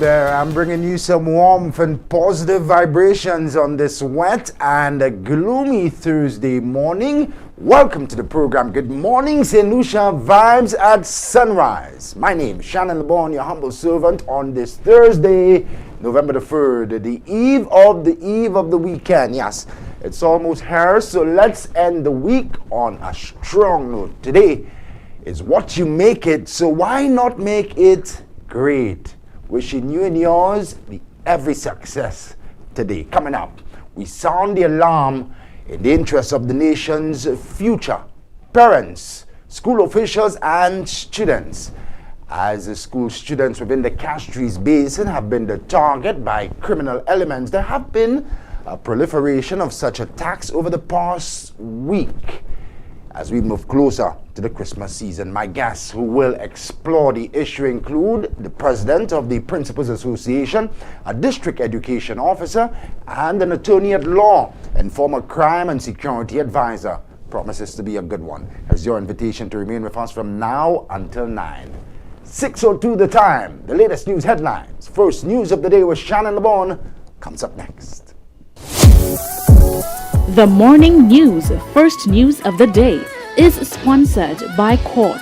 there. I'm bringing you some warmth and positive vibrations on this wet and gloomy Thursday morning. Welcome to the program. Good morning, St. Lucia Vibes at Sunrise. My name is Shannon Lebourne, your humble servant on this Thursday, November the 3rd, the eve of the weekend. Yes, it's almost here, so let's end the week on a strong note. Today is what you make it, so why not make it great? Wishing you and yours every success today. Coming up, we sound the alarm in the interest of the nation's future. Parents, school officials, and students. As the school students within the Castries basin have been the target by criminal elements, there have been a proliferation of such attacks over the past week. As we move closer to the Christmas season, my guests who will explore the issue include the president of the Principals Association, a district education officer, and an attorney at law and former crime and security advisor. Promises to be a good one. Here's your invitation to remain with us from now until 9. 6:02 the time. The latest news headlines. First news of the day with Shannon Lebourne comes up next. The morning news, first news of the day, is sponsored by Quartz.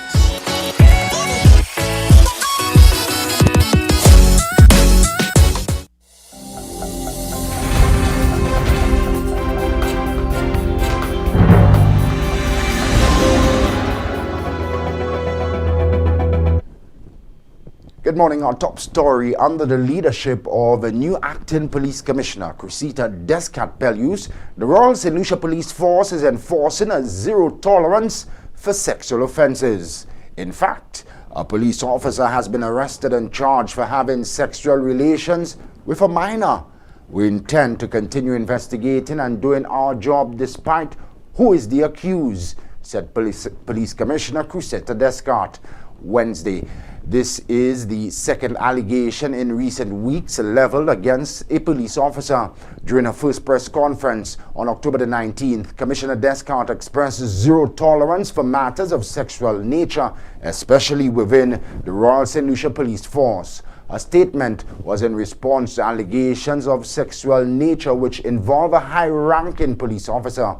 Good morning. Our top story: under the leadership of a new acting police commissioner, Cressida Descartes-Pelleus, the Royal St. Lucia Police Force is enforcing a zero tolerance for sexual offences. In fact, a police officer has been arrested and charged for having sexual relations with a minor. We intend to continue investigating and doing our job despite who is the accused, said Police Commissioner Cressida Descartes Wednesday. This is the second allegation in recent weeks leveled against a police officer. During her first press conference on October the 19th, Commissioner Descartes expressed zero tolerance for matters of sexual nature, especially within the Royal St. Lucia Police Force. A statement was in response to allegations of sexual nature which involve a high-ranking police officer.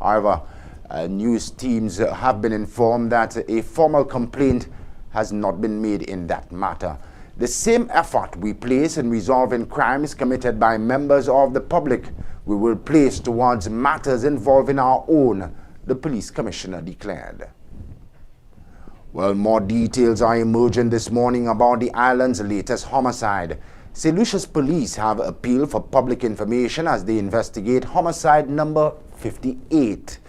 However, news teams have been informed that a formal complaint has not been made in that matter. The same effort we place in resolving crimes committed by members of the public, we will place towards matters involving our own, the police commissioner declared. Well, more details are emerging this morning about the island's latest homicide. St. Lucia's police have appealed for public information as they investigate homicide number 58.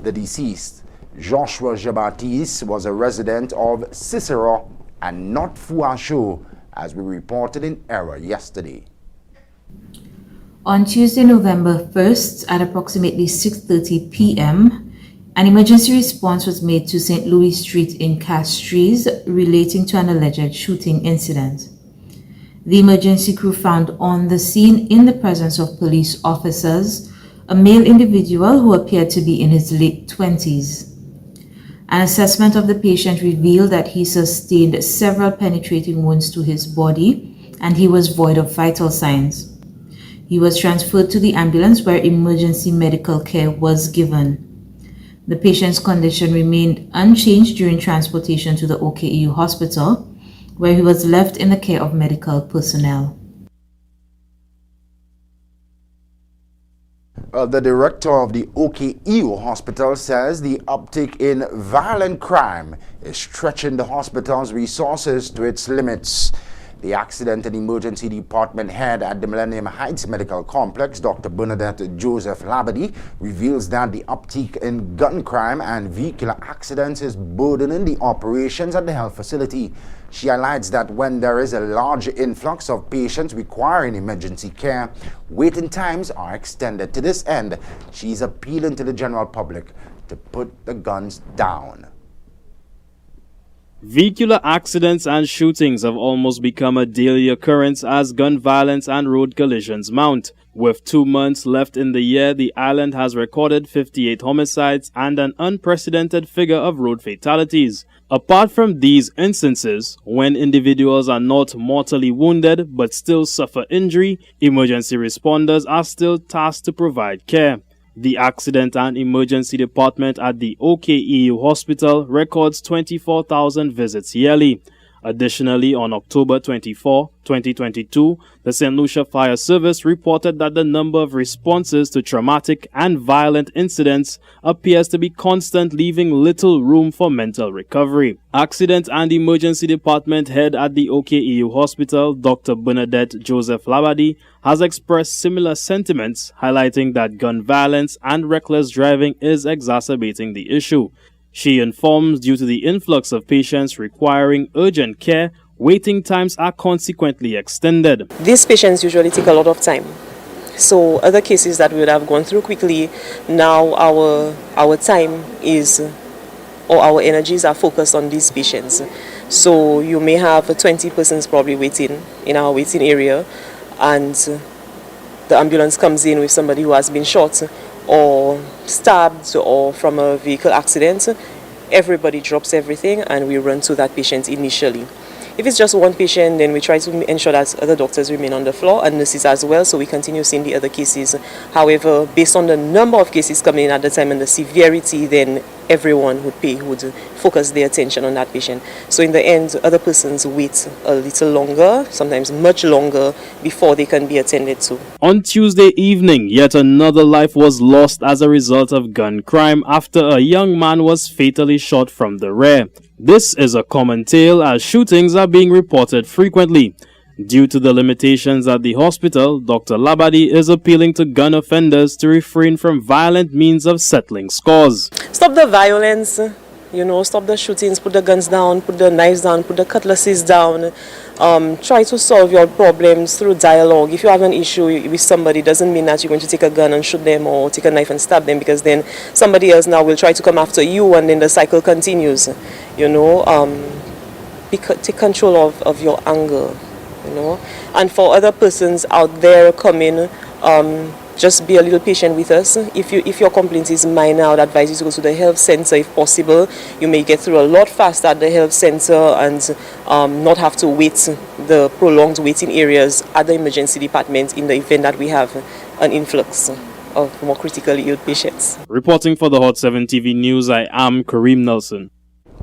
The deceased, Joshua Jabatis, was a resident of Cicero and not Fuasho, as we reported in error yesterday. On Tuesday, November 1st, at approximately 6:30 p.m., an emergency response was made to St. Louis Street in Castries relating to an alleged shooting incident. The emergency crew found on the scene, in the presence of police officers, a male individual who appeared to be in his late 20s. An assessment of the patient revealed that he sustained several penetrating wounds to his body and he was void of vital signs. He was transferred to the ambulance where emergency medical care was given. The patient's condition remained unchanged during transportation to the OKEU hospital, where he was left in the care of medical personnel. The director of the OKEU hospital says the uptick in violent crime is stretching the hospital's resources to its limits. The Accident and Emergency Department head at the Millennium Heights Medical Complex, Dr. Bernadette Joseph Labadie, reveals that the uptick in gun crime and vehicular accidents is burdening the operations at the health facility. She highlights that when there is a large influx of patients requiring emergency care, waiting times are extended. To this end, she is appealing to the general public to put the guns down. Vehicular accidents and shootings have almost become a daily occurrence as gun violence and road collisions mount. With 2 months left in the year, the island has recorded 58 homicides and an unprecedented figure of road fatalities. Apart from these instances, when individuals are not mortally wounded but still suffer injury, emergency responders are still tasked to provide care. The Accident and Emergency Department at the OKEU Hospital records 24,000 visits yearly. Additionally, on October 24, 2022, the St. Lucia Fire Service reported that the number of responses to traumatic and violent incidents appears to be constant, leaving little room for mental recovery. Accident and Emergency Department head at the OKEU Hospital, Dr. Bernadette Joseph Labadie, has expressed similar sentiments, highlighting that gun violence and reckless driving is exacerbating the issue. She informs due to the influx of patients requiring urgent care, waiting times are consequently extended. These patients usually take a lot of time. So other cases that we would have gone through quickly, now our time is, or our energies are focused on these patients. So you may have 20 persons probably waiting in our waiting area, and the ambulance comes in with somebody who has been shot or stabbed or from a vehicle accident. Everybody drops everything and we run to that patient initially. If it's just one patient, then we try to ensure that other doctors remain on the floor and nurses as well, so we continue seeing the other cases. However, based on the number of cases coming in at the time and the severity, then everyone would focus their attention on that patient. So in the end, other persons wait a little longer, sometimes much longer, before they can be attended to. On Tuesday evening, yet another life was lost as a result of gun crime after a young man was fatally shot from the rear. This is a common tale as shootings are being reported frequently. Due to the limitations at the hospital, Dr. Labadie is appealing to gun offenders to refrain from violent means of settling scores. Stop the violence, stop the shootings, put the guns down, put the knives down, put the cutlasses down. Try to solve your problems through dialogue. If you have an issue with somebody, doesn't mean that you're going to take a gun and shoot them or take a knife and stab them, because then somebody else now will try to come after you and then the cycle continues. Take control of your anger, And for other persons out there coming, just be a little patient with us. If your complaint is minor, I would advise you to go to the health center if possible. You may get through a lot faster at the health center and not have to wait the prolonged waiting areas at the emergency department in the event that we have an influx of more critically ill patients. Reporting for the Hot 7 TV News, I am Kareem Nelson.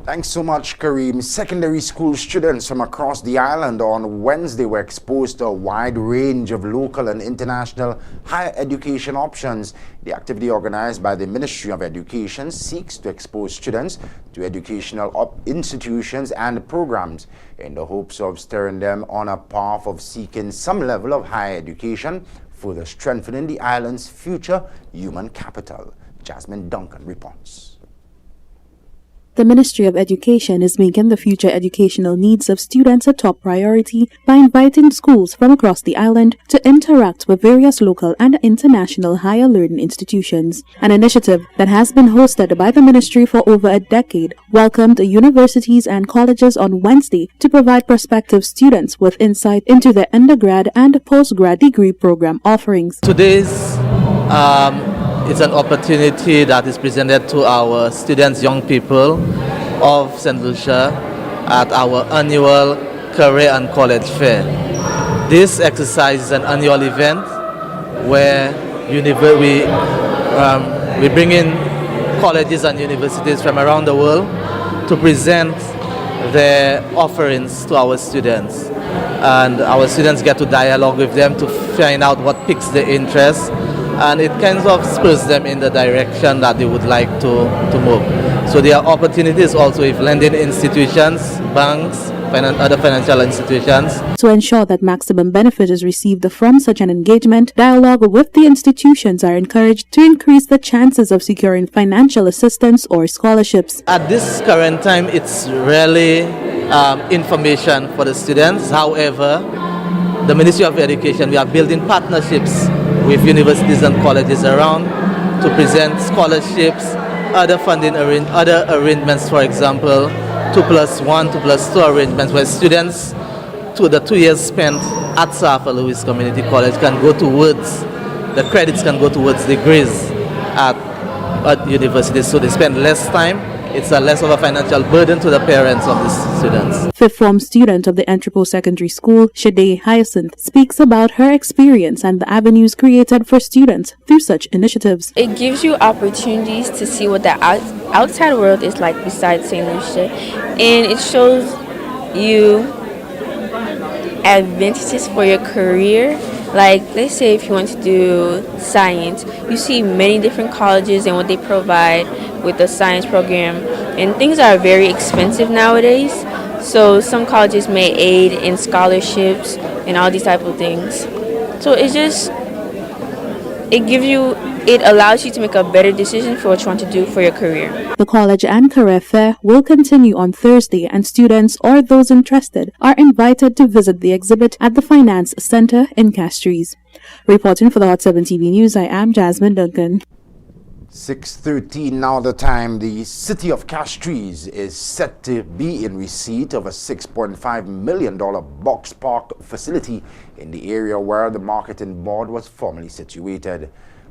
Thanks so much, Kareem. Secondary school students from across the island on Wednesday were exposed to a wide range of local and international higher education options. The activity organized by the Ministry of Education seeks to expose students to educational institutions and programs in the hopes of steering them on a path of seeking some level of higher education, further strengthening the island's future human capital. Jasmine Duncan reports. The Ministry of Education is making the future educational needs of students a top priority by inviting schools from across the island to interact with various local and international higher learning institutions. An initiative that has been hosted by the ministry for over a decade welcomed universities and colleges on Wednesday to provide prospective students with insight into their undergrad and postgrad degree program offerings. Today's it's an opportunity that is presented to our students, young people of St. Lucia at our annual Career and College Fair. This exercise is an annual event where we bring in colleges and universities from around the world to present their offerings to our students. And our students get to dialogue with them to find out what piques their interest, and it kind of spurs them in the direction that they would like to move. So there are opportunities also with lending institutions, banks, other financial institutions. To ensure that maximum benefit is received from such an engagement, dialogue with the institutions are encouraged to increase the chances of securing financial assistance or scholarships. At this current time, it's really information for the students. However, the Ministry of Education, we are building partnerships with universities and colleges around to present scholarships, other funding other arrangements, for example, 2+1, 2+2 arrangements where students, to the 2 years spent at St. Louis Community College, can go towards the credits can go towards degrees at universities, so they spend less time. It's a less of a financial burden to the parents of the students. Fifth form student of the Entrepot Secondary School, Shade Hyacinth, speaks about her experience and the avenues created for students through such initiatives. It gives you opportunities to see what the outside world is like besides St. Lucia, and it shows you advantages for your career. Like, let's say if you want to do science, you see many different colleges and what they provide with the science program, and things are very expensive nowadays, so some colleges may aid in scholarships and all these type of things. So it allows you to make a better decision for what you want to do for your career. The college and career fair will continue on Thursday, and students or those interested are invited to visit the exhibit at the Finance Center in Castries. Reporting for the Hot 7 TV News, I am Jasmine Duncan. 6:13 now the time. The city of Castries is set to be in receipt of a $6.5 million box park facility in the area where the marketing board was formerly situated.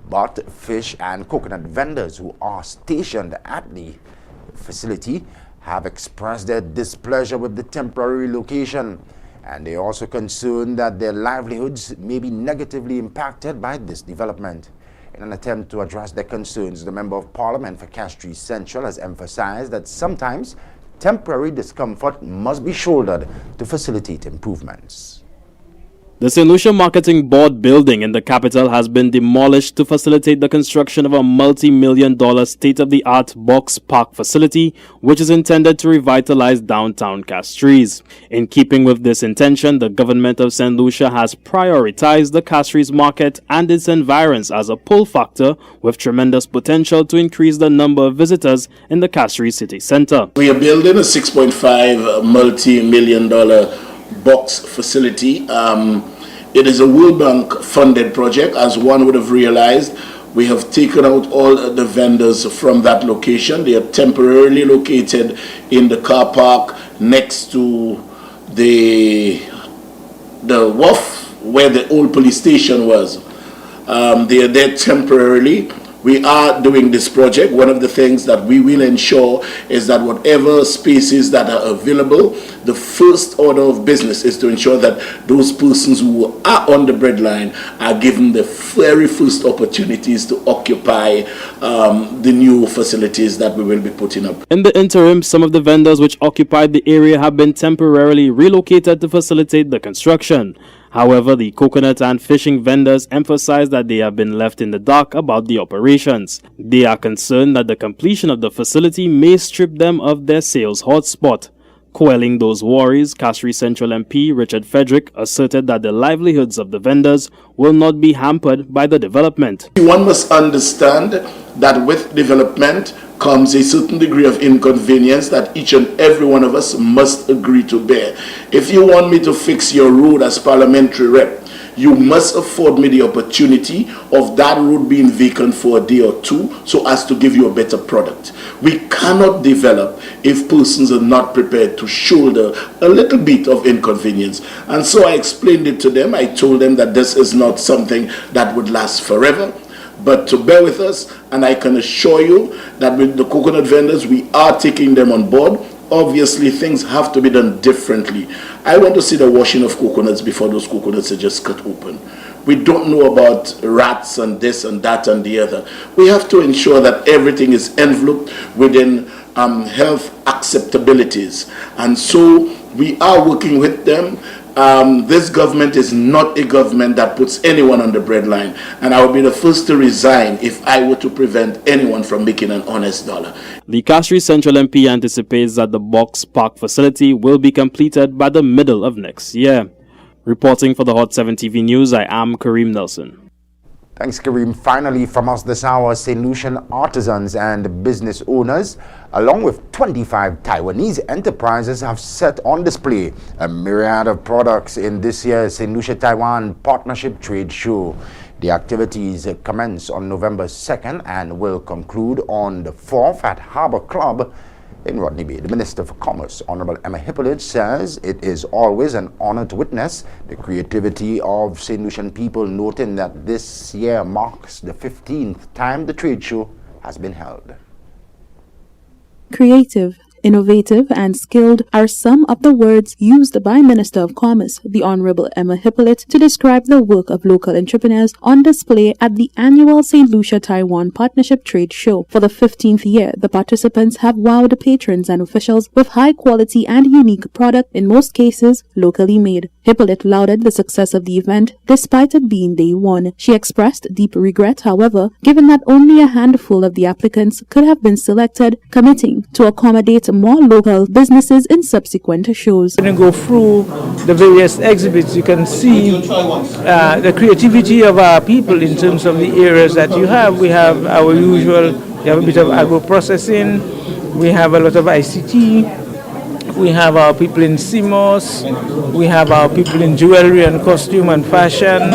But fish and coconut vendors who are stationed at the facility have expressed their displeasure with the temporary location, and they are also concerned that their livelihoods may be negatively impacted by this development. In an attempt to address their concerns, the Member of Parliament for Castries Central has emphasized that sometimes temporary discomfort must be shouldered to facilitate improvements. The St. Lucia Marketing Board building in the capital has been demolished to facilitate the construction of a multi-million-dollar state-of-the-art box park facility, which is intended to revitalize downtown Castries. In keeping with this intention, the government of St. Lucia has prioritized the Castries market and its environs as a pull factor with tremendous potential to increase the number of visitors in the Castries city center. We are building a $6.5 multi-million-dollar box facility. It is a World Bank funded project. As one would have realized, we have taken out all the vendors from that location. They are temporarily located in the car park next to the wharf where the old police station was. They are there temporarily. We are doing this project. One of the things that we will ensure is that whatever spaces that are available, the first order of business is to ensure that those persons who are on the breadline are given the very first opportunities to occupy the new facilities that we will be putting up. In the interim, some of the vendors which occupied the area have been temporarily relocated to facilitate the construction. However, the coconut and fishing vendors emphasize that they have been left in the dark about the operations. They are concerned that the completion of the facility may strip them of their sales hotspot. Quelling those worries, Castries Central MP Richard Frederick asserted that the livelihoods of the vendors will not be hampered by the development. One must understand that with development comes a certain degree of inconvenience that each and every one of us must agree to bear. If you want me to fix your road as parliamentary rep, you must afford me the opportunity of that road being vacant for a day or two so as to give you a better product. We cannot develop if persons are not prepared to shoulder a little bit of inconvenience. And so I explained it to them. I told them that this is not something that would last forever, but to bear with us, and I can assure you that with the coconut vendors, we are taking them on board. Obviously, things have to be done differently. I want to see the washing of coconuts before those coconuts are just cut open. We don't know about rats and this and that and the other. We have to ensure that everything is enveloped within health acceptabilities. And so we are working with them. This government is not a government that puts anyone on the breadline, and I would be the first to resign if I were to prevent anyone from making an honest dollar. The Castries Central MP anticipates that the box park facility will be completed by the middle of next year. Reporting for the Hot 7 TV News, I am Kareem Nelson. Thanks, Kareem. Finally, from us this hour, St. Lucian artisans and business owners, along with 25 Taiwanese enterprises, have set on display a myriad of products in this year's St. Lucia Taiwan Partnership Trade Show. The activities commence on November 2nd and will conclude on the 4th at Harbour Club In Rodney Bay, the Minister for Commerce, Honorable Emma Hippolyte, says it is always an honor to witness the creativity of St. Lucian people, noting that this year marks the 15th time the trade show has been held. Creative, innovative, and skilled are some of the words used by Minister of Commerce, the Honorable Emma Hippolyte, to describe the work of local entrepreneurs on display at the annual St. Lucia Taiwan Partnership Trade Show. For the 15th year, the participants have wowed patrons and officials with high quality and unique product, in most cases locally made. Hippolyte lauded the success of the event despite it being day one. She expressed deep regret, however, given that only a handful of the applicants could have been selected, committing to accommodate more local businesses in subsequent shows. When you go through the various exhibits, you can see the creativity of our people in terms of the areas that you have. We have our usual, we have a bit of agro-processing, we have a lot of ICT, we have our people in CMOS, we have our people in jewelry and costume and fashion.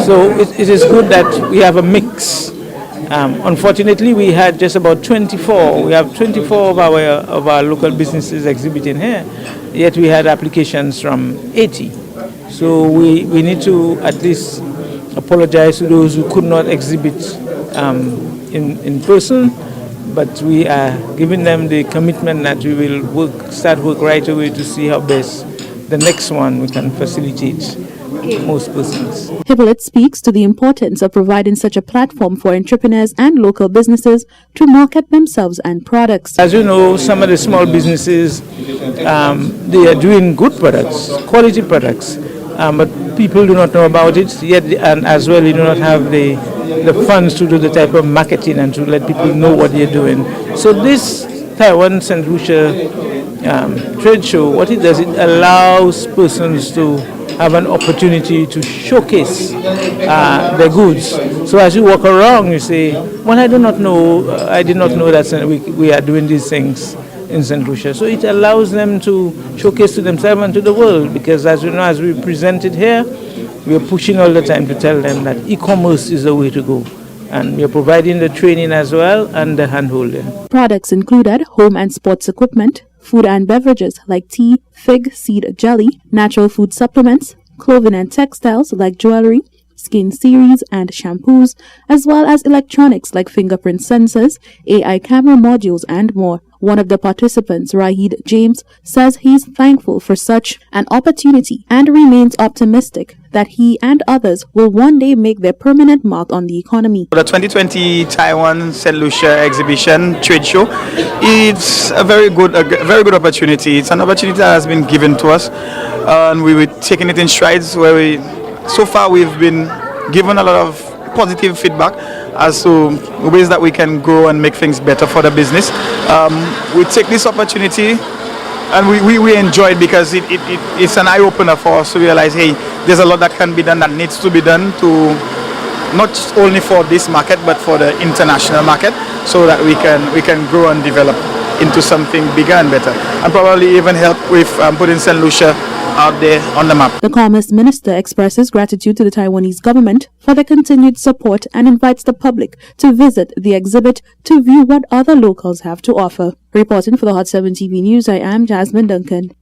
So it is good that we have a mix. Unfortunately, we had just about 24. We have 24 of our local businesses exhibiting here, yet we had applications from 80. So we need to at least apologize to those who could not exhibit in person, but we are giving them the commitment that we will start work right away to see how best the next one we can facilitate most persons. Hippolyte speaks to the importance of providing such a platform for entrepreneurs and local businesses to market themselves and products. As you know, some of the small businesses, they are doing good products, quality products, but people do not know about it yet, and as well, you do not have the funds to do the type of marketing and to let people know what they're doing. So this Taiwan St. Lucia trade show, what it does, it allows persons to have an opportunity to showcase their goods. So as you walk around, you say, well, I did not know that we are doing these things in St. Lucia. So it allows them to showcase to themselves and to the world, because as you know, as we presented here, we are pushing all the time to tell them that e-commerce is the way to go. And we are providing the training as well and the hand-holding. Products included home and sports equipment, food and beverages like tea, fig seed jelly, natural food supplements, clothing and textiles like jewelry, skin series and shampoos, as well as electronics like fingerprint sensors, AI camera modules, and more. One of the participants, Rahid James, says he's thankful for such an opportunity and remains optimistic that he and others will one day make their permanent mark on the economy. The 2020 Taiwan St. Lucia exhibition trade show, it's a very good opportunity. It's an opportunity that has been given to us, and we were taking it in strides. So far we've been given a lot of positive feedback as to ways that we can grow and make things better for the business. We take this opportunity and we enjoy it because it's an eye-opener for us to realize, hey, there's a lot that can be done, that needs to be done, to not only for this market but for the international market, so that we can grow and develop into something bigger and better, and probably even help with putting St. Lucia out there on the map. The Commerce Minister expresses gratitude to the Taiwanese government for the continued support and invites the public to visit the exhibit to view what other locals have to offer. Reporting for the Hot 7 TV News, I am Jasmine Duncan.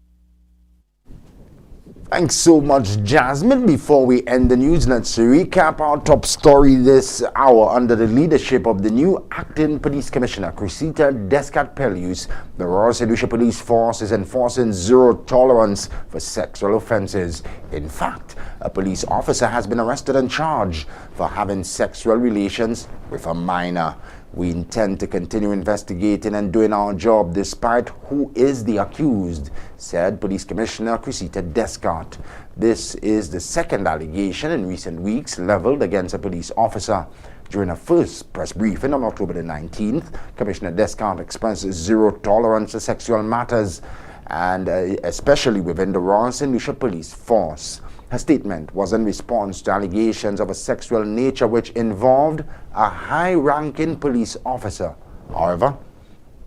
Thanks so much, Jasmine. Before we end the news, let's recap our top story this hour. Under the leadership of the new Acting Police Commissioner, Cressida Descat-Pellews, the Royal St. Lucia Police Force is enforcing zero tolerance for sexual offences. In fact, a police officer has been arrested and charged for having sexual relations with a minor. We intend to continue investigating and doing our job despite who is the accused, said Police Commissioner Cressida Descat. This is the second allegation in recent weeks leveled against a police officer. During a first press briefing on October the 19th, Commissioner Descat expressed zero tolerance to sexual matters, and especially within the Royal St. Lucia Police Force. Her statement was in response to allegations of a sexual nature which involved a high-ranking police officer. However,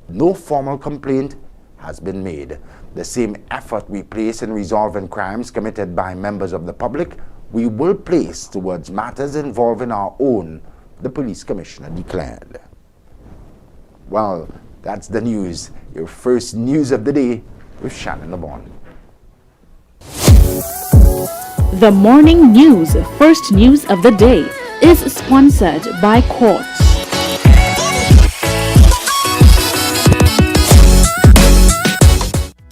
no formal complaint has been made. The same effort we place in resolving crimes committed by members of the public, we will place towards matters involving our own, the police commissioner declared. Well, That's the news. Your first news of the day with Shannon Lebourne. The morning news, first news of the day, is sponsored by Quartz.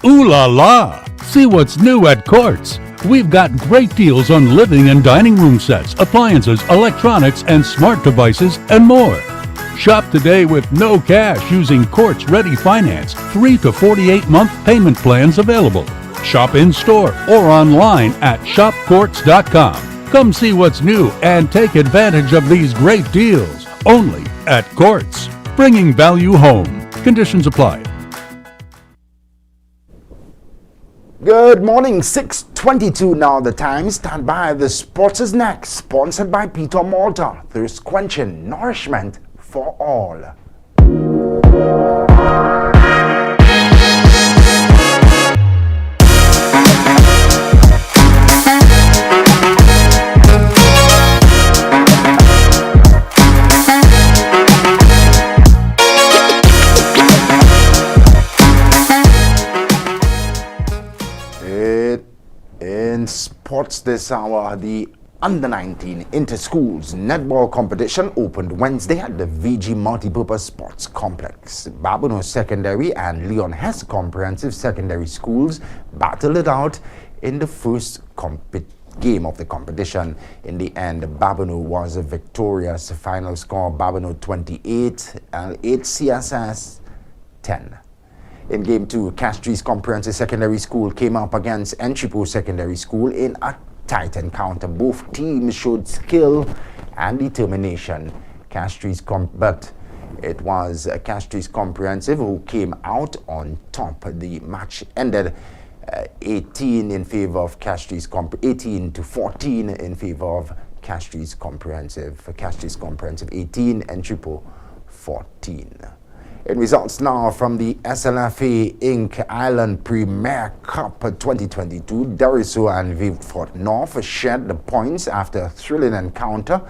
Ooh la la! See what's new at Quartz. We've got great deals on living and dining room sets, appliances, electronics, and smart devices, and more. Shop today with no cash using Quartz Ready Finance, 3 to 48-month payment plans available. Shop in-store or online at shopquartz.com. Come see what's new and take advantage of these great deals. Only at Quartz. Bringing value home. Conditions apply. Good morning, 6:22 now the time. Stand by, the sports is next. Sponsored by Peter Malta. Thirst quenching nourishment for all. In sports this hour, the under-19 inter-schools netball competition opened Wednesday at the VG Multipurpose Sports Complex. Babonneau Secondary and Leon Hess Comprehensive Secondary Schools battled it out in the first game of the competition. In the end, Babonneau was victorious. Final score, Babonneau 28, and 8 CSS 10. In Game 2, Castries Comprehensive Secondary School came up against Entrepot Secondary School in a tight encounter. Both teams showed skill and determination. But it was Castries Comprehensive who came out on top. The match ended 18 in favor of Castries 18 to 14 in favor of Castries Comprehensive. Castries Comprehensive 18, Entrepot 14. In results now from the SLFA Inc. Island Premier Cup 2022, Deriso and Vieux-Fort North shared the points after a thrilling encounter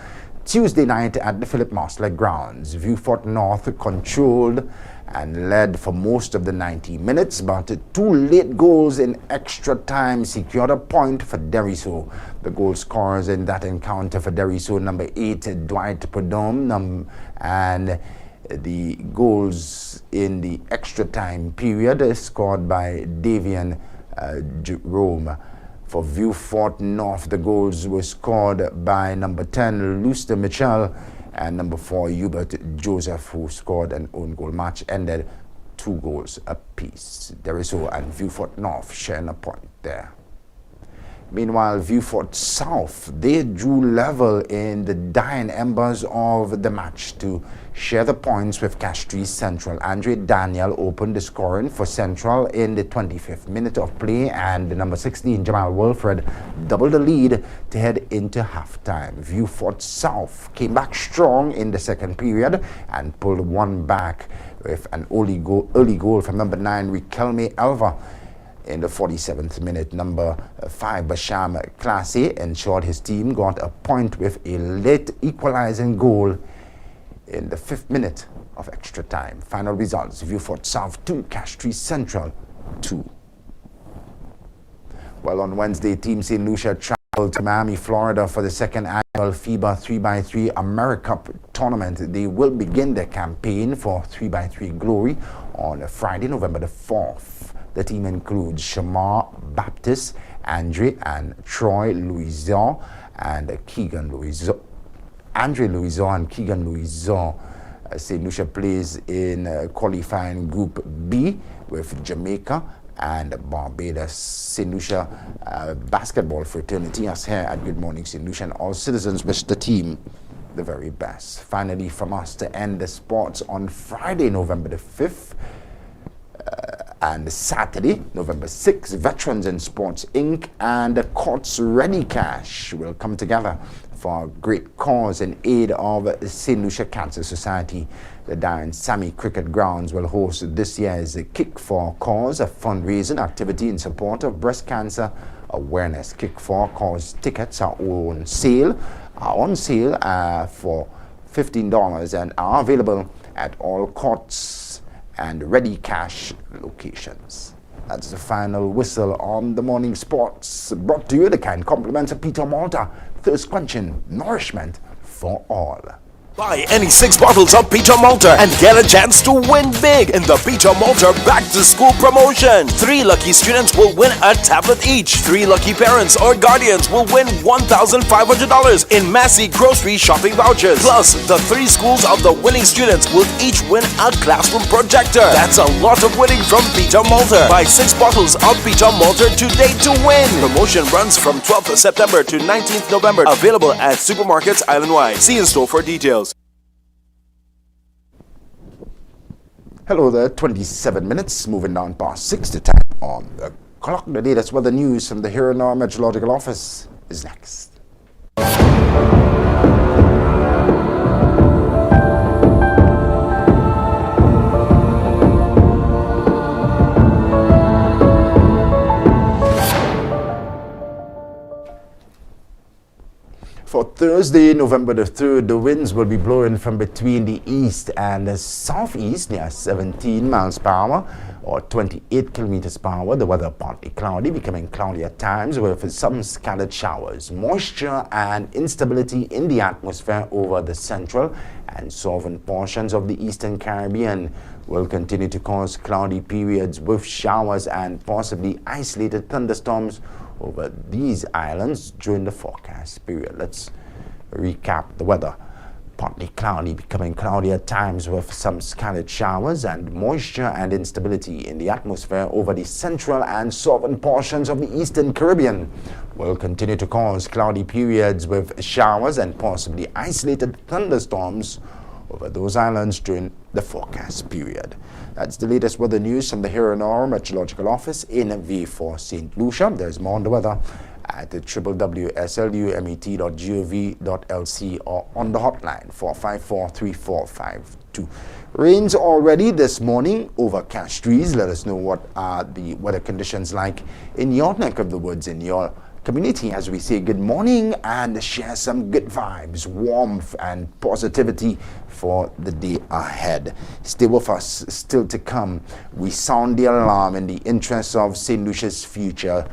Tuesday night at the Philip Marsley grounds. Vieux-Fort North controlled and led for most of the 90 minutes, but 2 late goals in extra time secured a point for Deriso. The goal scorers in that encounter for Deriso, number 8, Dwight Prudhomme, and the goals in the extra time period is scored by Davian Jerome. For Vieux-Fort North, the goals were scored by number 10, Luster Mitchell, and number 4, Hubert Joseph, who scored an own goal. Match ended 2 goals apiece. Deriso and Vieux-Fort North sharing a point there. Meanwhile, Vieux-Fort South, they drew level in the dying embers of the match to share the points with Castries Central. Andre Daniel opened the scoring for Central in the 25th minute of play, and the number 16, Jamal Wilfred, doubled the lead to head into halftime. Vieux-Fort South came back strong in the second period and pulled one back with an early goal from number 9, Riquelme Elva. In the 47th minute, number 5, Basham Classe ensured his team got a point with a late equalizing goal in the 5th minute of extra time. Final results, Vieux-Fort South 2, Castries Central 2. Well, on Wednesday, Team St. Lucia traveled to Miami, Florida for the second annual FIBA 3x3 AmeriCup tournament. They will begin their campaign for 3x3 Glory on Friday, November the 4th. The team includes Shamar Baptiste, Andre and Troy Louison, and Keegan Louison. Andre Louison and Keegan Louison. St. Lucia plays in qualifying Group B with Jamaica and Barbados. St. Lucia basketball fraternity us here at Good Morning St. Lucia, and all citizens wish the team the very best. Finally, from us to end the sports on Friday, November the 5th, and Saturday, November 6th, Veterans in Sports Inc. and the Courts Ready Cash will come together for a great cause in aid of the St. Lucia Cancer Society. The Darren Sammy Cricket Grounds will host this year's Kick for Cause, a fundraising activity in support of breast cancer awareness. Kick for Cause tickets are on sale for $15 and are available at all courts and ready cash locations. That's the final whistle on the morning sports, brought to you the kind compliments of Peter Malta, thirst quenching nourishment for all. Buy any 6 bottles of Peter Malta and get a chance to win big in the Peter Malta Back to School promotion. 3 lucky students will win a tablet each. 3 lucky parents or guardians will win $1,500 in Massey grocery shopping vouchers. Plus, the 3 schools of the winning students will each win a classroom projector. That's a lot of winning from Peter Malta. Buy 6 bottles of Peter Malta today to win. Promotion runs from 12th September to 19th November. Available at supermarkets island-wide. See in store for details. Hello there, 27 minutes, moving down past 6 the time on the clock. The latest weather news from the Here and Now Meteorological Office is next. For Thursday, November the 3rd, the winds will be blowing from between the east and the southeast near 17 miles per hour or 28 kilometers per hour. The weather partly cloudy, becoming cloudy at times with some scattered showers. Moisture and instability in the atmosphere over the central and southern portions of the eastern Caribbean will continue to cause cloudy periods with showers and possibly isolated thunderstorms over these islands during the forecast period. Let's recap the weather. Partly cloudy, becoming cloudy at times with some scattered showers, and moisture and instability in the atmosphere over the central and southern portions of the eastern Caribbean will continue to cause cloudy periods with showers and possibly isolated thunderstorms over those islands during the forecast period. That's the latest weather news from the Here and Now Meteorological Office in V4 St. Lucia. There's more on the weather at the www.slumet.gov.lc or on the hotline 454-3452. Rains already this morning over Castries. Let us know what are the weather conditions like in your neck of the woods, in your community, as we say good morning and share some good vibes, warmth and positivity for the day ahead. Stay with us. Still to come, we sound the alarm in the interest of St. Lucia's future.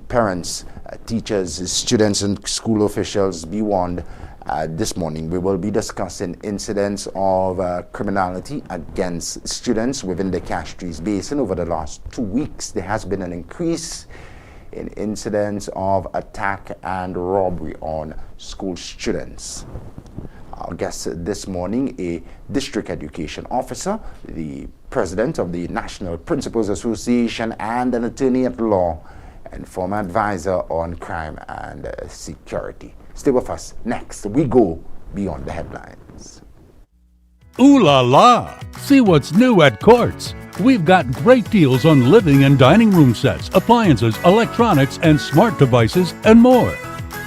Parents, teachers, students and school officials, be warned. This morning we will be discussing incidents of criminality against students within the Castries basin. Over the last 2 weeks, there has been an increase in incidents of attack and robbery on school students. Our guest this morning, a district education officer, the president of the National Principals Association, and an attorney at law and former advisor on crime and security. Stay with us. Next, we go beyond the headlines. Ooh la la! See what's new at Quartz. We've got great deals on living and dining room sets, appliances, electronics, and smart devices, and more.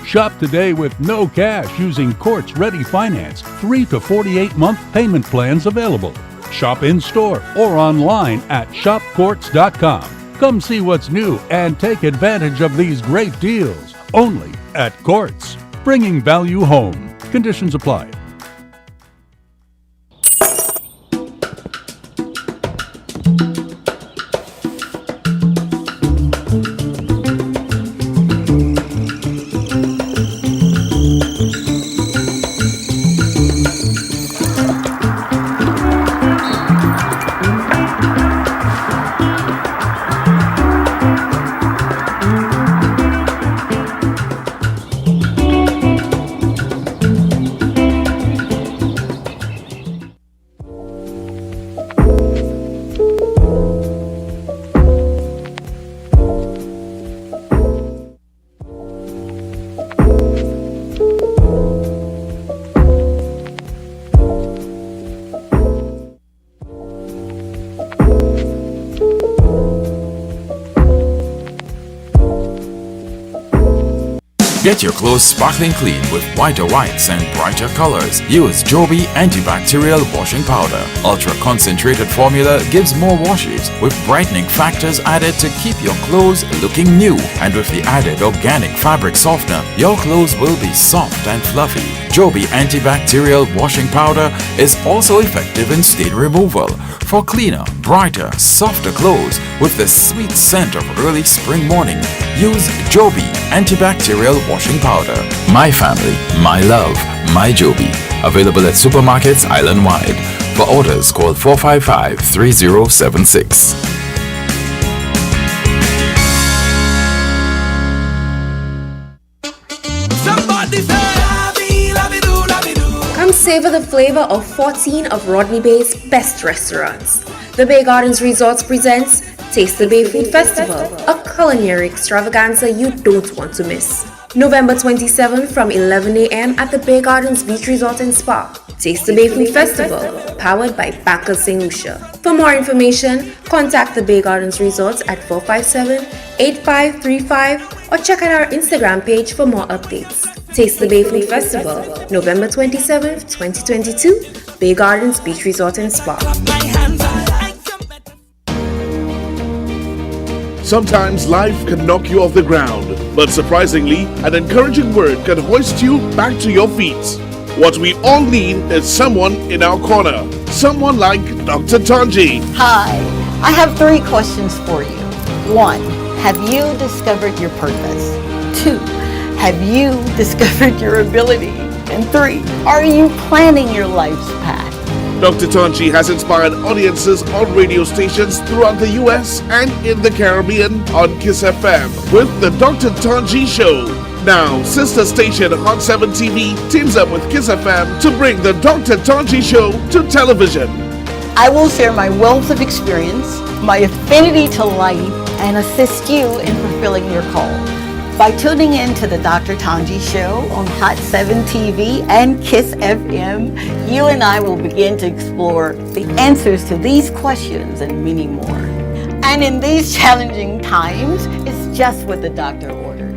Shop today with no cash using Quartz Ready Finance, 3 to 48-month payment plans available. Shop in-store or online at shopquartz.com. Come see what's new and take advantage of these great deals. Only at Quartz. Bringing value home. Conditions apply. Get your clothes sparkling clean with whiter whites and brighter colors. Use Joby antibacterial washing powder. Ultra concentrated formula gives more washes with brightening factors added to keep your clothes looking new. And with the added organic fabric softener, your clothes will be soft and fluffy. Joby antibacterial washing powder is also effective in stain removal. For cleaner, brighter, softer clothes with the sweet scent of early spring morning, use Joby antibacterial washing powder. My family, my love, my Joby. Available at supermarkets island-wide. For orders, call 455-3076. Come savor the flavor of 14 of Rodney Bay's best restaurants. The Bay Gardens Resorts presents Taste the Bay Food Festival, a culinary extravaganza you don't want to miss. November 27th from 11 a.m. at the Bay Gardens Beach Resort and Spa. Taste the Bay Food Festival, powered by makr St. Lucia. For more information, contact the Bay Gardens Resorts at 457-8535 or check out our Instagram page for more updates. Taste the Bay Food Festival, November 27th, 2022, Bay Gardens Beach Resort and Spa. Sometimes life can knock you off the ground, but surprisingly, an encouraging word can hoist you back to your feet. What we all need is someone in our corner, someone like Dr. Tonji. Hi, I have 3 questions for you. 1, have you discovered your purpose? 2, have you discovered your ability? And 3, are you planning your life's path? Dr. Tonji has inspired audiences on radio stations throughout the US and in the Caribbean on Kiss FM with the Dr. Tonji Show. Now, sister station Hot 7 TV teams up with Kiss FM to bring the Dr. Tonji Show to television. I will share my wealth of experience, my affinity to life, and assist you in fulfilling your call. By tuning in to the Dr. Tonji Show on Hot 7 TV and Kiss FM, you and I will begin to explore the answers to these questions and many more. And in these challenging times, it's just what the doctor ordered.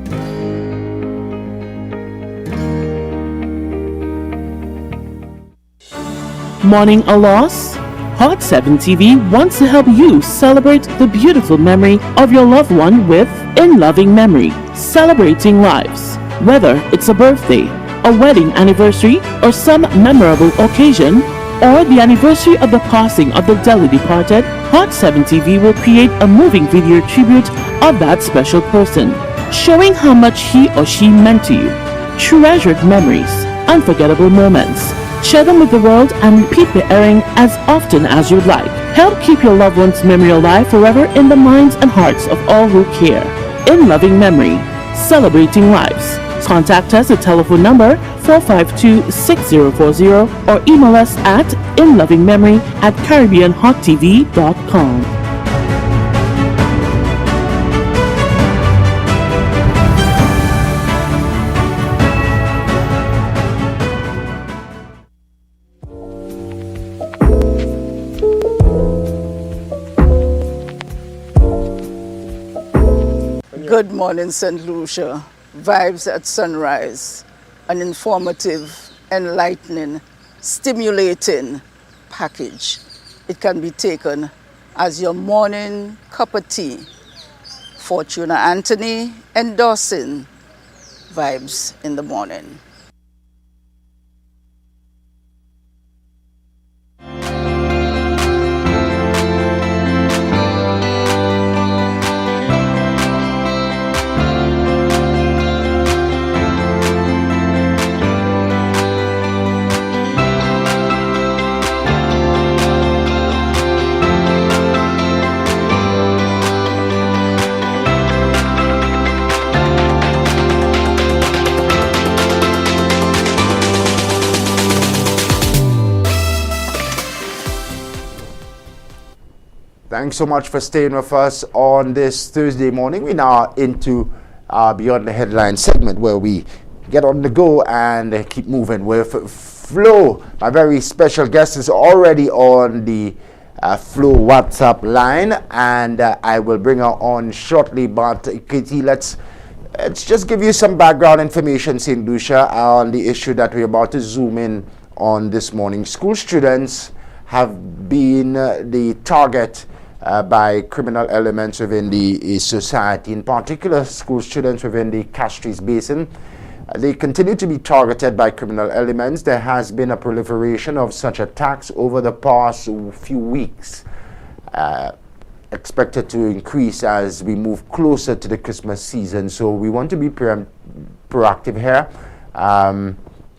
Mourning a loss? Hot 7 TV wants to help you celebrate the beautiful memory of your loved one with In Loving Memory, Celebrating Lives. Whether it's a birthday, a wedding anniversary, or some memorable occasion, or the anniversary of the passing of the dearly departed, Hot 7 TV will create a moving video tribute of that special person, showing how much he or she meant to you. Treasured memories, unforgettable moments. Share them with the world and repeat the airing as often as you'd like. Help keep your loved one's memory alive forever in the minds and hearts of all who care. In Loving Memory, Celebrating Lives. Contact us at telephone number 452-6040 or email us at inlovingmemory@caribbeanhottv.com. Good morning, St. Lucia. Vibes at sunrise. An informative, enlightening, stimulating package. It can be taken as your morning cup of tea. Fortuna Anthony endorsing Vibes in the Morning. Thanks so much for staying with us on this Thursday morning. We're now into Beyond the Headline segment where we get on the go and keep moving with Flo. My very special guest is already on the Flo WhatsApp line, and I will bring her on shortly. But Katie, let's just give you some background information, St. Lucia, on the issue that we're about to zoom in on this morning. School students have been the target by criminal elements within the society, in particular school students within the Castries basin. They continue to be targeted by criminal elements. There has been a proliferation of such attacks over the past few weeks, expected to increase as we move closer to the Christmas season. So we want to be proactive here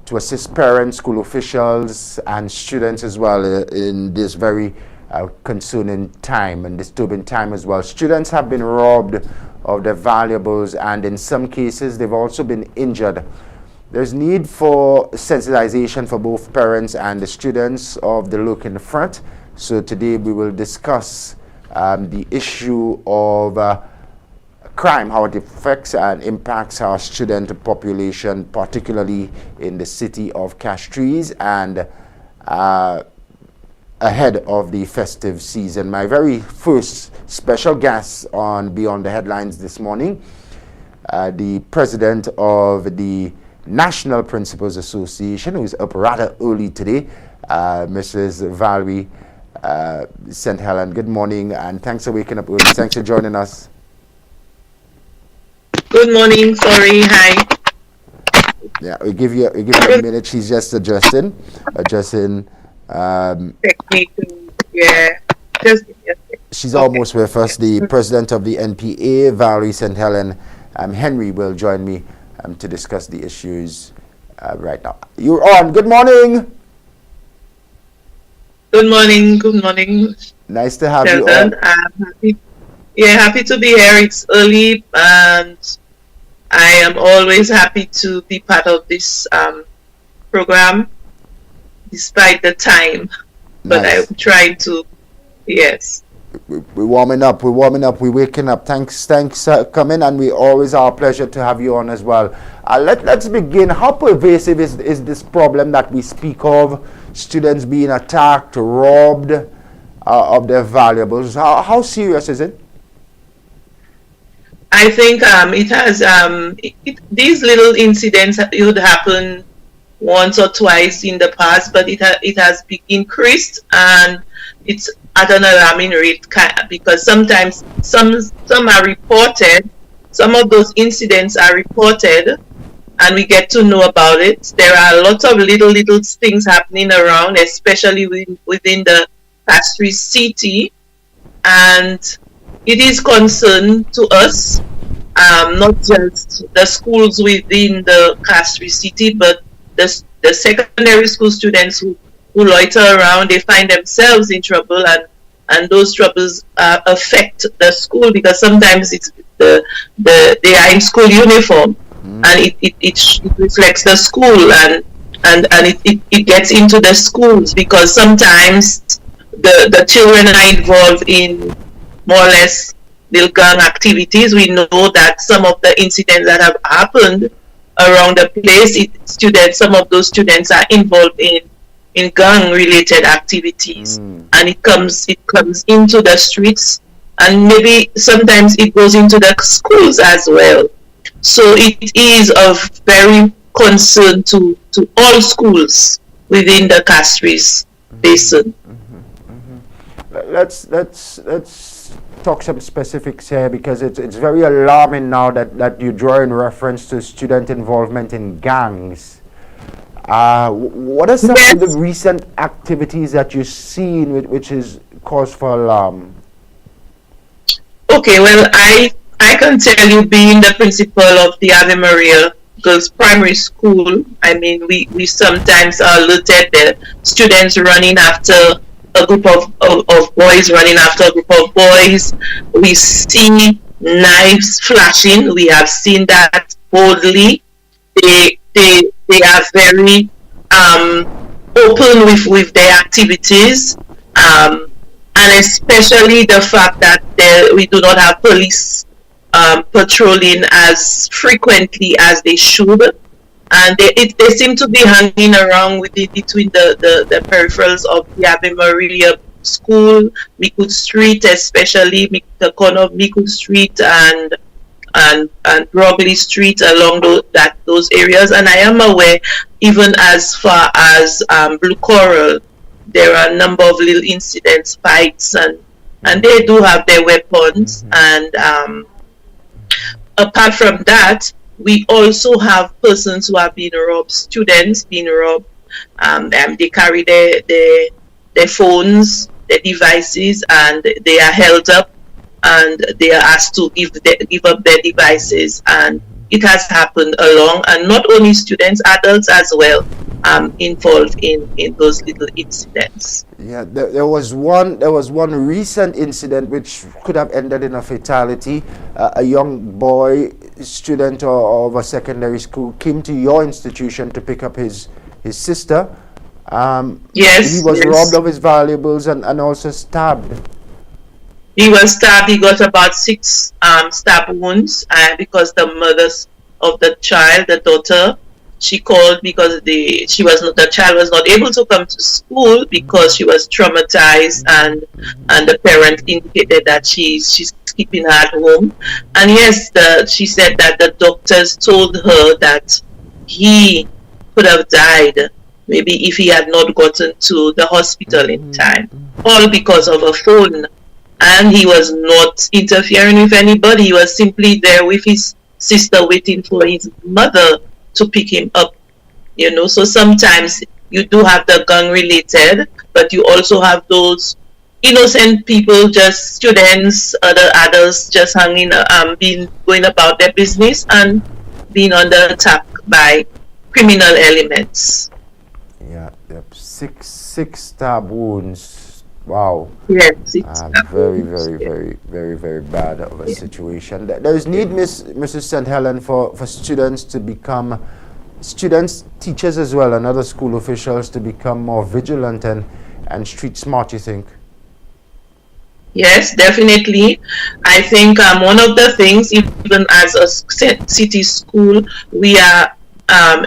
to assist parents, school officials, and students as well in this very concerning time and disturbing time as well. Students have been robbed of their valuables, and in some cases they've also been injured. There's need for sensitization for both parents and the students of the look in the front. So today we will discuss the issue of crime, how it affects and impacts our student population, particularly in the city of Castries and ahead of the festive season. My very first special guest on Beyond the Headlines this morning, the president of the National Principals Association, who is up rather early today, Mrs. Valerie St. Helen. Good morning, and thanks for waking up early. Thanks for joining us. Good morning. Sorry. Hi. Yeah, we give you a minute. She's just adjusting. Yeah. She's almost with us. The president of the NPA, Valerie St. Helen, Henry, will join me to discuss the issues right now. You're on. Good morning. Good morning. Good morning. Nice to have Sheldon. you on. Happy to be here. It's early, and I am always happy to be part of this program, despite the time. But Nice. I'm trying to, yes. We're warming up. We're waking up. Thanks for coming, and we always are a pleasure to have you on as well. Let's begin. How pervasive is this problem that we speak of? Students being attacked, robbed of their valuables. How serious is it? I think it has these little incidents would happen once or twice in the past, but it has increased, and it's at an alarming rate because sometimes some are reported. Some of those incidents are reported, and we get to know about it. There are lots of little things happening around, especially within the Castries city, and it is concern to us, not just the schools within the Castries city, but the secondary school students who loiter around. They find themselves in trouble, and those troubles affect the school because sometimes it's they are in school uniform, and it reflects the school, and it gets into the schools because sometimes the children are involved in more or less little gang activities. We know that some of the incidents that have happened around the place, some of those students are involved in gang related activities, and it comes into the streets, and maybe sometimes it goes into the schools as well. So it is of very concern to all schools within the Castries basin. Let's talk some specifics here, because it's very alarming now that you draw in reference to student involvement in gangs. What are some of the recent activities that you've seen which is cause for alarm? Okay, well, I can tell you, being the principal of the Ave Maria Girls Primary School, I mean, we sometimes are alerted the students running after a group of boys, running after a group of boys. We see knives flashing. We have seen that boldly. They are very open with their activities, and especially the fact that we do not have police patrolling as frequently as they should, and they seem to be hanging around between the peripherals of the Ave Maria School, Mikud Street, especially the corner of Mikud Street and Brogley Street, along those areas. And I am aware, even as far as Blue Coral, there are a number of little incidents, fights, and they do have their weapons. And apart from that, we also have persons who have been robbed, students being robbed. They carry their phones, their devices, and they are held up and they are asked to give up their devices. And it has happened along, and not only students, adults as well, involved in those little incidents. Yeah, there was one recent incident which could have ended in a fatality. A young boy, student of a secondary school, came to your institution to pick up his sister. Yes, he was yes. robbed of his valuables and also stabbed. He was stabbed. He got about 6 stab wounds, because the mother of the child, the daughter, she called because the child was not able to come to school because she was traumatized, and the parent indicated that she's keeping her at home. And yes, she said that the doctors told her that he could have died maybe if he had not gotten to the hospital in time, all because of a phone. And he was not interfering with anybody. He was simply there with his sister waiting for his mother to pick him up. So sometimes you do have the gun related, but you also have those innocent people, just students, other adults just going about their business and being under attack by criminal elements. Yeah, yep. Six stab wounds. Wow. Yes, very bad of a situation. There is need, Mrs. St. Helen, for students to become teachers as well, and other school officials to become more vigilant and street smart, you think? Yes, definitely. I think one of the things, even as a city school, we are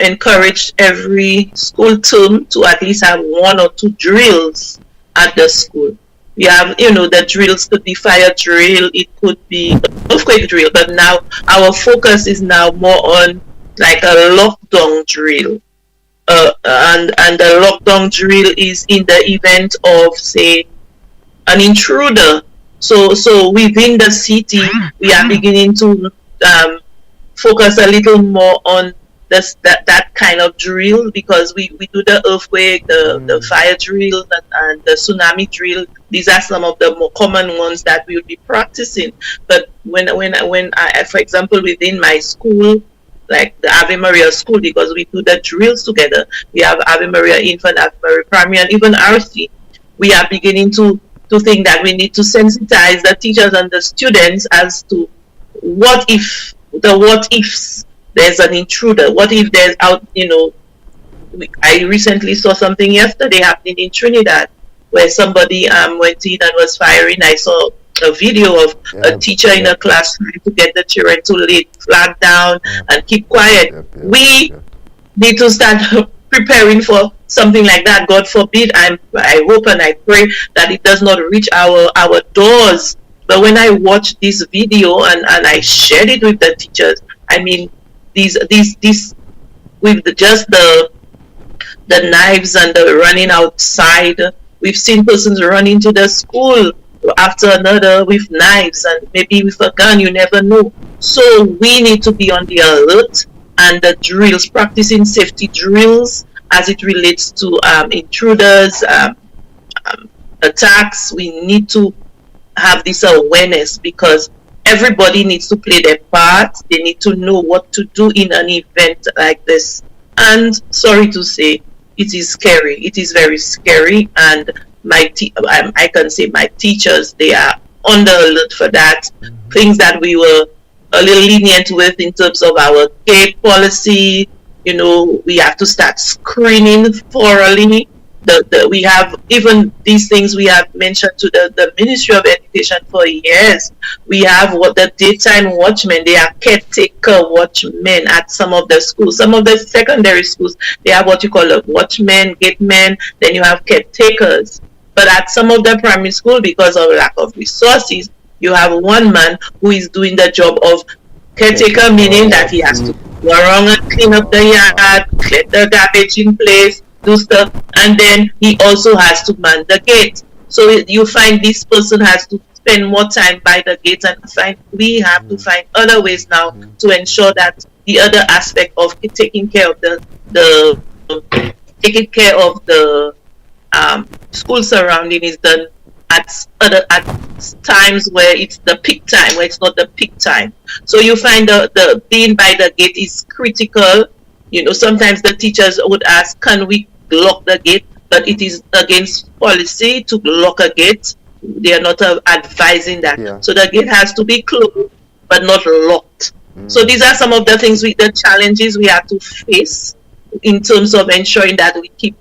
encouraged every school term to at least have 1 or 2 drills at the school. We have, the drills could be fire drill, it could be earthquake drill, but now our focus is now more on like a lockdown drill. And the lockdown drill is in the event of, say, an intruder. So within the city, we are beginning to focus a little more on that kind of drill, because we do the earthquake, the fire drill, and the tsunami drill. These are some of the more common ones that we would be practicing. But when I, for example, within my school, like the Ave Maria school, because we do the drills together, we have Ave Maria Infant, Ave Maria Primary, and even RC. We are beginning to think that we need to sensitize the teachers and the students as to what ifs. There's an intruder. What if there's I recently saw something yesterday happening in Trinidad where somebody went in and was firing. I saw a video of a teacher in a class trying to get the children to lay flat down and keep quiet. We need to start preparing for something like that. God forbid. I hope and I pray that it does not reach our doors. But when I watched this video and I shared it with the teachers, I mean, these with the knives and the running outside, we've seen persons run into the school after another with knives and maybe with a gun. You never know. So we need to be on the alert, and the drills, practicing safety drills as it relates to intruders, attacks. We need to have this awareness, because everybody needs to play their part. They need to know what to do in an event like this. And sorry to say, it is scary. It is very scary. And I can say my teachers, they are on the alert for that. Things that we were a little lenient with in terms of our gate policy. We have to start screening thoroughly. We have even these things we have mentioned to the Ministry of Education for years. We have what the daytime watchmen, they are caretaker watchmen at some of the schools. Some of the secondary schools, they have what you call a watchman, gateman, then you have caretakers. But at some of the primary school, because of lack of resources, you have one man who is doing the job of caretaker, meaning that he has to go around and clean up the yard, clear the garbage in place, do stuff, and then he also has to man the gate. So you find this person has to spend more time by the gate, and we have to find other ways now to ensure that the other aspect of taking care of the school surrounding is done at times where it's the peak time, where it's not the peak time. So you find the being by the gate is critical. Sometimes the teachers would ask, can we lock the gate? But it is against policy to lock a gate. They are not advising that. Yeah. So the gate has to be closed, but not locked. So these are some of the things, the challenges we have to face in terms of ensuring that we keep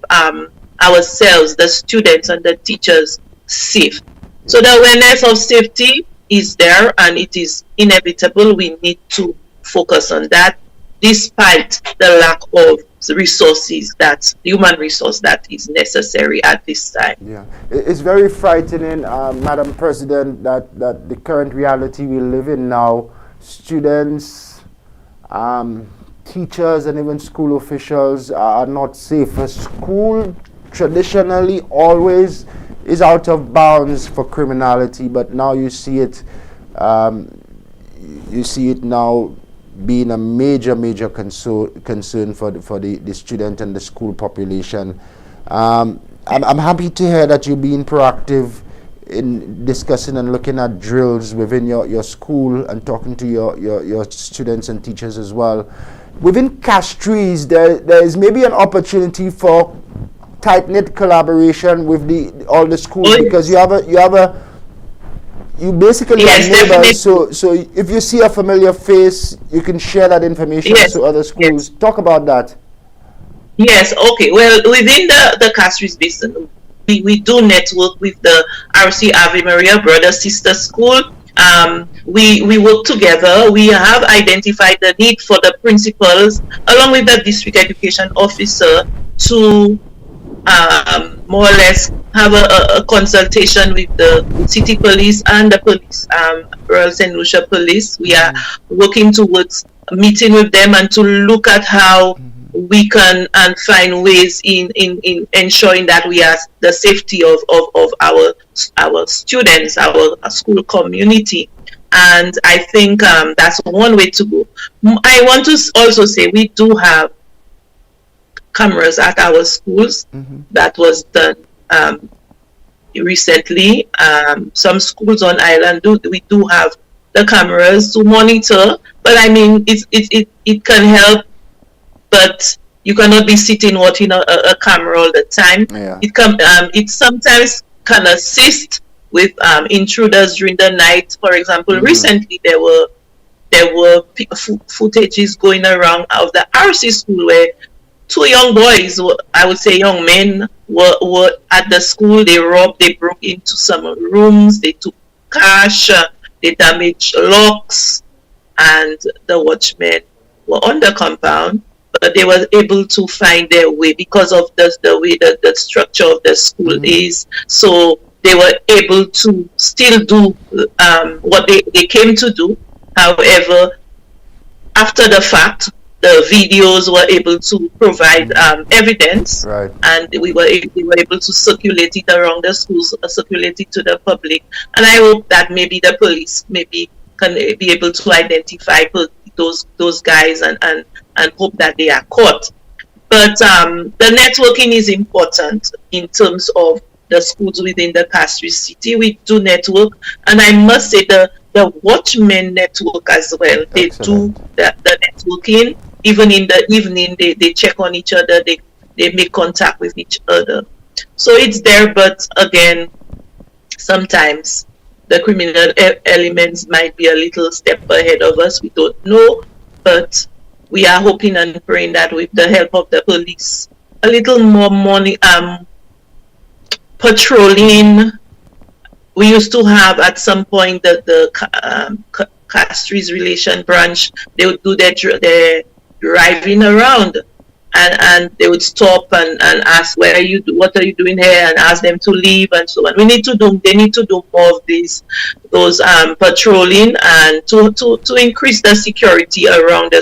ourselves, the students and the teachers, safe. So the awareness of safety is there, and it is inevitable. We need to focus on that, despite the lack of resources, that human resource that is necessary at this time. Yeah, it's very frightening, Madam President, that the current reality we live in now, students, teachers, and even school officials are not safe. A school traditionally always is out of bounds for criminality, but now you see it now being a major concern for the student and the school population. I'm happy to hear that you're being proactive in discussing and looking at drills within your school and talking to your students and teachers as well. Within Castries, there is maybe an opportunity for tight-knit collaboration with all the schools, because you basically have neighbors, so if you see a familiar face, you can share that information to other schools. Talk about that. Yes, okay. Well, within the Castries basin, we do network with the RC Ave Maria Brother Sister School. We work together. We have identified the need for the principals, along with the district education officer, to more or less have a consultation with the city police and the police, Royal St. Lucia Police. We are working towards meeting with them and to look at how we can find ways in ensuring that we are the safety of our students, our school community. And I think that's one way to go. I want to also say we do have cameras at our schools. That was done recently. Some schools on island we do have the cameras to monitor, but I mean it can help, but you cannot be sitting watching a camera all the time. It sometimes can assist with intruders during the night. For example, recently there were footages going around of the RC school where two young boys, I would say young men, were at the school. They broke into some rooms, they took cash, they damaged locks, and the watchmen were on the compound, but they were able to find their way because of the way that the structure of the school is. So they were able to still do what they came to do. However, after the fact, the videos were able to provide evidence, and we were able to circulate it around the schools, circulate it to the public. And I hope that maybe the police can be able to identify those guys and hope that they are caught. But the networking is important in terms of the schools within the Castries city. We do network, and I must say the watchmen network as well. They do the networking. Even in the evening, they check on each other, they make contact with each other. So it's there, but again, sometimes the criminal elements might be a little step ahead of us. We don't know, but we are hoping and praying that with the help of the police, a little more money, patrolling. We used to have at some point that the Castries relation branch, they would do their driving around, and they would stop and ask, what are you doing here, and ask them to leave and so on. They need to do more of those patrolling, and to increase the security around the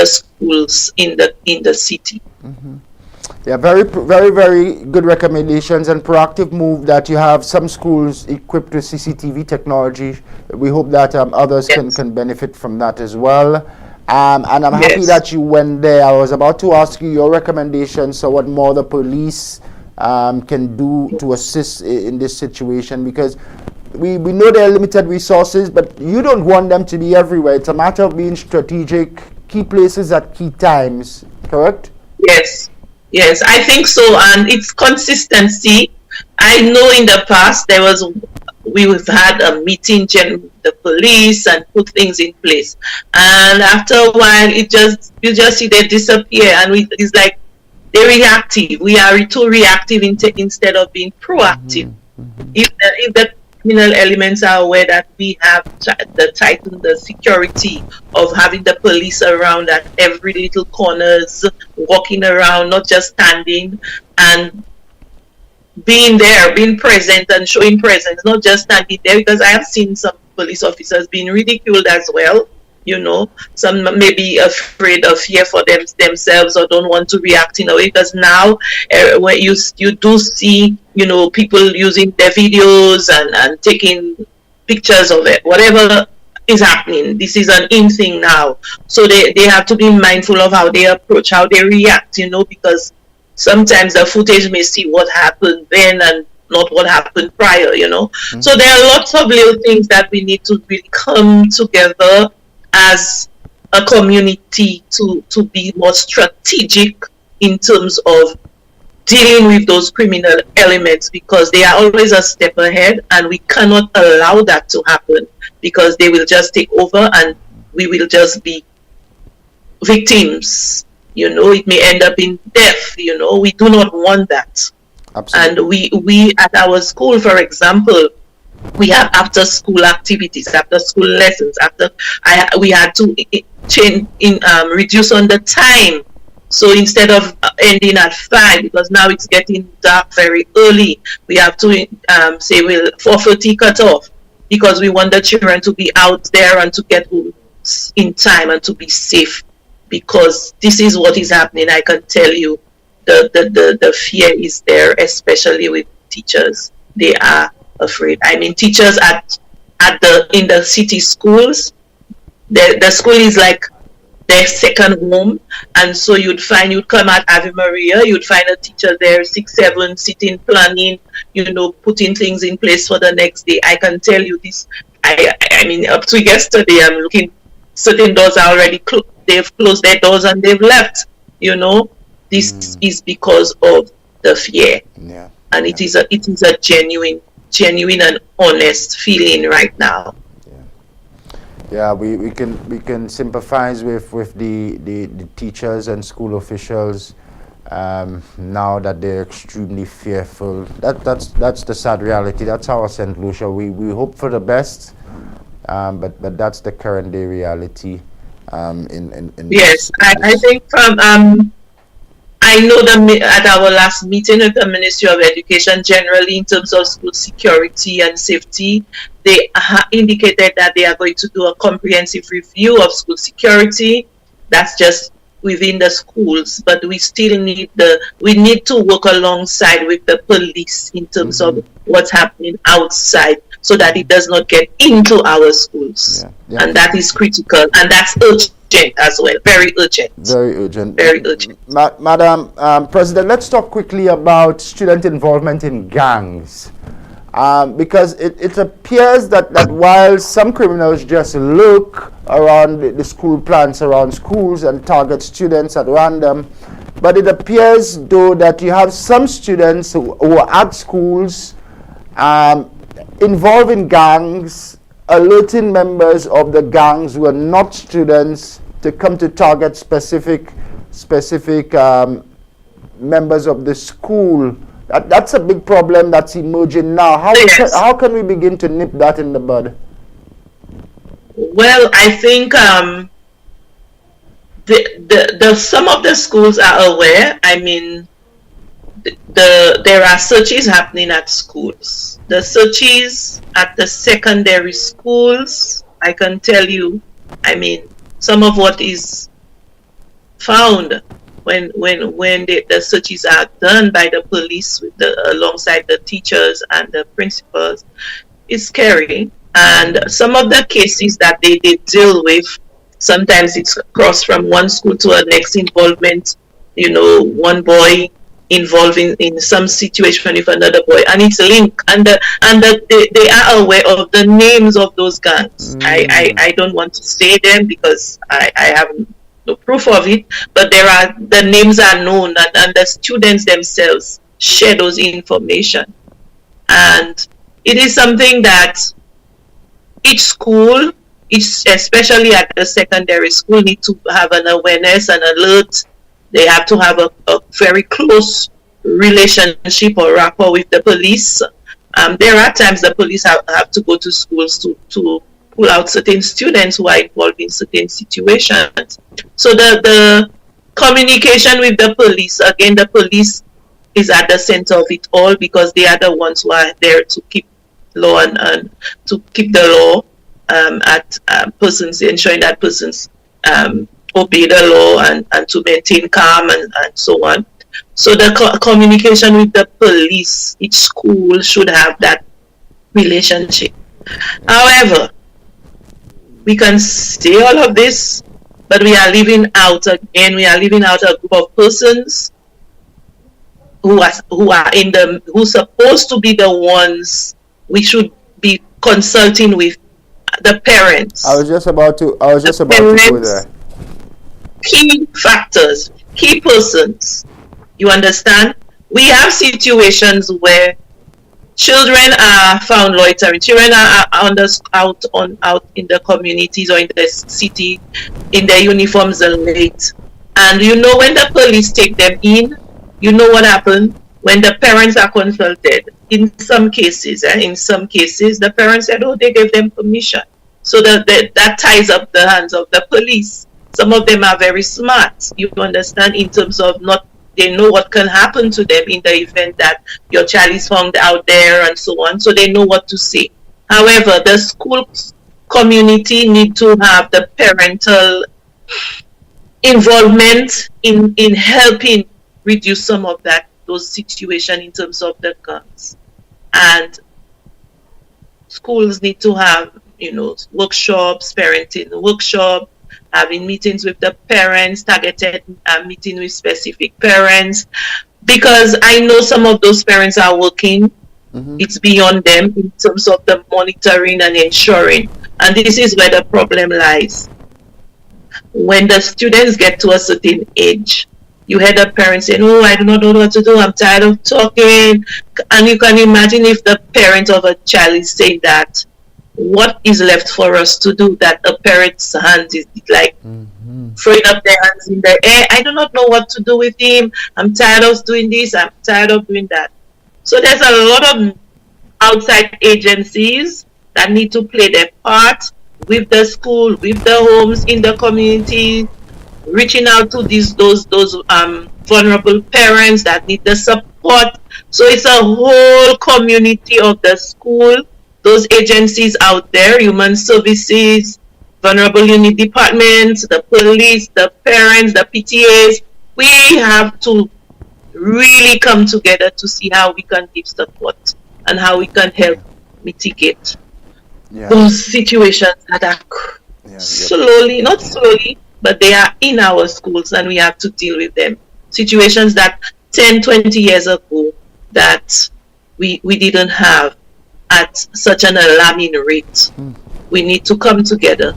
schools in the city. Yeah, very good recommendations and proactive move that you have some schools equipped with CCTV technology. We hope that others can benefit from that as well. And I'm happy Yes. that you went there. I was about to ask you your recommendations, so what more the police can do to assist in this situation, because we know there are limited resources, but you don't want them to be everywhere. It's a matter of being strategic, key places at key times, correct? Yes, yes, I think so, and it's consistency. I know in the past we've had a meeting with the police and put things in place, and after a while, you just see they disappear, and it's like they're reactive. We are too reactive instead of being proactive. If the criminal elements are aware that we have tightened the security of having the police around at every little corners, walking around, not just standing, and being there, being present and showing presence, not just standing there, because I have seen some police officers being ridiculed as well. Some may be afraid of fear for themselves or don't want to react in a way, because now when you do see people using their videos and taking pictures of it, whatever is happening. This is an in thing now, so they have to be mindful of how they approach, how they react, because sometimes the footage may see what happened then and not what happened prior, So there are lots of little things that we need to really come together as a community to be more strategic in terms of dealing with those criminal elements, because they are always a step ahead, and we cannot allow that to happen, because they will just take over and we will just be victims. It may end up in death. We do not want that. Absolutely. And we at our school, for example, we have after school activities, after school lessons. We had to reduce on the time. So instead of ending at 5, because now it's getting dark very early, we have to say 4:30 cut off, because we want the children to be out there and to get home in time and to be safe, because this is what is happening. I can tell you the fear is there, especially with teachers. They are afraid. I mean, teachers in the city schools, the school is like their second home, and so you'd come at Ave Maria, you'd find a teacher there 6, 7 sitting, planning, putting things in place for the next day. I can tell you this. I mean, up to yesterday, I'm looking. Certain doors are already closed. They've closed their doors and they've left. This is because of the fear, and it is a genuine and honest feeling right now. Yeah, we can sympathize with the teachers and school officials now that they're extremely fearful. That's the sad reality. That's our St. Lucia. We hope for the best, but that's the current day reality. Yes, I think I know at our last meeting with the Ministry of Education, generally in terms of school security and safety, they indicated that they are going to do a comprehensive review of school security. That's just within the schools, but we still need to work alongside with the police in terms of what's happening outside, so that it does not get into our schools. And that is critical, and that's urgent as well. Very urgent. Very urgent. Very urgent. Madam President, let's talk quickly about student involvement in gangs. Because it appears that while some criminals just look around the school plants around schools and target students at random, but it appears though that you have some students who are at schools involved in gangs, alerting members of the gangs who are not students to come to target specific members of the school. That's a big problem that's emerging now. How can we begin to nip that in the bud? Well, I think some of the schools are aware. I mean, there are searches happening at schools. The searches at the secondary schools, I can tell you, I mean, some of what is found when the searches are done by the police alongside the teachers and the principals is scary. And some of the cases that they deal with Sometimes it's crossed from one school to a next involvement. One boy involved in some situation with another boy, and it's linked, and they are aware of the names of those gangs. I don't want to say them because I have no proof of it, but the names are known, and the students themselves share those information. And it is something that each school, especially at the secondary school, need to have an awareness and alert. They have to have a very close relationship or rapport with the police. There are times the police have to go to schools to pull out certain students who are involved in certain situations. So the communication with the police, again, the police is at the center of it all, because they are the ones who are there to keep law and to keep the law at persons, ensuring that persons obey the law and to maintain calm and so on. So the communication with the police, each school should have that relationship. However, we can say all of this, but we are leaving out a group of persons who are supposed to be the ones we should be consulting with, the parents. I was just about to go there. Key factors, key persons. You understand? We have situations where children are found loitering. Children are out in the communities or in the city in their uniforms and late. And when the police take them in, what happened when the parents are consulted. In some cases, the parents said, they gave them permission. So that ties up the hands of the police. Some of them are very smart, you understand, in terms of they know what can happen to them in the event that your child is found out there and so on. So they know what to say. However, the school community need to have the parental involvement in helping reduce some of those situations in terms of the guns. And schools need to have, workshops, parenting workshop, having meetings with the parents, targeted meeting with specific parents, because I know some of those parents are working. It's beyond them in terms of the monitoring and ensuring. And this is where the problem lies. When the students get to a certain age, you hear the parents saying, I do not know what to do, I'm tired of talking. And you can imagine if the parent of a child is saying that, what is left for us to do? That a parent's hand is like throwing up their hands in the air. I do not know what to do with him. I'm tired of doing this. I'm tired of doing that. So there's a lot of outside agencies that need to play their part with the school, with the homes, in the community, reaching out to those vulnerable parents that need the support. So it's a whole community of the school, those agencies out there, human services, vulnerable unit departments, the police, the parents, the PTAs. We have to really come together to see how we can give support and how we can help mitigate those situations that are slowly, not slowly, but they are in our schools and we have to deal with them. Situations that 10, 20 years ago that we didn't have at such an alarming rate. We need to come together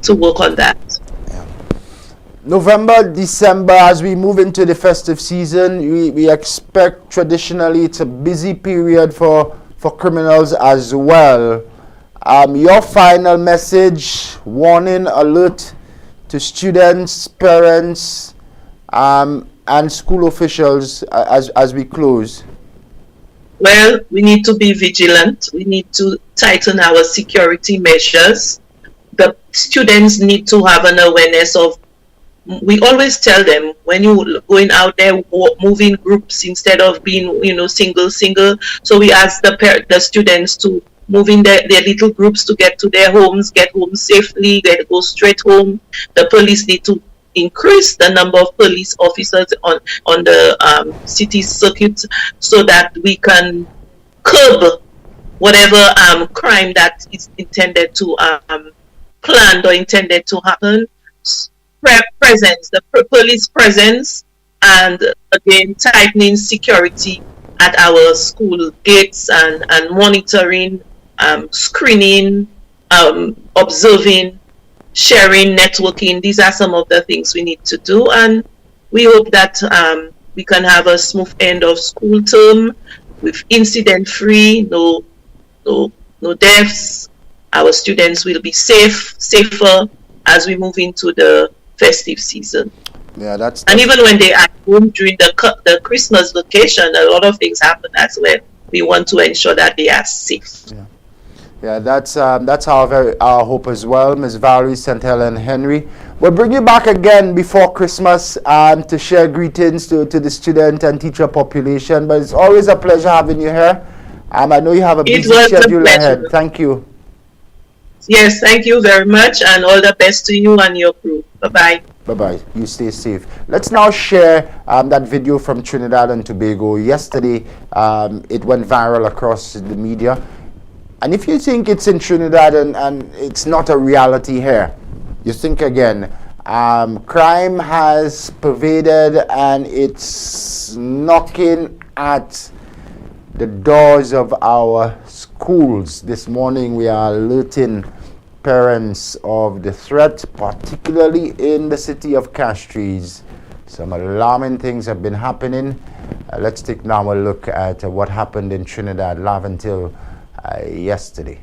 to work on that. November, December, as we move into the festive season, we expect traditionally it's a busy period for criminals as well. Your final message, warning, alert to students, parents, and school officials as we close. Well, we need to be vigilant. We need to tighten our security measures. The students need to have an awareness of, we always tell them, when you're going out there, move in groups instead of being, single. So we ask the students to move in their little groups to get to their homes, get home safely, go straight home. The police need to increase the number of police officers on the city circuit so that we can curb whatever crime that is intended to planned or intended to happen. presence, the police presence, and again tightening security at our school gates and monitoring, screening, observing, sharing, networking. These are some of the things we need to do, and we hope that we can have a smooth end of school term with incident-free, no deaths. Our students will be safer as we move into the festive season. Yeah, that's and even when they are home during the Christmas vacation, a lot of things happen as well. We want to ensure that they are safe. Yeah, that's our hope as well, Ms. Valerie St. Helen Henry. We'll bring you back again before Christmas to share greetings to the student and teacher population. But it's always a pleasure having you here. I know you have a busy schedule ahead. Thank you. Yes, thank you very much, and all the best to you and your crew. Bye-bye. Bye-bye. You stay safe. Let's now share that video from Trinidad and Tobago. Yesterday, it went viral across the media. And if you think it's in Trinidad and it's not a reality here, you think again. Crime has pervaded and it's knocking at the doors of our schools. This morning we are alerting parents of the threat, particularly in the city of Castries. Some alarming things have been happening. Let's take now a look at what happened in Trinidad live until yesterday.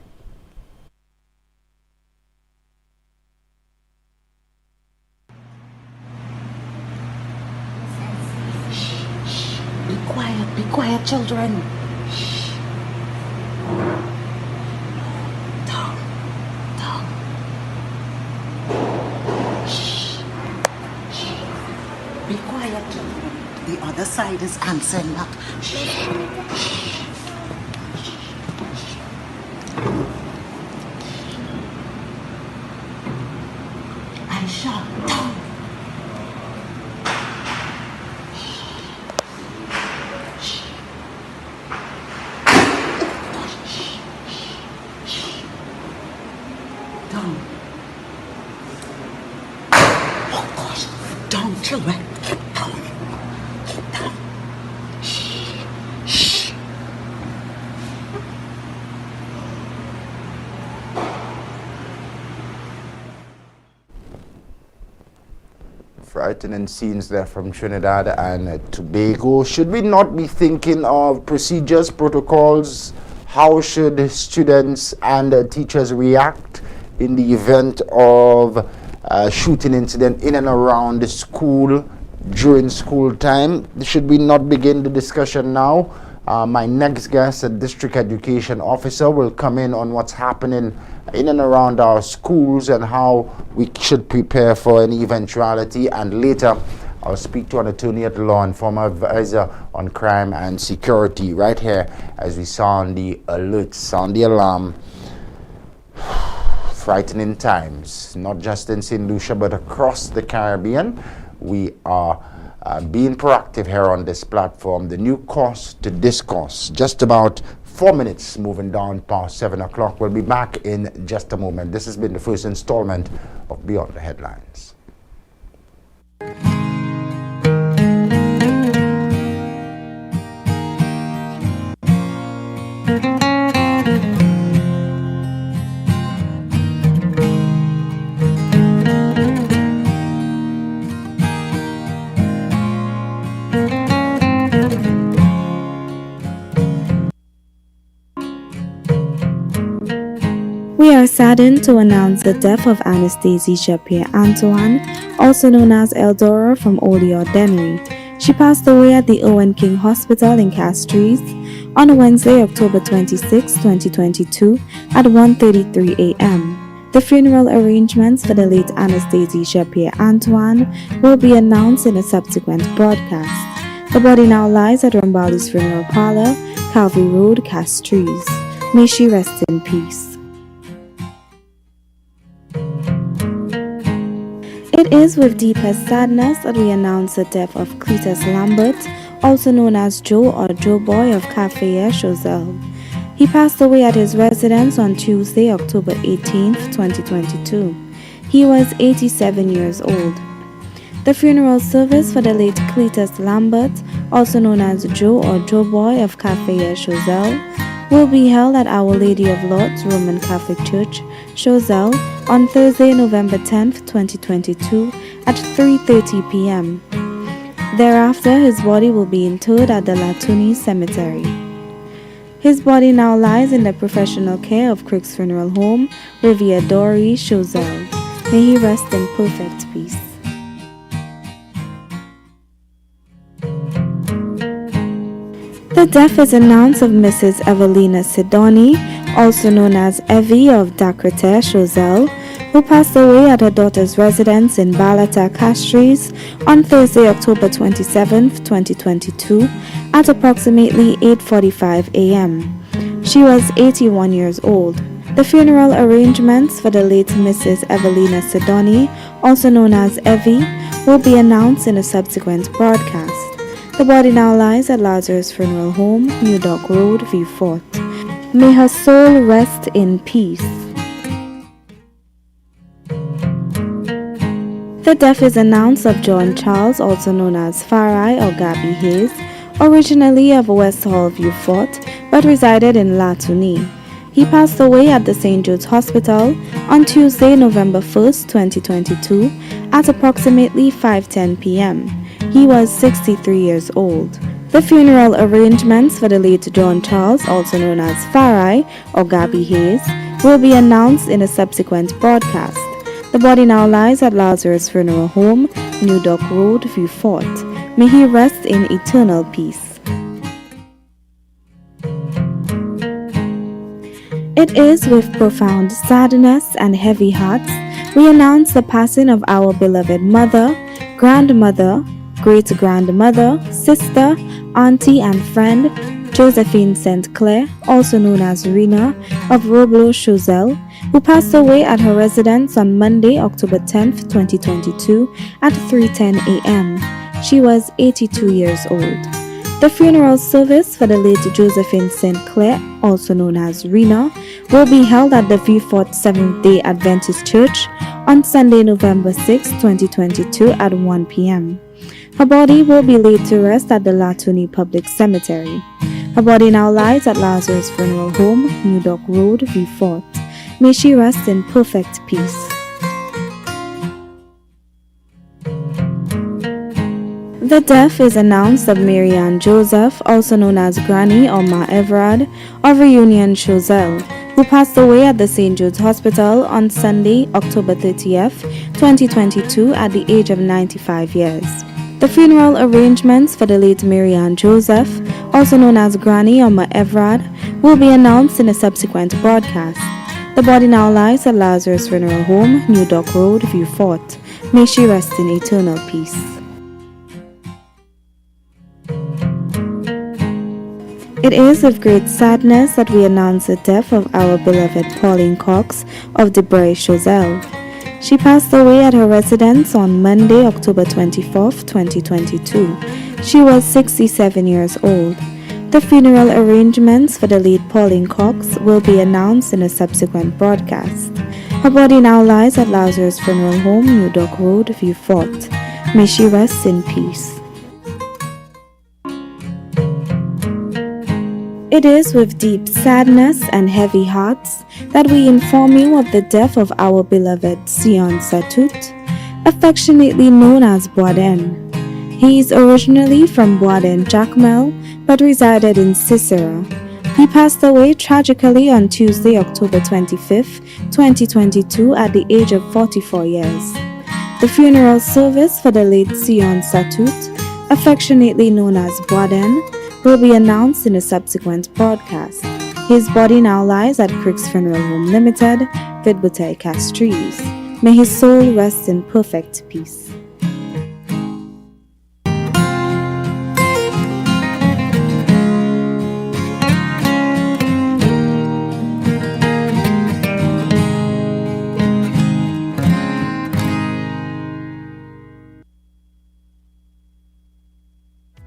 Be quiet, children. Down. Be quiet, children. The other side is answering up. Aisha, down. Oh gosh, down, children. Down. Shh. Frightening scenes there from Trinidad and Tobago. Should we not be thinking of procedures, protocols? How should students and teachers react in the event of a shooting incident in and around the school during school time? Should we not begin the discussion now? My next guest, a district education officer, will come in on what's happening in and around our schools and how we should prepare for any eventuality. And later, I'll speak to an attorney at law and former advisor on crime and security right here as we sound the alert, sound the alarm. Frightening times, not just in St. Lucia but across the Caribbean. We are being proactive here on this platform. The new course to discourse, just about 4 minutes moving down past 7 o'clock. We'll be back in just a moment. This has been the first installment of Beyond the Headlines. We are saddened to announce the death of Anastasia Pierre-Antoine, also known as Eldora from Old Ordinary. She passed away at the Owen King Hospital in Castries on Wednesday, October 26, 2022 at 1:33 a.m. The funeral arrangements for the late Anastasia Pierre-Antoine will be announced in a subsequent broadcast. The body now lies at Rambali's Funeral Parlor, Calvary Road, Castries. May she rest in peace. It is with deepest sadness that we announce the death of Cletus Lambert, also known as Joe or Joe Boy of Cafe Choiseul. He He passed away at his residence on Tuesday, October 18, 2022. He was 87 years old. The funeral service for the late Cletus Lambert, also known as Joe or Joe Boy of Cafe Choiseul, will be held at Our Lady of Lourdes Roman Catholic Church, Choiseul, on Thursday, November 10, 2022 at 3:30 p.m. Thereafter, his body will be interred at the Latuni Cemetery. His body now lies in the professional care of Crick's Funeral Home, Riviere Dory, Choiseul. May he rest in perfect peace. The death is announced of Mrs. Evelina Sidoni, also known as Evie of Dakrete, Choiseul, who passed away at her daughter's residence in Balata, Castries, on Thursday, October 27, 2022, at approximately 8:45 a.m. She was 81 years old. The funeral arrangements for the late Mrs. Evelina Sidoni, also known as Evie, will be announced in a subsequent broadcast. The body now lies at Lazarus Funeral Home, New Dock Road, Vieux Fort. May her soul rest in peace. The death is announced of John Charles, also known as Farai or Gabby Hayes, originally of West Hall, Vieux Fort, but resided in Latuni. He passed away at the St. Jude's Hospital on Tuesday, November 1st, 2022, at approximately 5:10 p.m. He was 63 years old. The funeral arrangements for the late John Charles, also known as Farai or Gabby Hayes, will be announced in a subsequent broadcast. The body now lies at Lazarus Funeral Home, New Dock Road, Vieux Fort. May he rest in eternal peace. It is with profound sadness and heavy hearts we announce the passing of our beloved mother, grandmother, great-grandmother, sister, auntie and friend, Josephine St. Clair, also known as Rena, of Roblo, Choiseul, who passed away at her residence on Monday, October 10, 2022 at 3:10 a.m. She was 82 years old. The funeral service for the late Josephine St. Clair, also known as Rena, will be held at the Vieux Fort Seventh-day Adventist Church on Sunday, November 6, 2022 at 1 p.m. Her body will be laid to rest at the Latuni Public Cemetery. Her body now lies at Lazarus Funeral Home, New Dock Road, Vieux Fort. May she rest in perfect peace. The death is announced of Marianne Joseph, also known as Granny or Ma Everard, of Reunion, Choiseul, who passed away at the St. Jude's Hospital on Sunday, October 30th, 2022 at the age of 95 years. The funeral arrangements for the late Marianne Joseph, also known as Granny or Ma Everard, will be announced in a subsequent broadcast. The body now lies at Lazarus Funeral Home, New Dock Road, Vieux Fort. May she rest in eternal peace. It is with great sadness that we announce the death of our beloved Pauline Cox of Debray, Choiseul. She passed away at her residence on Monday, October 24th, 2022. She was 67 years old. The funeral arrangements for the late Pauline Cox will be announced in a subsequent broadcast. Her body now lies at Lazarus Funeral Home, New Dock Road, Vieux Fort. May she rest in peace. It is with deep sadness and heavy hearts that we inform you of the death of our beloved Sion Satut, affectionately known as Boaden. He is originally from Boaden, Jacmel, but resided in Sisera. He passed away tragically on Tuesday, October 25th, 2022 at the age of 44 years. The funeral service for the late Sion Satut, affectionately known as Boaden, will be announced in a subsequent broadcast. His body now lies at Crick's Funeral Home Limited, Vidbutay, Castries. May his soul rest in perfect peace.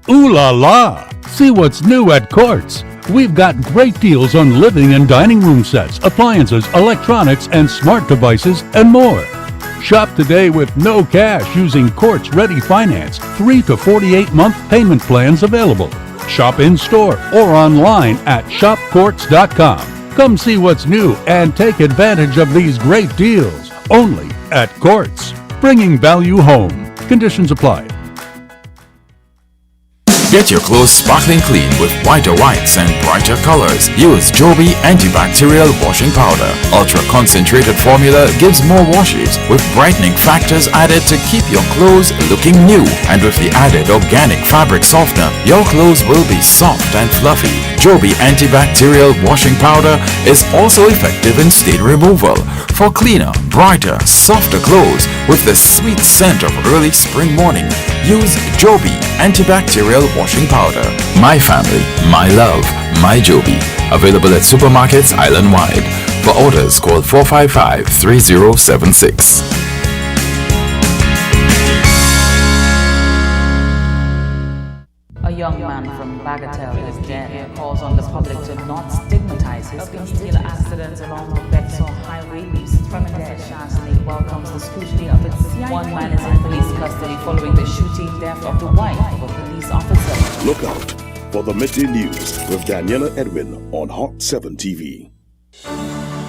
Ooh la la! See what's new at Courts. We've got great deals on living and dining room sets, appliances, electronics, and smart devices, and more. Shop today with no cash using Quartz Ready Finance, 3 to 48-month payment plans available. Shop in-store or online at shopquartz.com. Come see what's new and take advantage of these great deals only at Quartz, bringing value home. Conditions apply. Get your clothes sparkling clean with whiter whites and brighter colors. Use Joby antibacterial washing powder. Ultra concentrated formula gives more washes with brightening factors added to keep your clothes looking new. And with the added organic fabric softener, your clothes will be soft and fluffy. Joby antibacterial washing powder is also effective in stain removal for cleaner, brighter, softer clothes with the sweet scent of early spring morning. Use Joby antibacterial washing powder. My family, my love, my Joby. Available at supermarkets island-wide. For orders, call 455-3076. A young man from Bagatelle is dead. Calls on the public to not stigmatize his vehicular accidents along the Bexar Highway. From Shannon welcomes the scrutiny of its CI. One man is in police custody following the shooting death of the wife of a police officer. Look out for the midday news with Daniela Edwin on Hot 7 TV.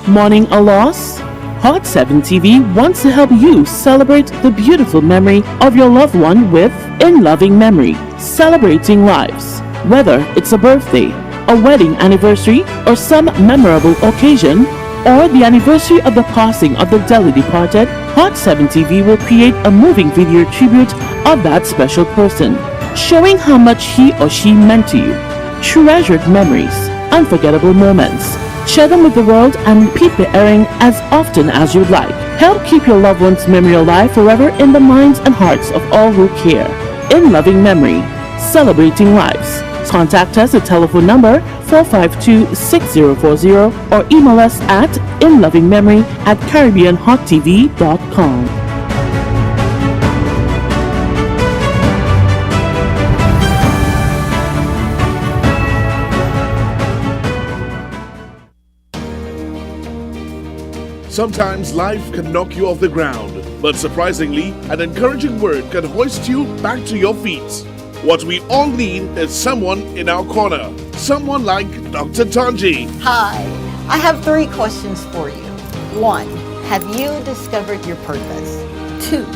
Mourning a loss? Hot 7 TV wants to help you celebrate the beautiful memory of your loved one with In Loving Memory, celebrating lives. Whether it's a birthday, a wedding anniversary, or some memorable occasion, or the anniversary of the passing of the dearly departed, Hot 7 TV will create a moving video tribute of that special person, showing how much he or she meant to you. Treasured memories, unforgettable moments. Share them with the world and repeat the airing as often as you'd like. Help keep your loved one's memory alive forever in the minds and hearts of all who care. In Loving Memory, celebrating lives. Contact us at telephone number 452-6040 or email us at inlovingmemory@caribbeanhottv.com. Sometimes life can knock you off the ground, but surprisingly, an encouraging word can hoist you back to your feet. What we all need is someone in our corner. Someone like Dr. Tanji. Hi, I have 3 questions for you. 1, have you discovered your purpose? 2,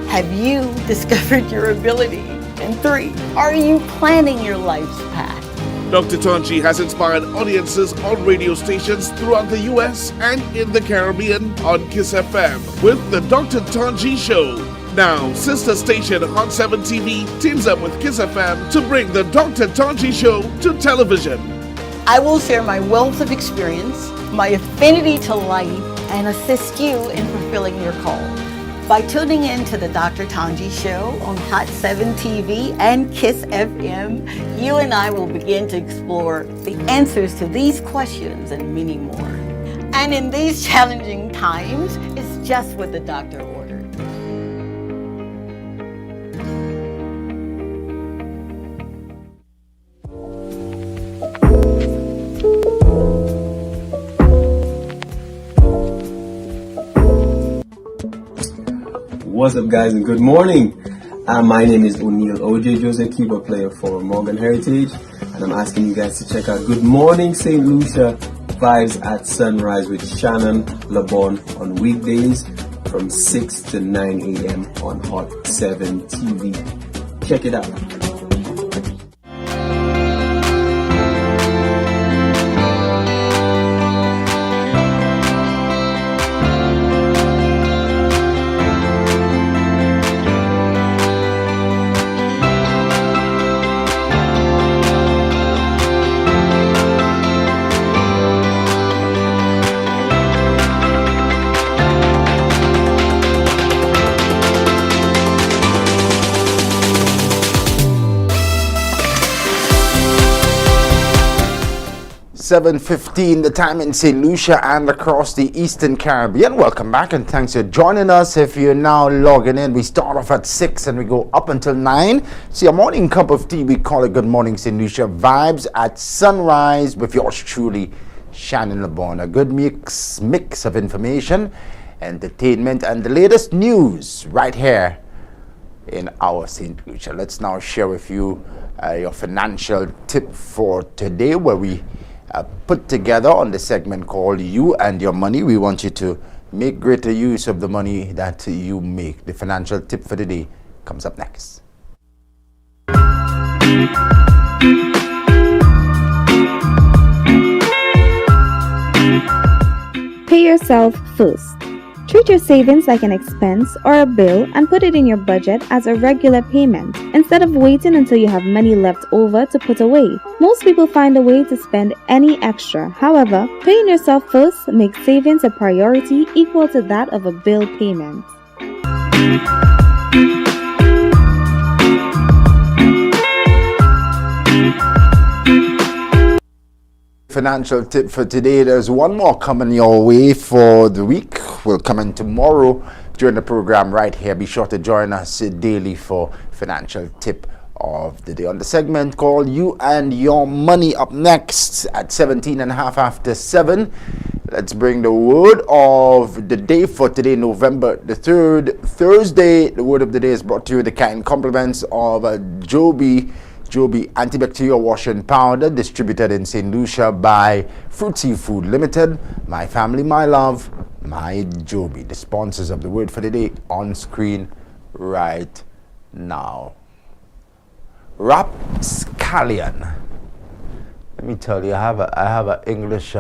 have you discovered your ability? And 3, are you planning your life's path? Dr. Tanji has inspired audiences on radio stations throughout the US and in the Caribbean on Kiss FM with the Dr. Tanji Show. Now, sister station Hot 7 TV teams up with Kiss FM to bring the Dr. Tanji Show to television. I will share my wealth of experience, my affinity to life, and assist you in fulfilling your call. By tuning in to the Dr. Tanji Show on Hot 7 TV and Kiss FM, you and I will begin to explore the answers to these questions and many more. And in these challenging times, it's just what the doctor ordered. What's up, guys, and good morning. My name is O'Neal OJ Joseph, keyboard player for Morgan Heritage, and I'm asking you guys to check out Good Morning St. Lucia Vibes at Sunrise with Shannon Lebourne on weekdays from 6 to 9 a.m. on Hot 7 TV. Check it out. 7:15, the time in St. Lucia and across the Eastern Caribbean. Welcome back and thanks for joining us. If you're now logging in, we start off at 6 and we go up until 9. See, a morning cup of tea, we call it Good Morning St. Lucia Vibes at Sunrise with yours truly, Shannon Lebourne. A good mix of information, entertainment, and the latest news right here in our St. Lucia. Let's now share with you your financial tip for today, where we put together on the segment called You and Your Money. We want you to make greater use of the money that you make. The financial tip for today comes up next. Pay yourself first. Treat your savings like an expense or a bill and put it in your budget as a regular payment instead of waiting until you have money left over to put away. Most people find a way to spend any extra. However, paying yourself first makes savings a priority equal to that of a bill payment. Financial tip for today. There's one more coming your way for the week. Will come in tomorrow during the program right here. Be sure to join us daily for financial tip of the day on the segment called You and Your Money. Up next at 17 and a half after 7. Let's bring the word of the day for today, November the 3rd, Thursday. The word of the day is brought to you with the kind compliments of Joby antibacterial washing powder, distributed in St. Lucia by Fruit Seafood Limited. My family, my love, my Joby. The sponsors of the word for the day on screen right now. Rapscallion. Let me tell you, I have an English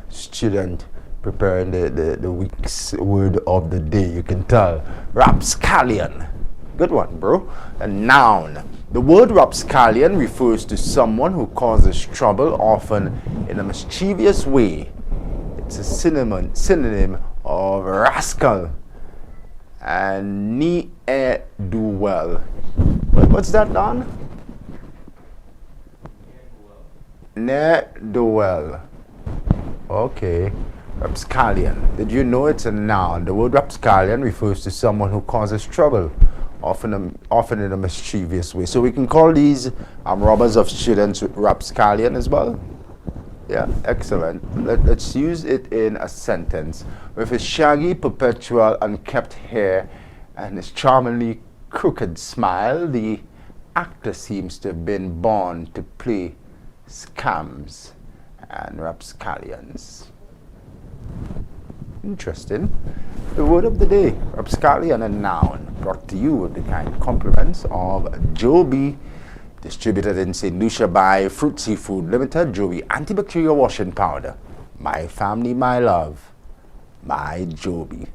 student preparing the week's word of the day. You can tell. Rapscallion. Good one, bro. A noun. The word rapscallion refers to someone who causes trouble, often in a mischievous way. It's a synonym of rascal and ne'er-do-well. What's that, Don? Ne'er-do-well. Okay. Rapscallion. Did you know it's a noun? The word rapscallion refers to someone who causes trouble, often in a mischievous way. So we can call these robbers of students rapscallion as well. Yeah, excellent. Let's use it in a sentence. With his shaggy, perpetual, unkempt hair and his charmingly crooked smile, the actor seems to have been born to play scams and rapscallions. Interesting. The word of the day, rapscallion, a noun, brought to you with the kind compliments of Joby, distributed in St. Lucia by Fruit Seafood Limited. Joby antibacterial washing powder. My family, my love, my Joby.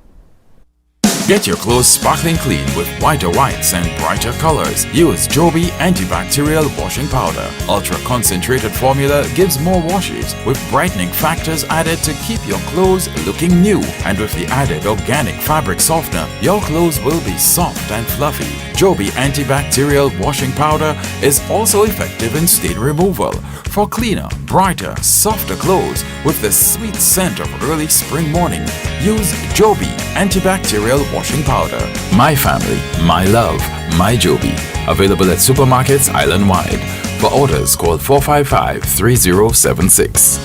Get your clothes sparkling clean with whiter whites and brighter colors. Use Joby antibacterial washing powder. Ultra concentrated formula gives more washes with brightening factors added to keep your clothes looking new. And with the added organic fabric softener, your clothes will be soft and fluffy. Joby antibacterial washing powder is also effective in stain removal for cleaner, brighter, softer clothes with the sweet scent of early spring morning. Use Joby antibacterial washing powder. My family, my love, my Joby. Available at supermarkets island-wide. For orders, call 455-3076.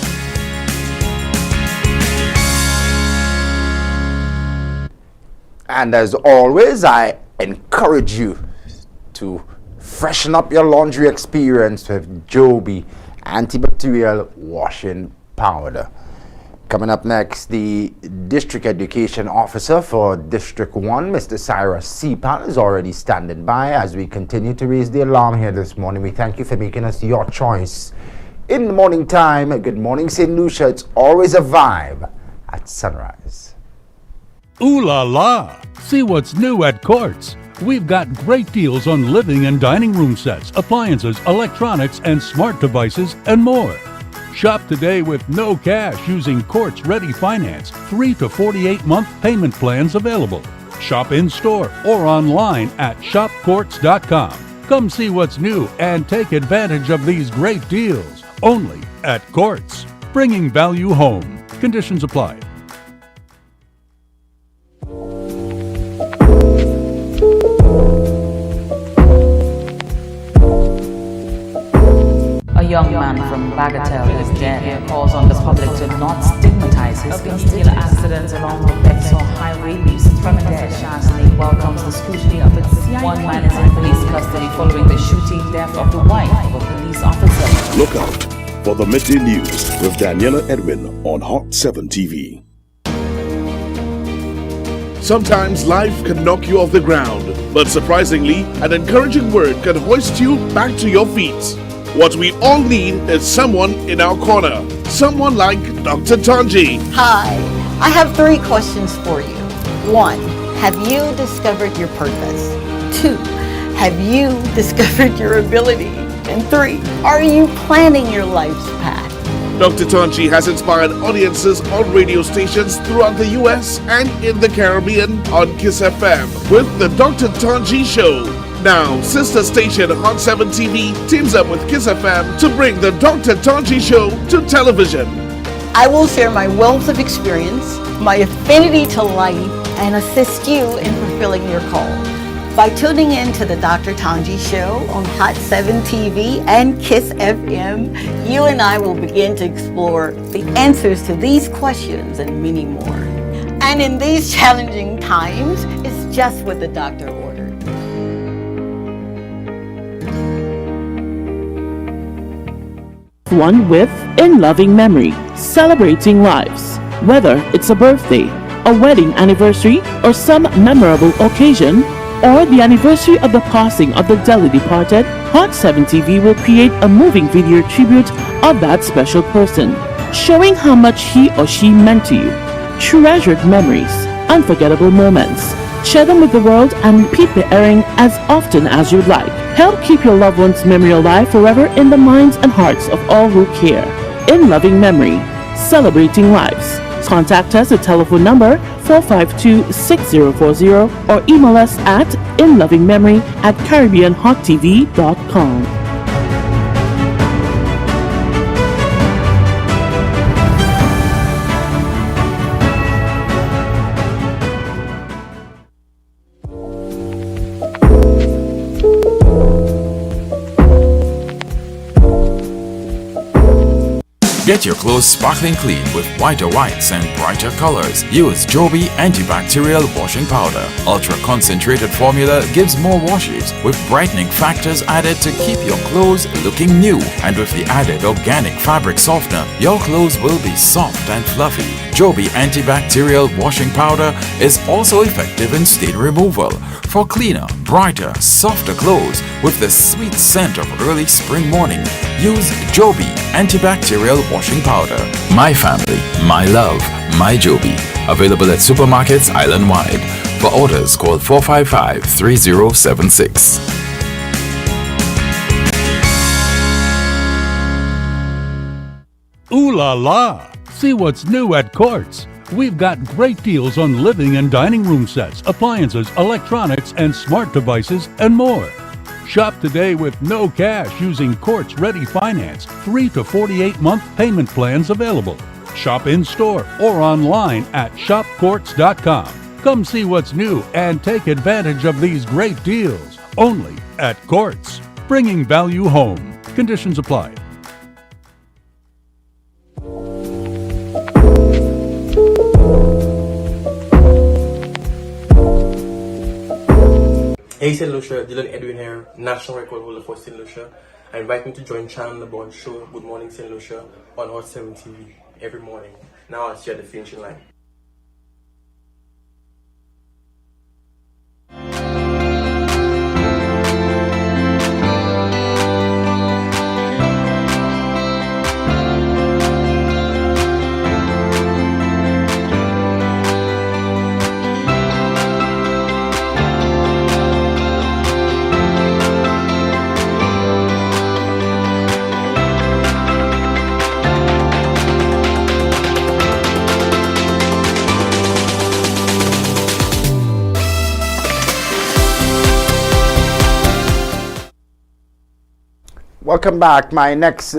And as always, I encourage you to freshen up your laundry experience with Joby antibacterial washing powder. Coming up next, the District Education Officer for District 1, Mr. Cyrus Cpal, is already standing by as we continue to raise the alarm here this morning. We thank you for making us your choice. In the morning time, Good Morning St. Lucia, it's always a vibe at sunrise. Ooh la la! See what's new at Quartz. We've got great deals on living and dining room sets, appliances, electronics, and smart devices, and more. Shop today with no cash using Quartz Ready Finance, 3 to 48-month payment plans available. Shop in-store or online at shopquartz.com. Come see what's new and take advantage of these great deals only at Quartz. bringing value home. Conditions apply. A young man from Bagatelle is dead. Calls on the public to not stigmatize his concealed accidents along the Bexar Highway leaves Tremendous Shannon welcomes the scrutiny of its CI. One man is in police custody following the shooting death of the wife of a police officer. Look out for the midday news with Daniela Edwin on Hot 7 TV. Sometimes life can knock you off the ground, but surprisingly, an encouraging word can hoist you back to your feet. What we all need is someone in our corner. Someone like Dr. Tanji. Hi, I have 3 questions for you. 1, have you discovered your purpose? 2, have you discovered your ability? And 3, are you planning your life's path? Dr. Tanji has inspired audiences on radio stations throughout the US and in the Caribbean on Kiss FM with the Dr. Tanji Show. Now, sister station Hot 7 TV teams up with Kiss FM to bring the Dr. Tanji Show to television. I will share my wealth of experience, my affinity to life, and assist you in fulfilling your call. By tuning in to the Dr. Tanji Show on Hot 7 TV and Kiss FM, you and I will begin to explore the answers to these questions and many more. And in these challenging times, it's just what the doctor ordered. One with In Loving Memory, celebrating lives. Whether it's a birthday, a wedding anniversary, or some memorable occasion, or the anniversary of the passing of the dearly departed, Hot 7 TV will create a moving video tribute of that special person, showing how much he or she meant to you. Treasured memories, unforgettable moments. Share them with the world and repeat the airing as often as you'd like. Help keep your loved one's memory alive forever in the minds and hearts of all who care. In Loving Memory, celebrating lives. Contact us at telephone number 452-6040 or email us at inlovingmemory@caribbeanhottv.com. Get your clothes sparkling clean with whiter whites and brighter colors. Use Joby antibacterial washing powder. Ultra concentrated formula gives more washes with brightening factors added to keep your clothes looking new. And with the added organic fabric softener, your clothes will be soft and fluffy. Joby antibacterial washing powder is also effective in stain removal for cleaner, brighter, softer clothes with the sweet scent of early spring morning. Use Joby antibacterial washing powder. My family, my love, my Joby. Available at supermarkets island-wide. For orders, call 455-3076. Ooh la la! See what's new at Quartz. We've got great deals on living and dining room sets, appliances, electronics, and smart devices, and more. Shop today with no cash using Quartz Ready Finance, 3 to 48-month payment plans available. Shop in-store or online at shopquartz.com. Come see what's new and take advantage of these great deals only at Quartz, bringing value home. Conditions apply. Hey St. Lucia, Dylan Edwin here, national record holder for St. Lucia. I invite me to join Shannon Lebourne show Good Morning St. Lucia on Hot 7 TV every morning. Now I'll share the finishing line. Welcome back. My next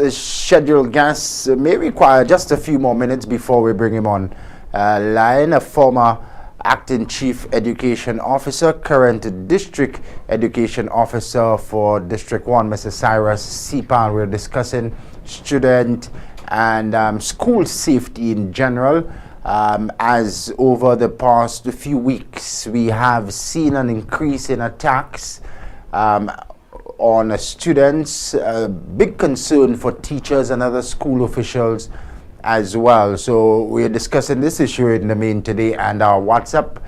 scheduled guest may require just a few more minutes before we bring him on line. A former Acting Chief Education Officer, current District Education Officer for District 1, Mr. Cyrus Sepal. We're discussing student and school safety in general. As over the past few weeks, we have seen an increase in attacks on students, big concern for teachers and other school officials as well. So we're discussing this issue in the main today, and our WhatsApp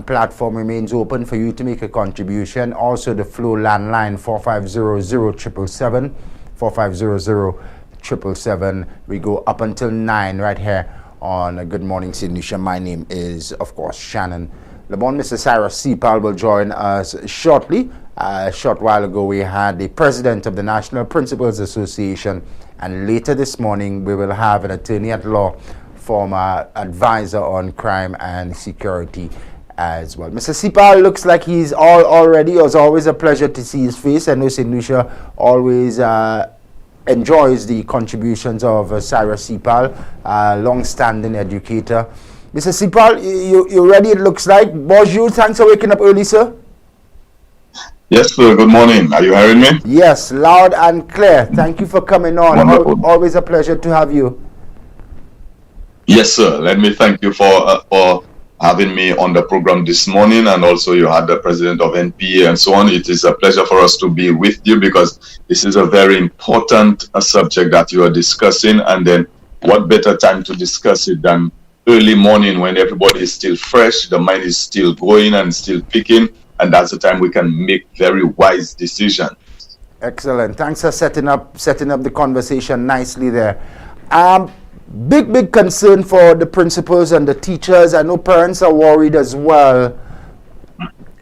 platform remains open for you to make a contribution. Also the Flow landline 4500 4500 we go up until 9 right here on Good Morning St. Lucia. My name is, of course, Shannon Lebourne. Mr. Cyrus Sepal will join us shortly. A short while ago we had the president of the National Principals Association, and later this morning we will have an attorney at law, former advisor on crime and security as well. Mr. Sepal looks like he's already. It was always a pleasure to see his face. I know St. Lucia always enjoys the contributions of Cyrus Sepal, long-standing educator. Mr. Sepal, you ready, it looks like. Bonjour, thanks for waking up early, sir. Yes, sir. Good morning. Are you hearing me? Yes, loud and clear. Thank you for coming on. Always a pleasure to have you. Yes, sir. Let me thank you for having me on the program this morning, and also you had the president of NPA and so on. It is a pleasure for us to be with you because this is a very important subject that you are discussing, and then what better time to discuss it than early morning when everybody is still fresh, the mind is still going and still picking, and that's the time we can make very wise decisions. Excellent. Thanks for setting up the conversation nicely there. Big concern for the principals and the teachers. I know parents are worried as well.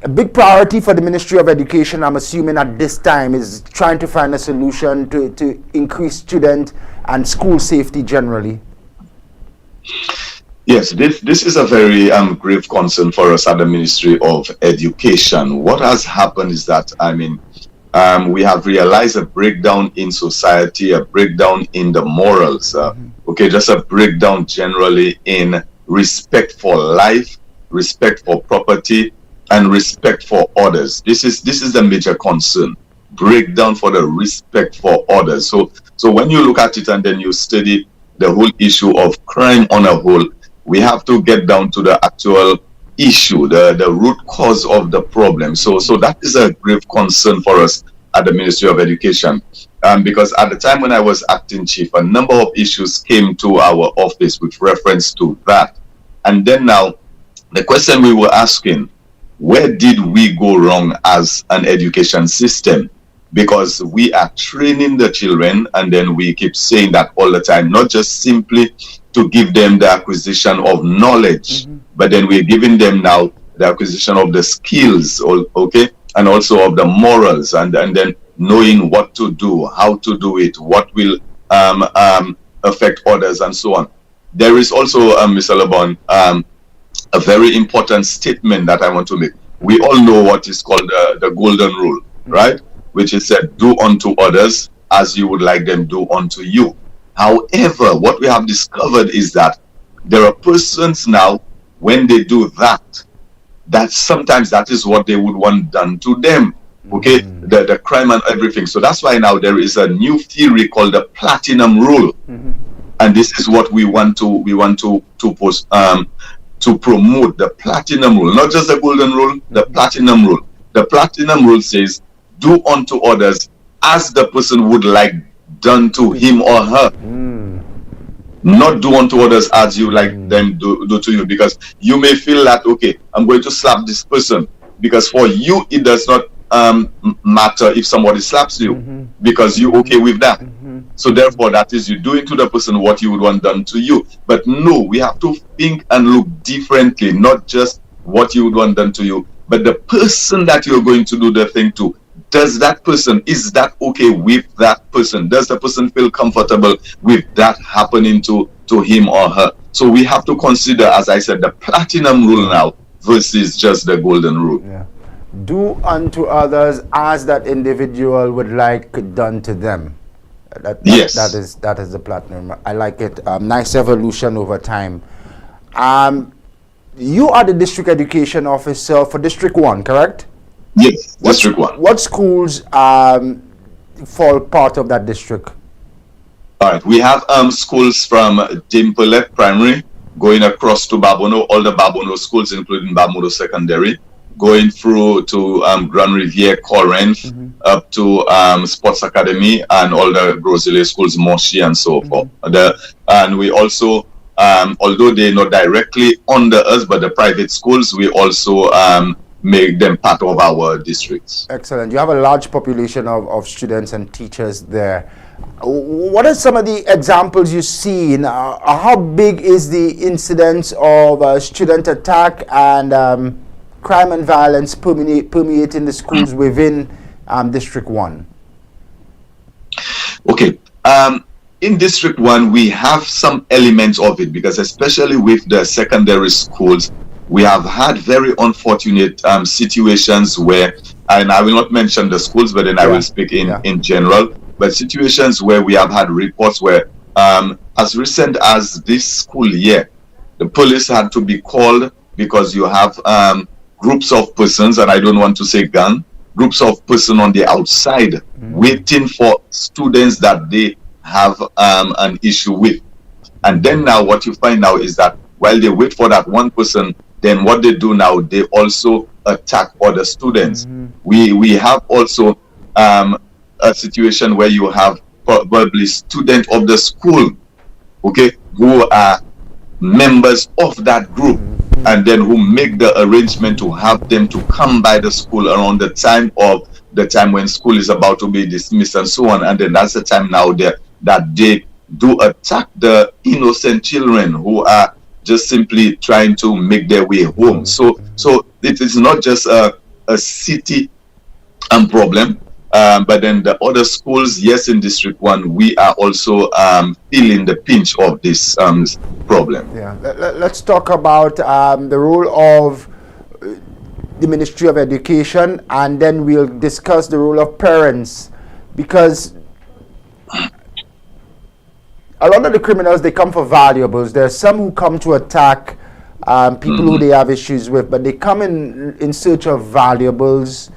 A big priority for the Ministry of Education, I'm assuming at this time, is trying to find a solution to increase student and school safety generally. Yes, this is a very grave concern for us at the Ministry of Education. What has happened is that, we have realized a breakdown in society, a breakdown in the morals, just a breakdown generally in respect for life, respect for property, and respect for others. This is the major concern, breakdown for the respect for others. So when you look at it and then you study the whole issue of crime on a whole, we have to get down to the actual issue, the root cause of the problem. So that is a grave concern for us at the Ministry of Education. Because at the time when I was acting chief, a number of issues came to our office with reference to that. And then now, the question we were asking, where did we go wrong as an education system? Because we are training the children, and then we keep saying that all the time, not just simply to give them the acquisition of knowledge, but then we're giving them now the acquisition of the skills, and also of the morals, and then knowing what to do, how to do it, what will affect others, and so on. There is also, Mr. Lebourne, a very important statement that I want to make. We all know what is called the golden rule, right? Which is said, do unto others as you would like them do unto you. However, what we have discovered is that there are persons now, when they do that sometimes that is what they would want done to them. The crime and everything. So that's why now there is a new theory called the platinum rule, and this is what we want to promote, the platinum rule, not just the golden rule, the platinum rule. The platinum rule says, do unto others as the person would like done to him or her. Not do unto others as you like them do to you, because you may feel that, okay, I'm going to slap this person, because for you it does not matter if somebody slaps you, because you're okay with that. So therefore, that is you doing to the person what you would want done to you. But no, we have to think and look differently, not just what you would want done to you, but the person that you're going to do the thing to. Is that okay with that person? Does the person feel comfortable with that happening to him or her? So we have to consider, as I said, the platinum rule now versus just the golden rule. Yeah. Do unto others as that individual would like done to them. Yes. That is the platinum. I like it. Nice evolution over time. You are the district education officer for District 1, correct? Yes, District 1. What schools fall part of that district? All right, we have schools from Dimpelet Primary, going across to Babono, all the Babono schools, including Babono Secondary, going through to Grand Riviere, Corinth, up to Sports Academy, and all the Groseille schools, Moshi, and so forth. And we also, although they're not directly under us, but the private schools, we also make them part of our districts. Excellent. You have a large population of students and teachers there. What are some of the examples you've seen? How big is the incidence of student attack and crime and violence permeating the schools within District 1? Okay. In District 1, we have some elements of it, because especially with the secondary schools, we have had very unfortunate situations where, and I will not mention the schools, but then I will speak in general, but situations where we have had reports where, as recent as this school year, the police had to be called because you have groups of persons, and I don't want to say gang, groups of persons on the outside waiting for students that they have an issue with. And then now what you find now is that while they wait for that one person, then what they do now, they also attack other students. We have also a situation where you have probably students of the school, okay, who are members of that group, and then who make the arrangement to have them to come by the school around the time when school is about to be dismissed and so on. And then that's the time now that they do attack the innocent children who are just simply trying to make their way home. So it is not just a city problem, but then the other schools, yes, in District 1, we are also feeling the pinch of this problem. Yeah, let's talk about the role of the Ministry of Education, and then we'll discuss the role of parents, because a lot of the criminals, they come for valuables. There are some who come to attack people who they have issues with, but they come in search of valuables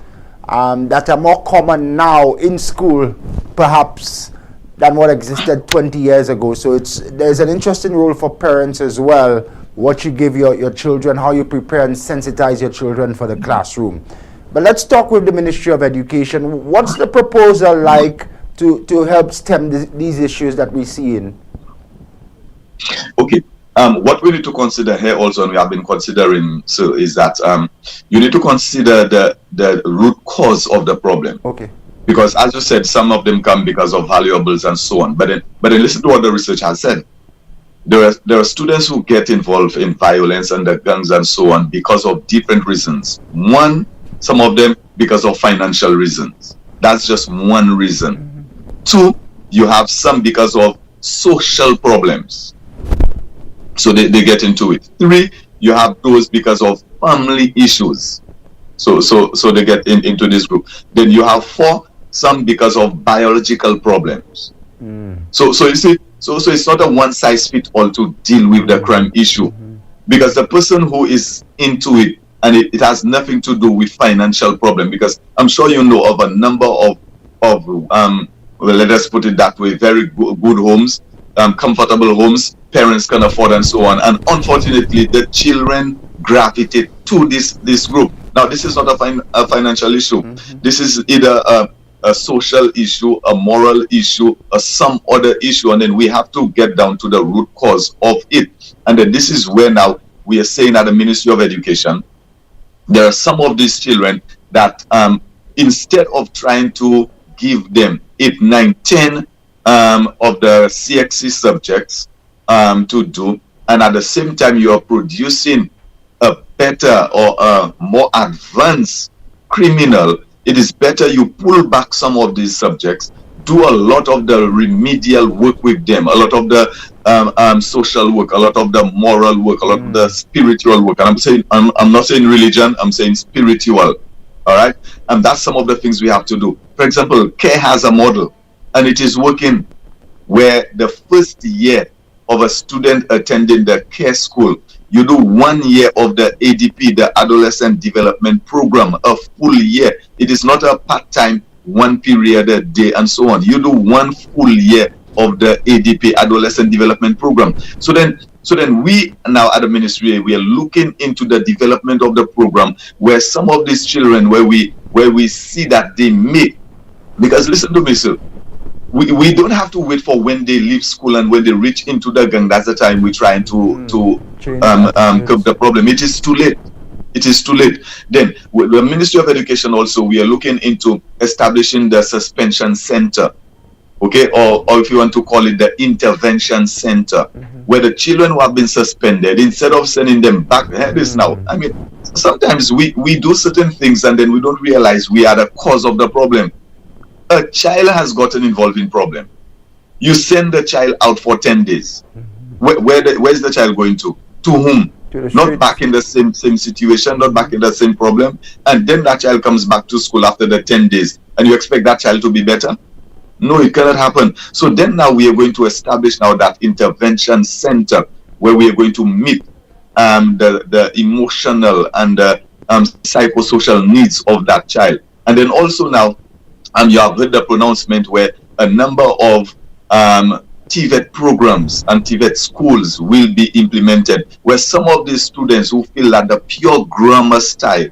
that are more common now in school, perhaps, than what existed 20 years ago. So there's an interesting role for parents as well, what you give your children, how you prepare and sensitize your children for the classroom. But let's talk with the Ministry of Education. What's the proposal like to help stem these issues that we see in? Okay. What we need to consider here also, and we have been considering, so is that you need to consider the root cause of the problem. Okay. Because as you said, some of them come because of valuables and so on. But then listen to what the research has said. There are students who get involved in violence and the gangs and so on because of different reasons. One, some of them because of financial reasons. That's just one reason. Two, you have some because of social problems. So they get into it. Three, you have those because of family issues. So they get into this group. Then you have four, some because of biological problems. So you see, so it's not a one-size-fits-all to deal with the crime issue, because the person who is into it, and it has nothing to do with financial problem, because I'm sure you know of a number of well, let us put it that way, very good homes, comfortable homes, parents can afford and so on, and unfortunately the children gravitate to this group. Now this is not a financial issue. This is either a social issue, a moral issue, or some other issue, and then we have to get down to the root cause of it. And then this is where now we are saying at the Ministry of Education, there are some of these children that instead of trying to give them 8, 9, 10 of the CXC subjects to do, and at the same time you are producing a better or a more advanced criminal, it is better you pull back some of these subjects, do a lot of the remedial work with them, a lot of the social work, a lot of the moral work, a lot of the spiritual work. And I'm not saying religion, I'm saying spiritual. All right, and that's some of the things we have to do. For example, CARE has a model. and it is working, where the first year of a student attending the care school, you do 1 year of the ADP, the Adolescent Development Program, a full year. It is not a part-time, 1 period a day, and so on. You do 1 full year of the ADP, Adolescent Development Program. So then we now at the ministry, we are looking into the development of the program, where some of these children, where we see that they may, because listen to me, sir, we don't have to wait for when they leave school and when they reach into the gang. That's the time we're trying to curb the problem. It is too late. It is too late. Then with the Ministry of Education also, we are looking into establishing the suspension center, okay, or if you want to call it the intervention center, where the children who have been suspended, instead of sending them back, hear this now. I mean, sometimes we do certain things and then we don't realize we are the cause of the problem. A child has gotten involved in problem. You send the child out for 10 days. Where's the child going to? To whom? Not back in the same situation, not back in the same problem. And then that child comes back to school after the 10 days. And you expect that child to be better? No, it cannot happen. So then now we are going to establish now that intervention center, where we are going to meet the emotional and psychosocial needs of that child. And then also now, you have heard the pronouncement where a number of TVET programs and TVET schools will be implemented, where some of these students who feel that the pure grammar style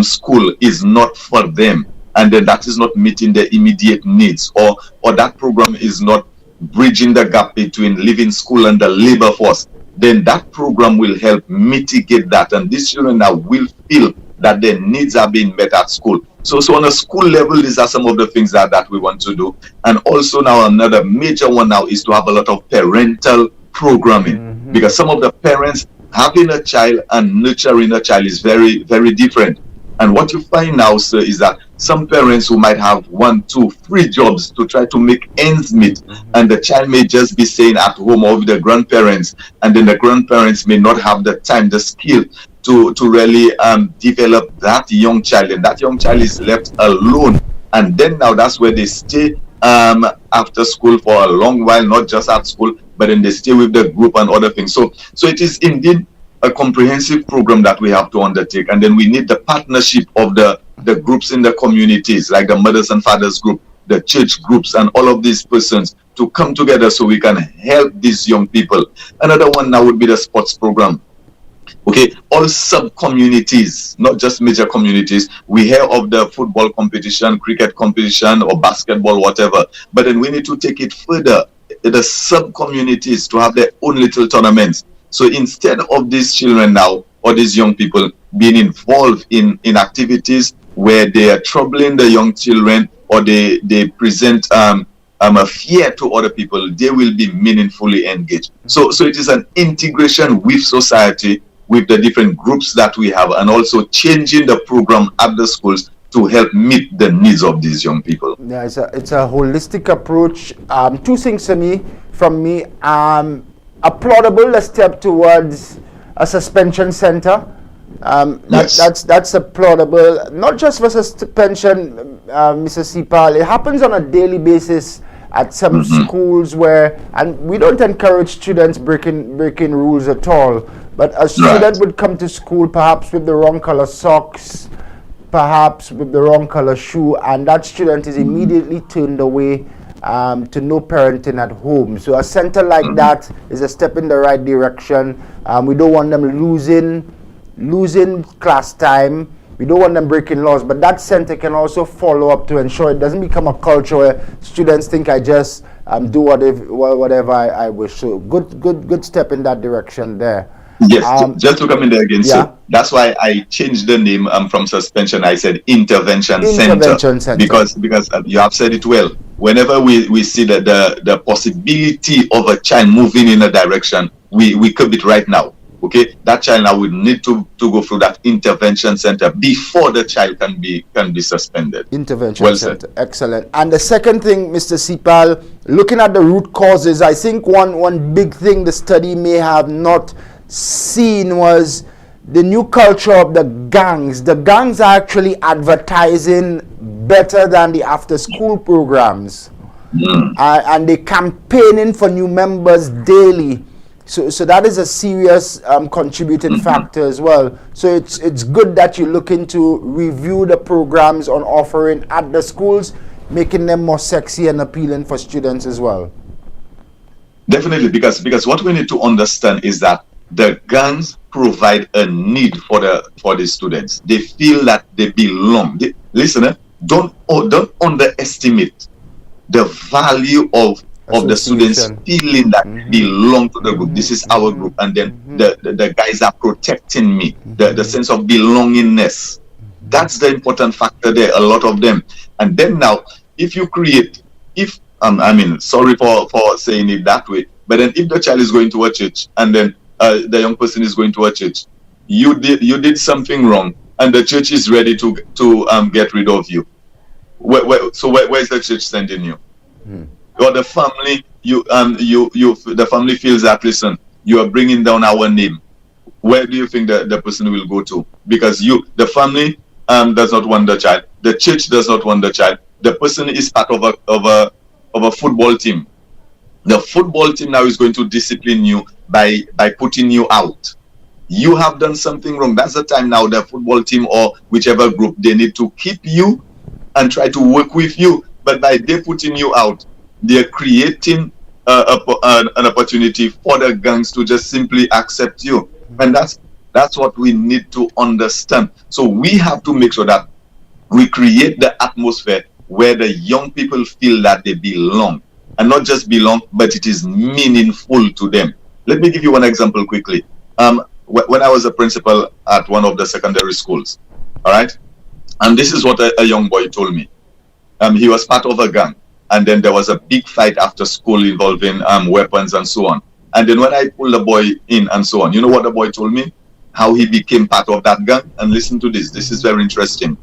school is not for them, and then that is not meeting their immediate needs, or that program is not bridging the gap between living school and the labor force, then that program will help mitigate that, and these children now will feel that their needs are being met at school. So on a school level, these are some of the things that we want to do. And also now another major one now is to have a lot of parental programming, because some of the parents, having a child and nurturing a child is very, very different. And what you find now, sir, is that some parents who might have 1, 2, 3 jobs to try to make ends meet, and the child may just be staying at home or with the grandparents, and then the grandparents may not have the time, the skill to really develop that young child, and that young child is left alone. And then now that's where they stay after school for a long while, not just at school, but then they stay with the group and other things. So it is indeed a comprehensive program that we have to undertake, and then we need the partnership of the groups in the communities, like the mothers and fathers group, the church groups, and all of these persons to come together so we can help these young people. Another one now would be the sports program. Okay, all sub-communities, not just major communities. We hear of the football competition, cricket competition, or basketball, whatever. But then we need to take it further. The sub-communities to have their own little tournaments. So instead of these children now, or these young people being involved in activities where they are troubling the young children, or they present a fear to other people, they will be meaningfully engaged. So it is an integration with society, with the different groups that we have, and also changing the program at the schools to help meet the needs of these young people. Yeah, it's a holistic approach. 2 things from me. Applaudable, the step towards a suspension center. That's applaudable, not just for suspension, Mr. Sipal. It happens on a daily basis at some schools where, and we don't encourage students breaking rules at all, but a student would come to school perhaps with the wrong color socks, perhaps with the wrong color shoe, and that student is immediately turned away to no parenting at home. So a center like that is a step in the right direction. We don't want them losing class time. We don't want them breaking laws, but that center can also follow up to ensure it doesn't become a culture where students think I just do whatever I wish. So good step in that direction there. Yes, just to come in there again. Yeah. So that's why I changed the name from suspension. I said intervention center. Because you have said it well. Whenever we see that the possibility of a child moving in a direction, we curb it right now. Okay, that child now will need to go through that intervention center before the child can be suspended. Intervention center, excellent. And the second thing, Mr. Sipal, looking at the root causes, I think one big thing the study may have not seen was the new culture of the gangs. The gangs are actually advertising better than the after-school programs. and they campaigning for new members daily. So that is a serious contributing factor as well. So it's good that you're looking to review the programs on offering at the schools, making them more sexy and appealing for students as well. Definitely, because what we need to understand is that the gangs provide a need for the students. They feel that they belong. Listen, don't underestimate the value of the students feeling that they belong to the group. This is our group, and then the guys are protecting me. The sense of belongingness. That's the important factor there. A lot of them. And then now, if you create, sorry for saying it that way, but then if the child is going to a church and then the young person is going to a church, you did something wrong, and the church is ready to get rid of you. So where is the church sending you? Or the family, the family feels that, listen, you are bringing down our name. Where do you think the person will go to? Because the family does not want the child. The church does not want the child. The person is part of a football team. The football team now is going to discipline you by putting you out. You have done something wrong. That's the time now the football team or whichever group, they need to keep you and try to work with you. But by they putting you out, they're creating an opportunity for the gangs to just simply accept you. And that's what we need to understand. So we have to make sure that we create the atmosphere where the young people feel that they belong. And not just belong, but it is meaningful to them. Let me give you one example quickly. When I was a principal at one of the secondary schools, all right? And this is what a young boy told me. He was part of a gang. And then there was a big fight after school involving weapons and so on. And then when I pulled the boy in and so on, you know what the boy told me? How he became part of that gang? And listen to this. This is very interesting.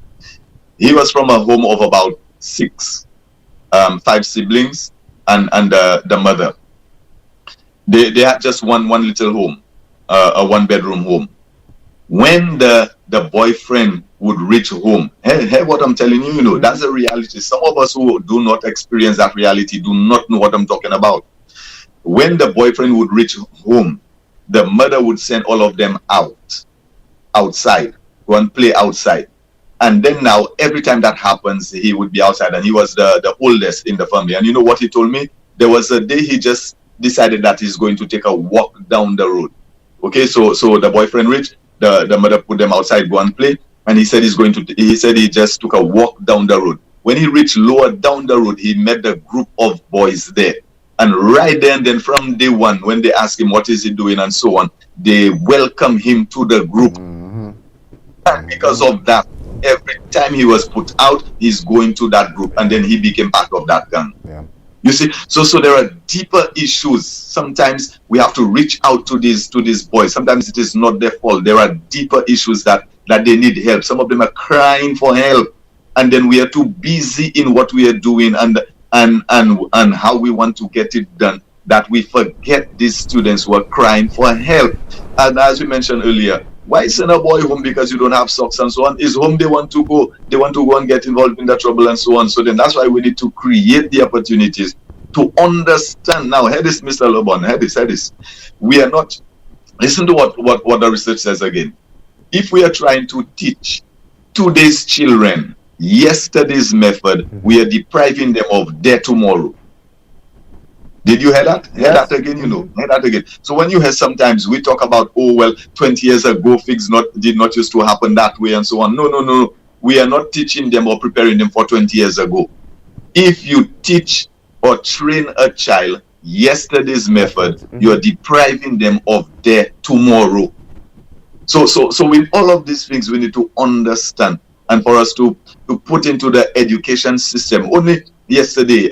He was from a home of about 5 siblings and the mother. They had just one little home, a 1-bedroom home. When the boyfriend would reach home, hey, what I'm telling you, that's a reality. Some of us who do not experience that reality do not know what I'm talking about. When the boyfriend would reach home, the mother would send all of them outside, go and play outside. And then now, every time that happens, he would be outside, and he was the oldest in the family. And you know what he told me? There was a day he just decided that he's going to take a walk down the road. Okay, so the boyfriend reached, the mother put them outside, go and play, and he said he just took a walk down the road. When he reached lower down the road, he met a group of boys there. And right then from day one, when they asked him what is he doing and so on, they welcome him to the group. And because of that, every time he was put out, he's going to that group, and then he became part of that gang. Yeah. You see, so there are deeper issues. Sometimes we have to reach out to these boys. Sometimes it is not their fault. There are deeper issues that they need help. Some of them are crying for help, and then we are too busy in what we are doing and how we want to get it done that we forget these students who are crying for help. And as we mentioned earlier, why send a boy home because you don't have socks and so on? Is home they want to go and get involved in the trouble and so on. So then that's why we need to create the opportunities to understand. Now, hear this, Mr. Lebourne, hear this. We are not, listen to what the research says again. If we are trying to teach today's children yesterday's method, we are depriving them of their tomorrow. Did you hear that? Yes. Hear that again, hear that again. So when you hear sometimes we talk about, 20 years ago, things did not used to happen that way and so on. No. We are not teaching them or preparing them for 20 years ago. If you teach or train a child yesterday's method, you are depriving them of their tomorrow. So with all of these things, we need to understand, and for us to put into the education system. Only yesterday,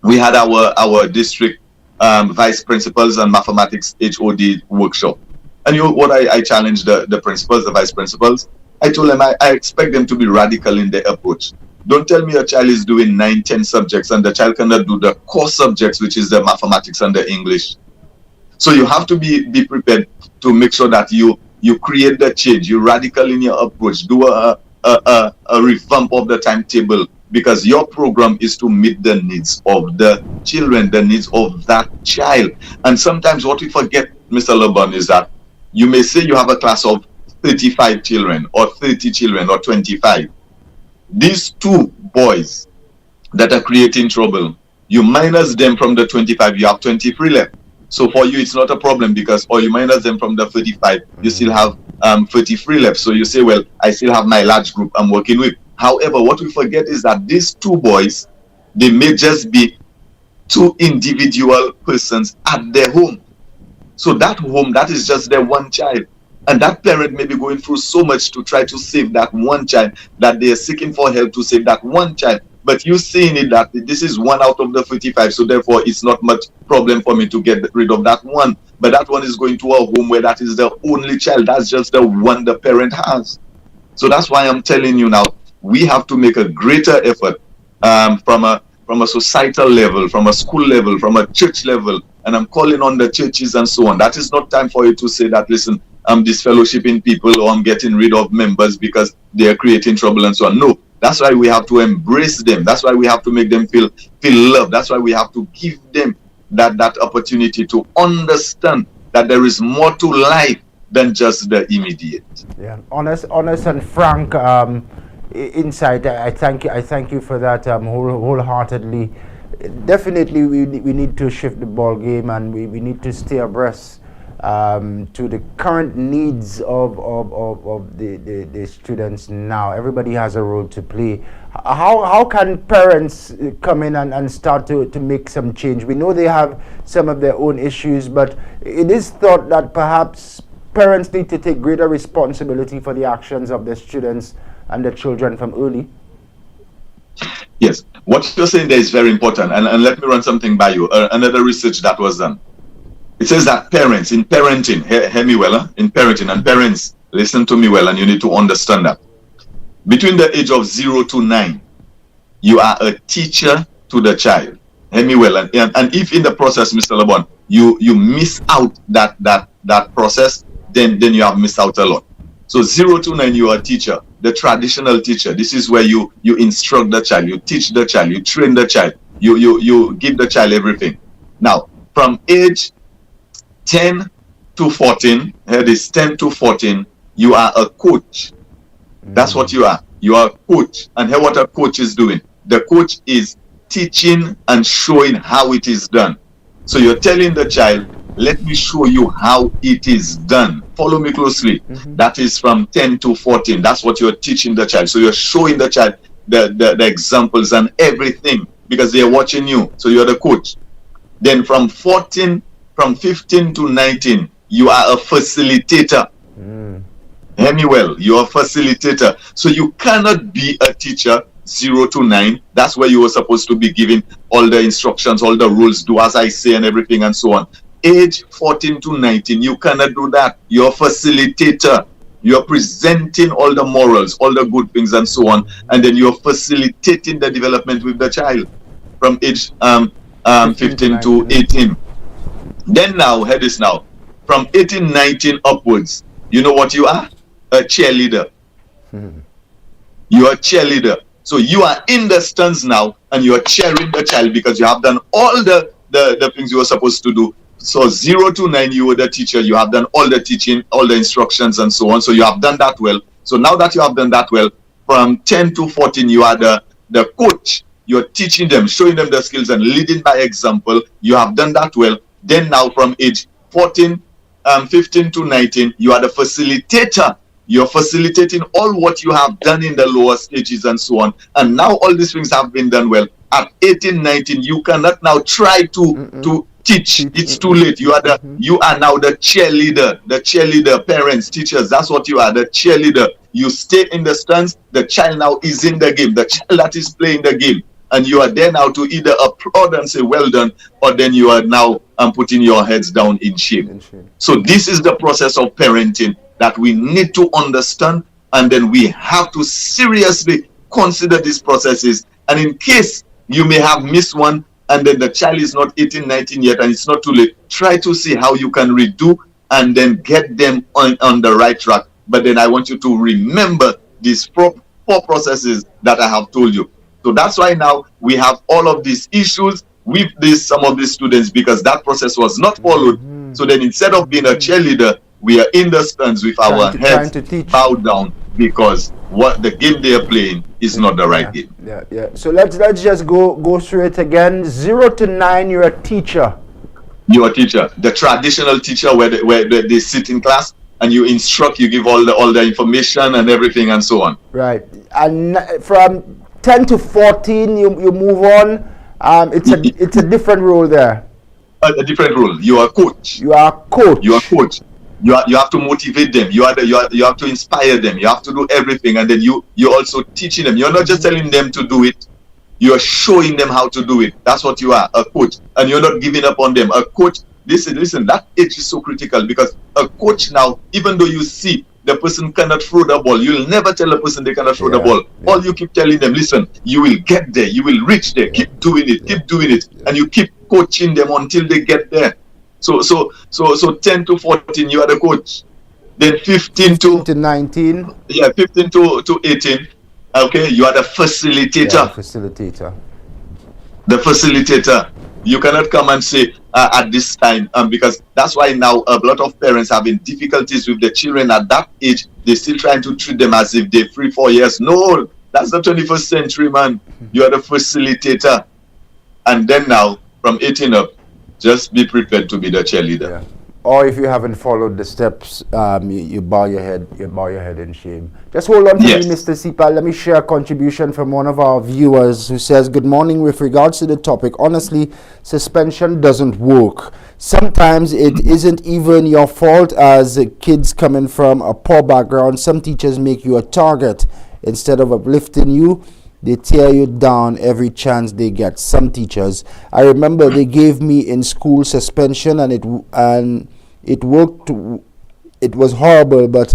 we had our district vice principals and mathematics HOD workshop. And you know what I challenged the principals, the vice principals? I told them I expect them to be radical in their approach. Don't tell me a child is doing 9-10 subjects and the child cannot do the core subjects, which is the mathematics and the English. So you have to be prepared to make sure that you create the change. You're radical in your approach. Do a revamp of the timetable. because your program is to meet the needs of the children, the needs of that child. And sometimes what we forget, Mr. Lebourne, is that you may say you have a class of 35 children or 30 children or 25. These two boys that are creating trouble, you minus them from the 25, you have 23 left. So for you, it's not a problem because, or you minus them from the 35, you still have 33 left. So you say, well, I still have my large group I'm working with. However, what we forget is that these two boys, they may just be two individual persons at their home. So that home, that is just their one child. And that parent may be going through so much to try to save that one child, that they are seeking for help to save that one child. But you seeing it that this is one out of the 35, so therefore it's not much problem for me to get rid of that one. But that one is going to a home where that is the only child. That's just the one the parent has. So that's why I'm telling you now, we have to make a greater effort from a societal level, from a school level, from a church level. And I'm calling on the churches and so on. That is not time for you to say that, listen, I'm disfellowshipping people or I'm getting rid of members because they are creating trouble and so on. No, that's why we have to embrace them. That's why we have to make them feel loved. That's why we have to give them that opportunity to understand that there is more to life than just the immediate. Yeah, honest and frank insight. I thank you for that wholeheartedly. Definitely, we need to shift the ball game, and we need to stay abreast to the current needs of the students now. Everybody has a role to play. How can parents come in and start to make some change? We know they have some of their own issues, but it is thought that perhaps parents need to take greater responsibility for the actions of their students and their children from early. Yes, what you're saying there is very important, and let me run something by you. Another research that was done. It says that parents, in parenting, hear me well, in parenting, and parents, listen to me well, and you need to understand that. Between the age of 0 to 9, you are a teacher to the child. Hear me well, and if in the process, Mr. Lebourne, you miss out that process, then you have missed out a lot. So 0 to 9, you are a teacher, the traditional teacher. This is where you instruct the child, you teach the child, you train the child, you give the child everything. Now, from age 10 to 14, here it is 10 to 14, you are a coach. That's what you are. You are a coach. And here what a coach is doing. The coach is teaching and showing how it is done. So you're telling the child, let me show you how it is done. Follow me closely. That is from 10 to 14. That's what you're teaching the child. So you're showing the child the examples and everything because they're watching you. So you're the coach. Then from 15 to 19, you are a facilitator. Hear me well, you're a facilitator. So you cannot be a teacher 0 to 9. That's where you were supposed to be giving all the instructions, all the rules, do as I say and everything and so on. Age 14 to 19, you cannot do that. You're a facilitator. You're presenting all the morals, all the good things and so on. And then you're facilitating the development with the child from age 15 to 18. Then now, hear this now. From 18, 19 upwards, you know what you are? A cheerleader. You are a cheerleader. So you are in the stands now and you are cheering the child because you have done all the things you were supposed to do. So 0 to 9, you were the teacher. You have done all the teaching, all the instructions and so on. So you have done that well. So now that you have done that well, from 10 to 14, you are the coach. You're teaching them, showing them the skills and leading by example. You have done that well. Then now from age 15 to 19, you are the facilitator. You're facilitating all what you have done in the lower stages and so on. And now all these things have been done well. At 18, 19, you cannot now try to teach. It's too late. You are now the cheerleader, parents, teachers. That's what you are, the cheerleader. You stay in the stands. The child now is in the game. The child that is playing the game. And you are there now to either applaud and say, well done, or then you are now putting your heads down in shame. So this is the process of parenting that we need to understand, and then we have to seriously consider these processes. And in case you may have missed one, and then the child is not 18, 19 yet, and it's not too late, try to see how you can redo and then get them on the right track. But then I want you to remember these four processes that I have told you. So that's why now we have all of these issues with some of these students, because that process was not followed. So then instead of being a cheerleader, we are in the stands with our heads bowed down, because what the game they are playing is not the right game. Yeah. So let's just go through it again. 0 to 9, you're a teacher. You're a teacher, the traditional teacher, where they sit in class and you instruct, you give all the information and everything and so on. Right. And from 10 to 14, you move on. It's a different role there. A different role. You are a coach. You are a coach. You are a coach. You have to motivate them. You have to inspire them. You have to do everything, and then you're also teaching them. You're not just telling them to do it. You are showing them how to do it. That's what you are, a coach. And you're not giving up on them. A coach, listen, that age is so critical, because a coach now, even though you see the person cannot throw the ball, you'll never tell a person they cannot throw the ball. All you keep telling them, listen, you will get there, you will reach there, keep doing it, and you keep coaching them until they get there. So 10 to 14, you are the coach. Then 15 to 19. Yeah, 15 to 18. Okay, you are the facilitator. The facilitator. You cannot come and say at this time, because that's why now a lot of parents having difficulties with the children at that age. They're still trying to treat them as if they're 3-4 years. No, that's the 21st century, man. You are the facilitator. And then now, from 18 up, just be prepared to be the cheerleader. Yeah. Or if you haven't followed the steps, you bow your head. You bow your head in shame. Just hold on to me, Mr. Sipal. Let me share a contribution from one of our viewers who says, "Good morning. With regards to the topic, honestly, suspension doesn't work. Sometimes it isn't even your fault, as kids coming from a poor background. Some teachers make you a target. Instead of uplifting you, they tear you down every chance they get. Some teachers, I remember they gave me in school suspension, and it worked. It was horrible, but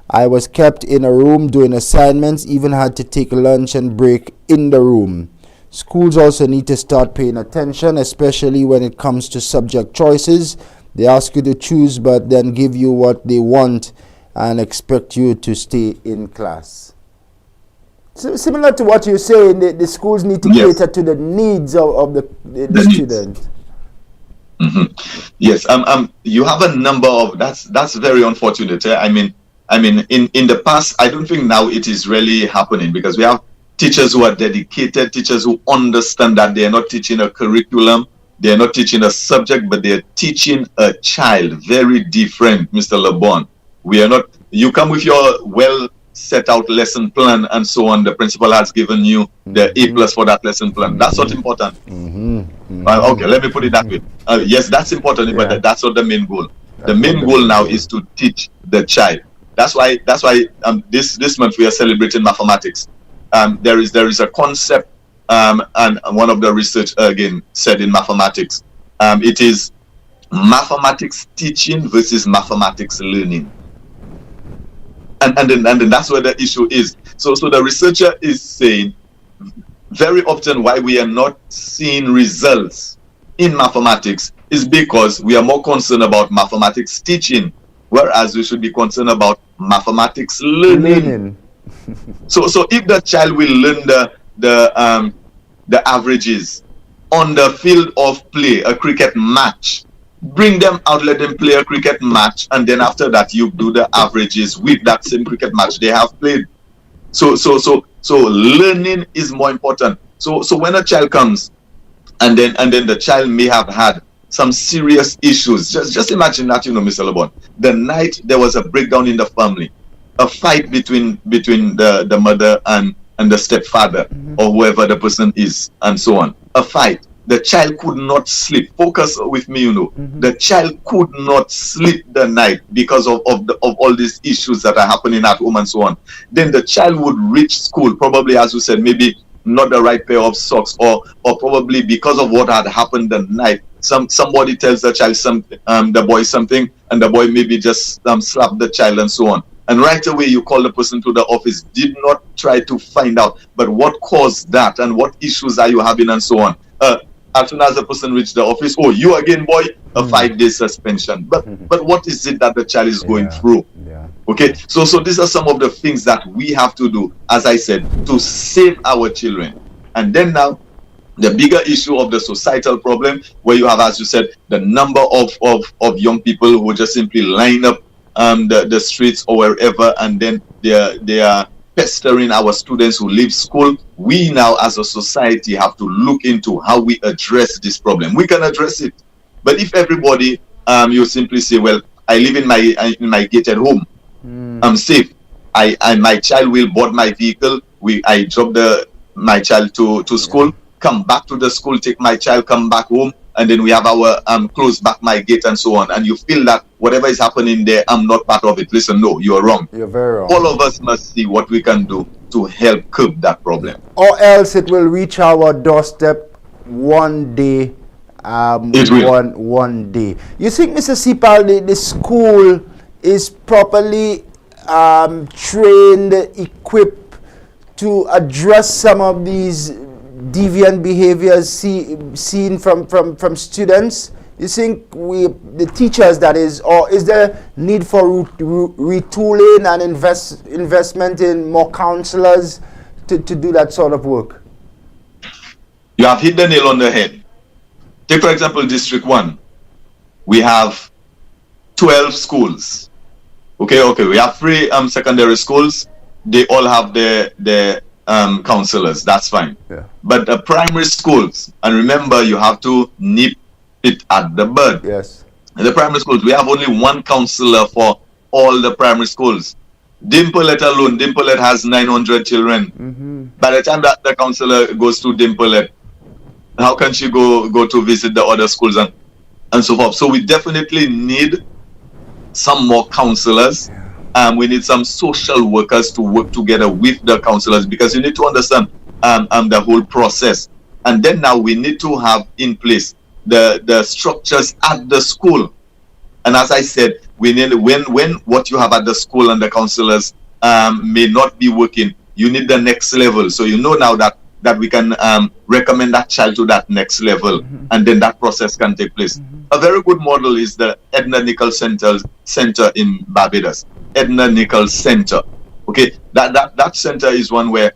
I was kept in a room doing assignments, even had to take lunch and break in the room. Schools also need to start paying attention, especially when it comes to subject choices. They ask you to choose, but then give you what they want and expect you to stay in class." So similar to what you're saying, the schools need to cater to the needs of the student. Yes, you have a number of that's very unfortunate. I mean, in the past, I don't think now it is really happening, because we have teachers who are dedicated, teachers who understand that they are not teaching a curriculum, they are not teaching a subject, but they are teaching a child. Very different, Mr. Lebourne. We are not. You come with your set out lesson plan and so on. The principal has given you the A+ for that lesson plan. That's not important. Okay, let me put it that way. Yes, that's important, but that's not the main goal. The main goal now is to teach the child. That's why this month we are celebrating mathematics. There is a concept, and one of the research again said in mathematics, it is mathematics teaching versus mathematics learning. And then that's where the issue is. So the researcher is saying very often why we are not seeing results in mathematics is because we are more concerned about mathematics teaching, whereas we should be concerned about mathematics learning. So if the child will learn the averages on the field of play, a cricket match, bring them out, let them play a cricket match, and then after that you do the averages with that same cricket match they have played. So learning is more important. So when a child comes and then the child may have had some serious issues, just imagine that, Mr. Lebourne, the night there was a breakdown in the family, a fight between the mother and the stepfather, or whoever the person is, and so on, a fight. The child could not sleep. Focus with me, The child could not sleep the night because of all these issues that are happening at home and so on. Then the child would reach school, probably, as you said, maybe not the right pair of socks, or probably because of what had happened the night. Somebody tells the child something, the boy something, and the boy maybe just slap the child and so on. And right away you call the person to the office. Did not try to find out, but what caused that and what issues are you having and so on. As soon as the person reached the office, oh, you again, boy, a 5-day suspension. But what is it that the child is going through? Okay, so these are some of the things that we have to do, as I said, to save our children. And then now, the bigger issue of the societal problem, where you have, as you said, the number of young people who just simply line up the streets or wherever, and then they are pestering our students who leave school. We now, as a society, have to look into how we address this problem. We can address it, but if everybody, you simply say, well, I live in my gated home, I'm safe. My child will board my vehicle. I drop my child to school, come back to the school, take my child, come back home, and then we have our close back my gate and so on. And you feel that whatever is happening there, I'm not part of it. Listen, no, you're wrong. You're very wrong. All of us must see what we can do to help curb that problem. Or else it will reach our doorstep one day. It will. One day. You think, Mr. Cipal, the school is properly trained, equipped to address some of these deviant behaviors seen from students? You think the teachers, that is, or is there need for retooling and investment in more counselors to do that sort of work? You have hit the nail on the head. Take, for example, District 1. We have 12 schools. Okay, we have 3 secondary schools. They all have their counselors. That's fine. Yeah. But the primary schools, and remember, you have to nip it at the bud. Yes. In the primary schools, we have only 1 counselor for all the primary schools. Dimpolet alone, Dimpolet has 900 children. By the time that the counselor goes to Dimpolet, how can she go to visit the other schools and so forth? So we definitely need some more counselors. We need some social workers to work together with the counselors, because you need to understand the whole process. And then now we need to have in place the structures at the school. And as I said, we need, when what you have at the school and the counselors may not be working, you need the next level. So you know now that we can recommend that child to that next level, and then that process can take place. A very good model is the Edna Nichols Center in Barbados. Edna Nichols Center. Okay, that center is one where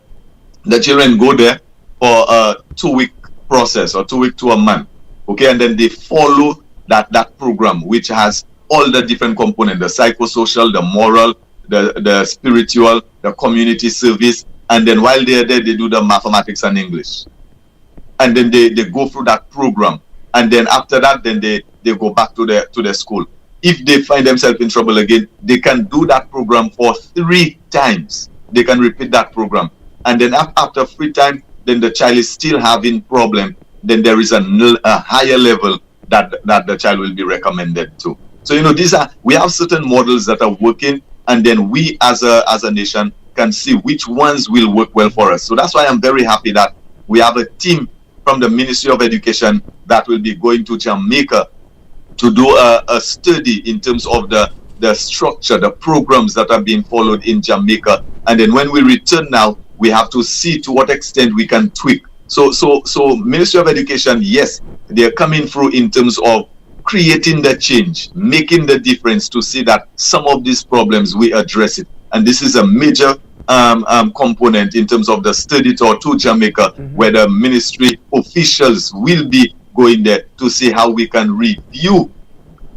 the children go there for a 2-week process, or 2 weeks to a month. Okay, and then they follow that program, which has all the different components: the psychosocial, the moral, the spiritual, the community service. And then while they're there, they do the mathematics and English. And then they go through that program. And then after that, then they go back to their school. If they find themselves in trouble again, they can do that program for 3 times. They can repeat that program. And then after 3 times, then the child is still having problem. Then there is a higher level that the child will be recommended to. So, we have certain models that are working, and then we as a nation can see which ones will work well for us. So that's why I'm very happy that we have a team from the Ministry of Education that will be going to Jamaica to do a study in terms of the structure, the programs that are being followed in Jamaica. And then when we return now, we have to see to what extent we can tweak. So Ministry of Education, yes, they're coming through in terms of creating the change, making the difference to see that some of these problems, we address it. And this is a major component in terms of the study tour to Jamaica, where the ministry officials will be going there to see how we can review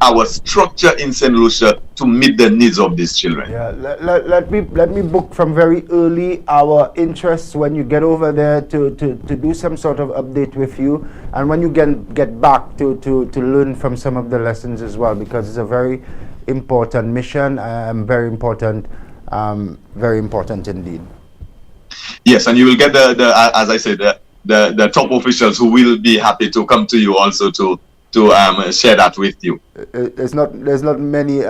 our structure in St. Lucia to meet the needs of these children. Yeah, let me book from very early our interests when you get over there to do some sort of update with you, and when you get back to learn from some of the lessons as well, because it's a very important mission, very important indeed. Yes, and you will get the as I said, the top officials who will be happy to come to you also to share that with you. There's not many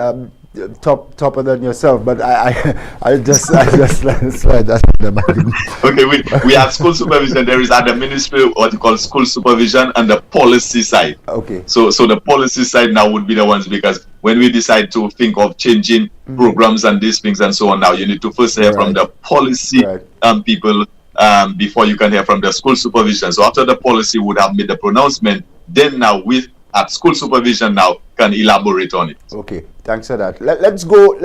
topper than yourself, but I just slide that. Okay, we have school supervision. There is at the ministry what you call school supervision and the policy side. Okay. So the policy side now would be the ones, because when we decide to think of changing programs and these things and so on, now you need to first hear from the policy people before you can hear from the school supervision. So after the policy would have made the pronouncement, then now at school supervision now can elaborate on it. Okay, thanks for that. Let's go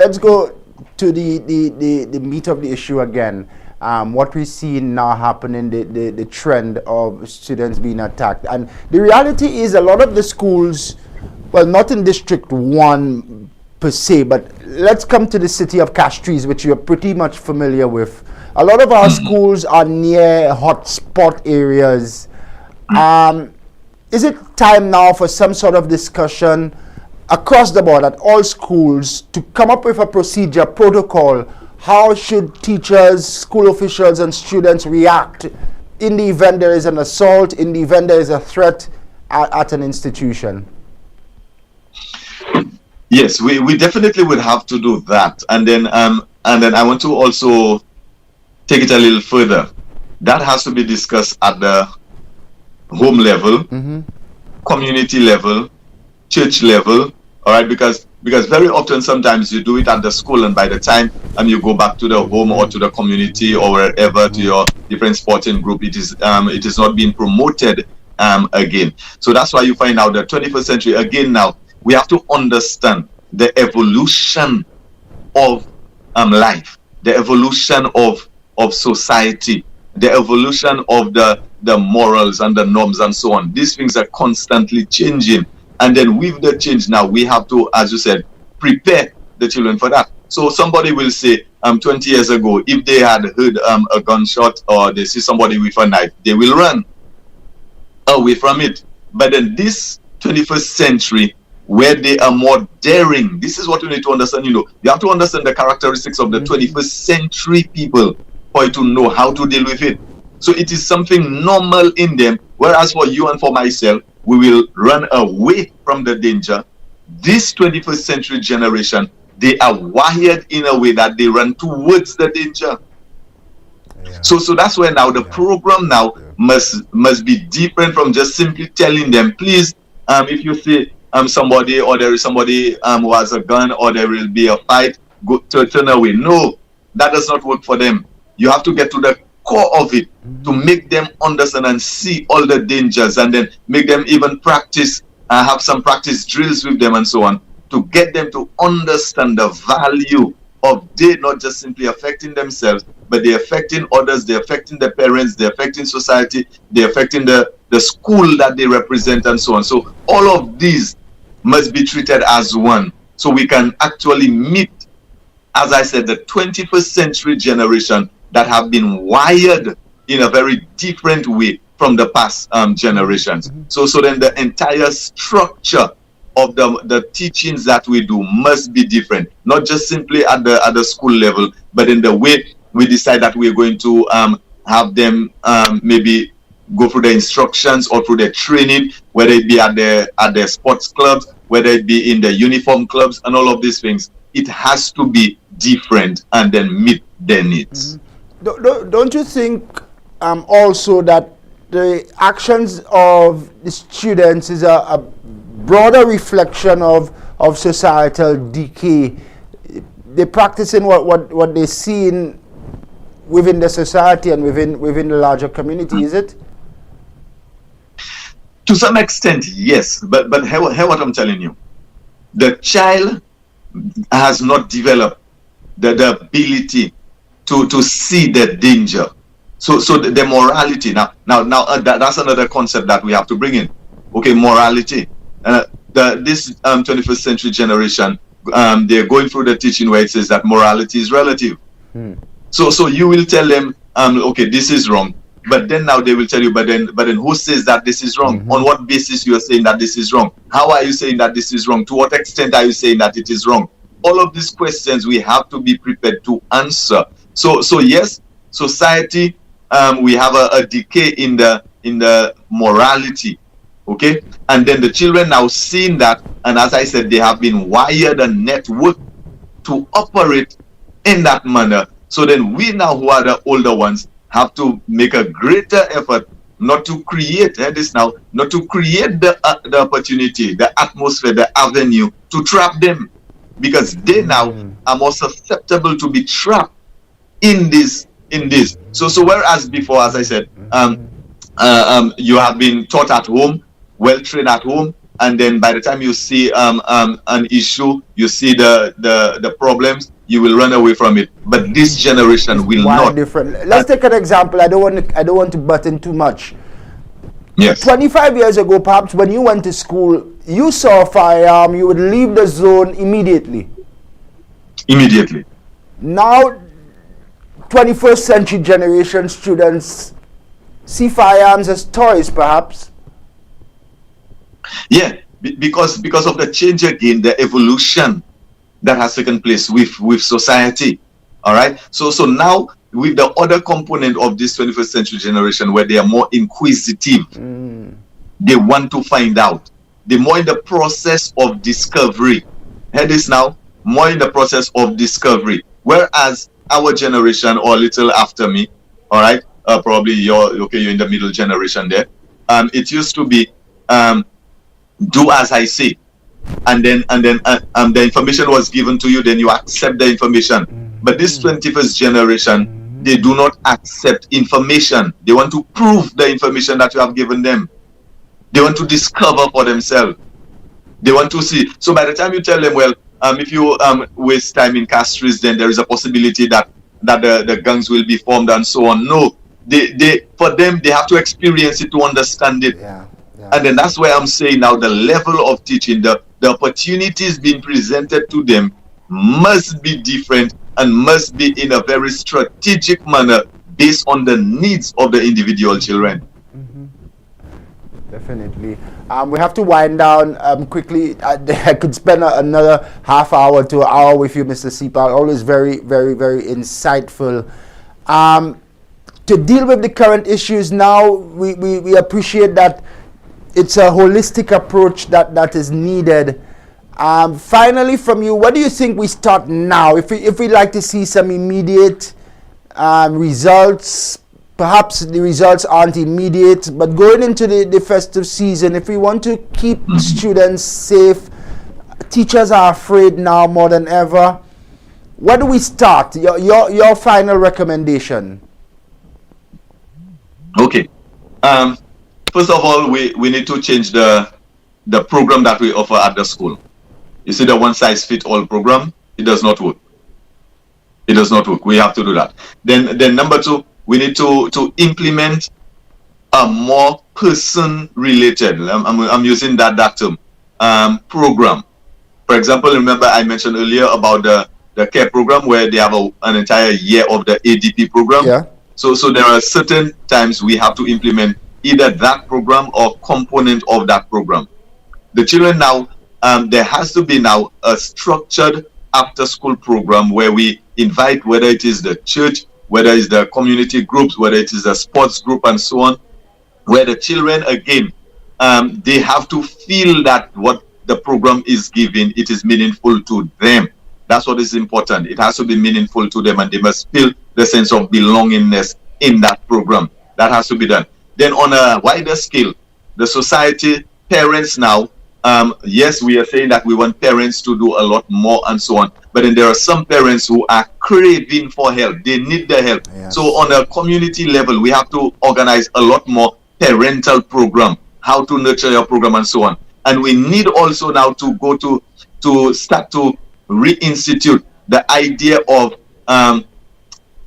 to the meat of the issue again. what we see now happening, the trend of students being attacked. And the reality is a lot of the schools, well, not in District 1 per se, but let's come to the city of Castries, which you're pretty much familiar with. A lot of our schools are near hotspot areas. Is it time now for some sort of discussion across the board at all schools to come up with a procedure, protocol? How should teachers, school officials, and students react in the event there is an assault, in the event there is a threat at an institution? Yes, we definitely would have to do that. And then I want to also take it a little further. That has to be discussed at the home level, community level, church level, all right? Because very often, sometimes you do it at the school, and by the time you go back to the home or to the community or wherever, to your different sporting group, it is not being promoted again. So that's why you find out the 21st century again. Now we have to understand the evolution of life, the evolution of society, the evolution of the morals and the norms and so on. These things are constantly changing. And then with the change now, we have to, as you said, prepare the children for that. So somebody will say, 20 years ago, if they had heard a gunshot or they see somebody with a knife, they will run away from it. But in this 21st century, where they are more daring, this is what you need to understand. You have to understand the characteristics of the 21st century people for you to know how to deal with it. So it is something normal in them, whereas for you and for myself, we will run away from the danger. This 21st century generation, they are wired in a way that they run towards the danger. Yeah. So that's where now the program now must be different from just simply telling them, please, if you see somebody, or there is somebody who has a gun, or there will be a fight, go to turn away. No, that does not work for them. You have to get to the core of it to make them understand and see all the dangers, and then make them even practice, have some practice drills with them and so on, to get them to understand the value of they not just simply affecting themselves, but they're affecting others, they're affecting the parents, they're affecting society, they're affecting the school that they represent and so on. So all of these must be treated as one, so we can actually meet, as I said, the 21st century generation that have been wired in a very different way from the past generations. So then the entire structure of the teachings that we do must be different, not just simply at the school level, but in the way we decide that we're going to have them maybe go through the instructions or through the training, whether it be at the sports clubs, whether it be in the uniform clubs, and all of these things. It has to be different and then meet their needs. Don't you think also that the actions of the students is a broader reflection of societal decay? They're practicing what they're seeing within the society and within the larger community, is it? To some extent, yes. But hear what I'm telling you. The child has not developed the ability to see the danger. So the morality now that's another concept that we have to bring in. Okay, morality. This 21st century generation, they're going through the teaching where it says that morality is relative. So you will tell them, okay, this is wrong. But then now they will tell you, but then who says that this is wrong? On what basis you are saying that this is wrong? How are you saying that this is wrong? To what extent are you saying that it is wrong? All of these questions we have to be prepared to answer. So yes, society, we have a decay in the morality, okay? And then the children now seeing that, and as I said, they have been wired and networked to operate in that manner. So then we now, who are the older ones, have to make a greater effort not to create not to create the opportunity, the atmosphere, the avenue to trap them, because they now are more susceptible to be trapped in this. So whereas before, as I said, you have been taught at home, well trained at home, and then by the time you see an issue, you see the problems, you will run away from it. But this generation will not. Different. Let's take an example. I don't want to butt in too much. Yes. 25 years ago, perhaps, when you went to school, you saw a firearm, you would leave the zone immediately. Immediately. Now, 21st century generation students see firearms as toys, perhaps. Yeah, because of the change again, the evolution that has taken place with society. All right. So now with the other component of this 21st century generation, where they are more inquisitive, they want to find out. They're more in the process of discovery. Hear this now, more in the process of discovery. Whereas our generation, or a little after me, all right, probably you're in the middle generation there. It used to be do as I say, and then the information was given to you, then you accept the information. But this 21st generation, they do not accept information. They want to prove the information that you have given them. They want to discover for themselves. They want to see. So by the time you tell them, well, if you waste time in Castries, then there is a possibility that the gangs will be formed and so on. No, for them, they have to experience it to understand it. And then that's why I'm saying now the level of teaching, the opportunities being presented to them must be different and must be in a very strategic manner based on the needs of the individual children. Definitely. We have to wind down quickly. I could spend another half hour to an hour with you, Mr. Cipal. Always very, very, very insightful. To deal with the current issues now, we appreciate that it's a holistic approach that is needed. Finally, from you, what do you think we start now? If we'd like to see some immediate results, perhaps the results aren't immediate, but going into the festive season, if we want to keep students safe, teachers are afraid now more than ever. Where do we start? Your final recommendation. Okay. First of all, we need to change the program that we offer at the school. You see, the one-size-fits-all program, it does not work. It does not work. We have to do that. Then number two, we need to implement a more person-related, I'm using that term, program. For example, remember I mentioned earlier about the care program where they have an entire year of the ADP program. Yeah. So there are certain times we have to implement either that program or component of that program. The children now, there has to be now a structured after-school program where we invite, whether it is the church, whether it's the community groups, whether it is the sports group and so on, where the children, again, they have to feel that what the program is giving, it is meaningful to them. That's what is important. It has to be meaningful to them, and they must feel the sense of belongingness in that program. That has to be done. Then on a wider scale, the society, parents now, yes, we are saying that we want parents to do a lot more and so on. But then there are some parents who are craving for help. They need the help. Yes. So on a community level, we have to organize a lot more parental program, how to nurture your program and so on. And we need also now to go to start to reinstitute the idea of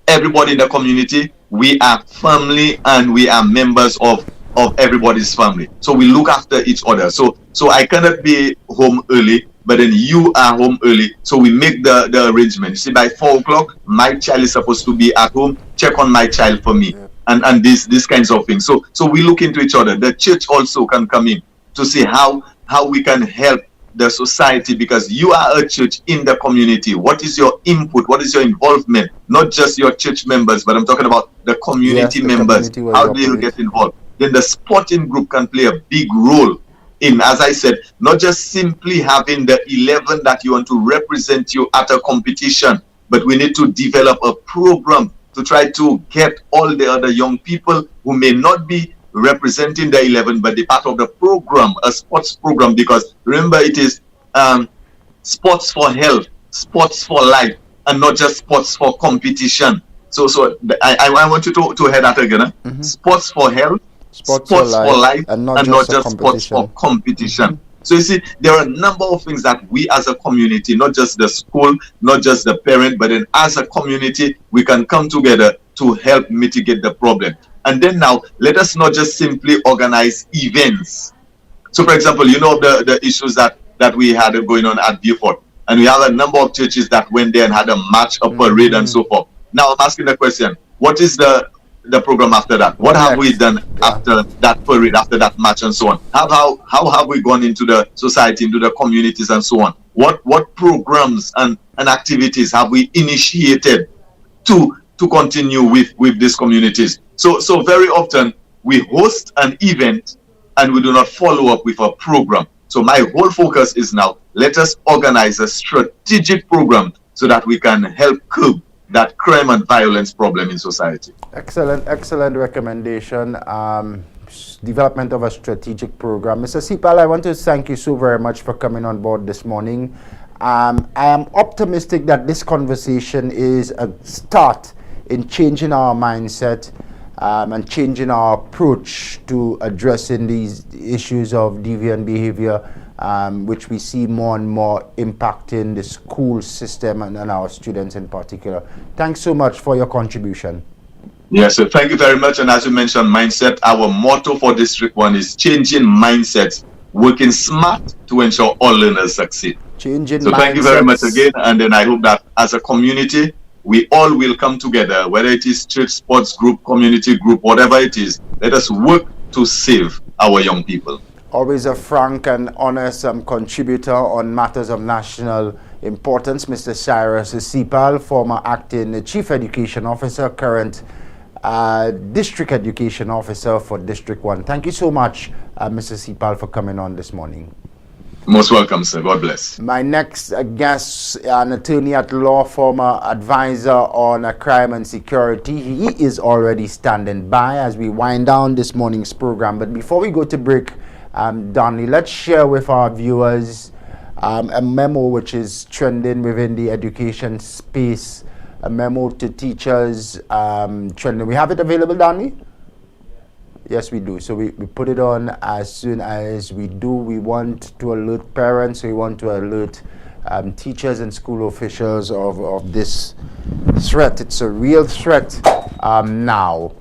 everybody in the community. We are family and we are members of everybody's family. So we look after each other. So I cannot be home early, but then you are home early. So we make the arrangement. You see, by 4 o'clock, my child is supposed to be at home. Check on my child for me. And these kinds of things. So we look into each other. The church also can come in to see how we can help the society, because you are a church in the community. What is your input? What is your involvement? Not just your church members, but I'm talking about the community members. How do you get involved? Then the sporting group can play a big role in, as I said, not just simply having the 11 that you want to represent you at a competition, but we need to develop a program to try to get all the other young people who may not be representing the 11, but the part of the program, a sports program, because remember, it is sports for health, sports for life, and not just sports for competition. So I want you to hear that again. Sports for health, sports for life, and not just sports for competition. So you see, there are a number of things that we as a community, not just the school, not just the parent, but then as a community, we can come together to help mitigate the problem. And then now, let us not just simply organize events. So for example, you know the issues that we had going on at Beaufort. And we have a number of churches that went there and had a march, a parade, and so forth. Now I'm asking the question, what is the program after that? What have we done after that parade, after that march, and so on? How have we gone into the society, into the communities, and so on? What programs and activities have we initiated to continue with these communities? So very often we host an event and we do not follow up with a program. So my whole focus is now, let us organize a strategic program so that we can help curb that crime and violence problem in society. Excellent recommendation. Development of a strategic program. Mr. Cipal, I want to thank you so very much for coming on board this morning. I am optimistic that this conversation is a start in changing our mindset and changing our approach to addressing these issues of deviant behavior, which we see more and more impacting the school system and our students in particular. Thanks so much for your contribution. Yes, so thank you very much. And as you mentioned, mindset, our motto for District 1 is changing mindsets, working smart to ensure all learners succeed. Changing so thank you very much again. And then I hope that as a community, we all will come together, whether it is church, sports group, community group, whatever it is. Let us work to save our young people. Always a frank and honest contributor on matters of national importance, Mr. Cyrus Cipal, former acting Chief Education Officer, current District Education Officer for District 1. Thank you so much, Mr. Cipal, for coming on this morning. Most welcome, sir. God bless. My next guest, an attorney at law, former advisor on crime and security. He is already standing by as we wind down this morning's program. But before we go to break, Donnie, let's share with our viewers a memo which is trending within the education space, a memo to teachers trending. We have it available, Donnie? Yes, we do. So we put it on as soon as we do. We want to alert parents. We want to alert teachers and school officials of this threat. It's a real threat now.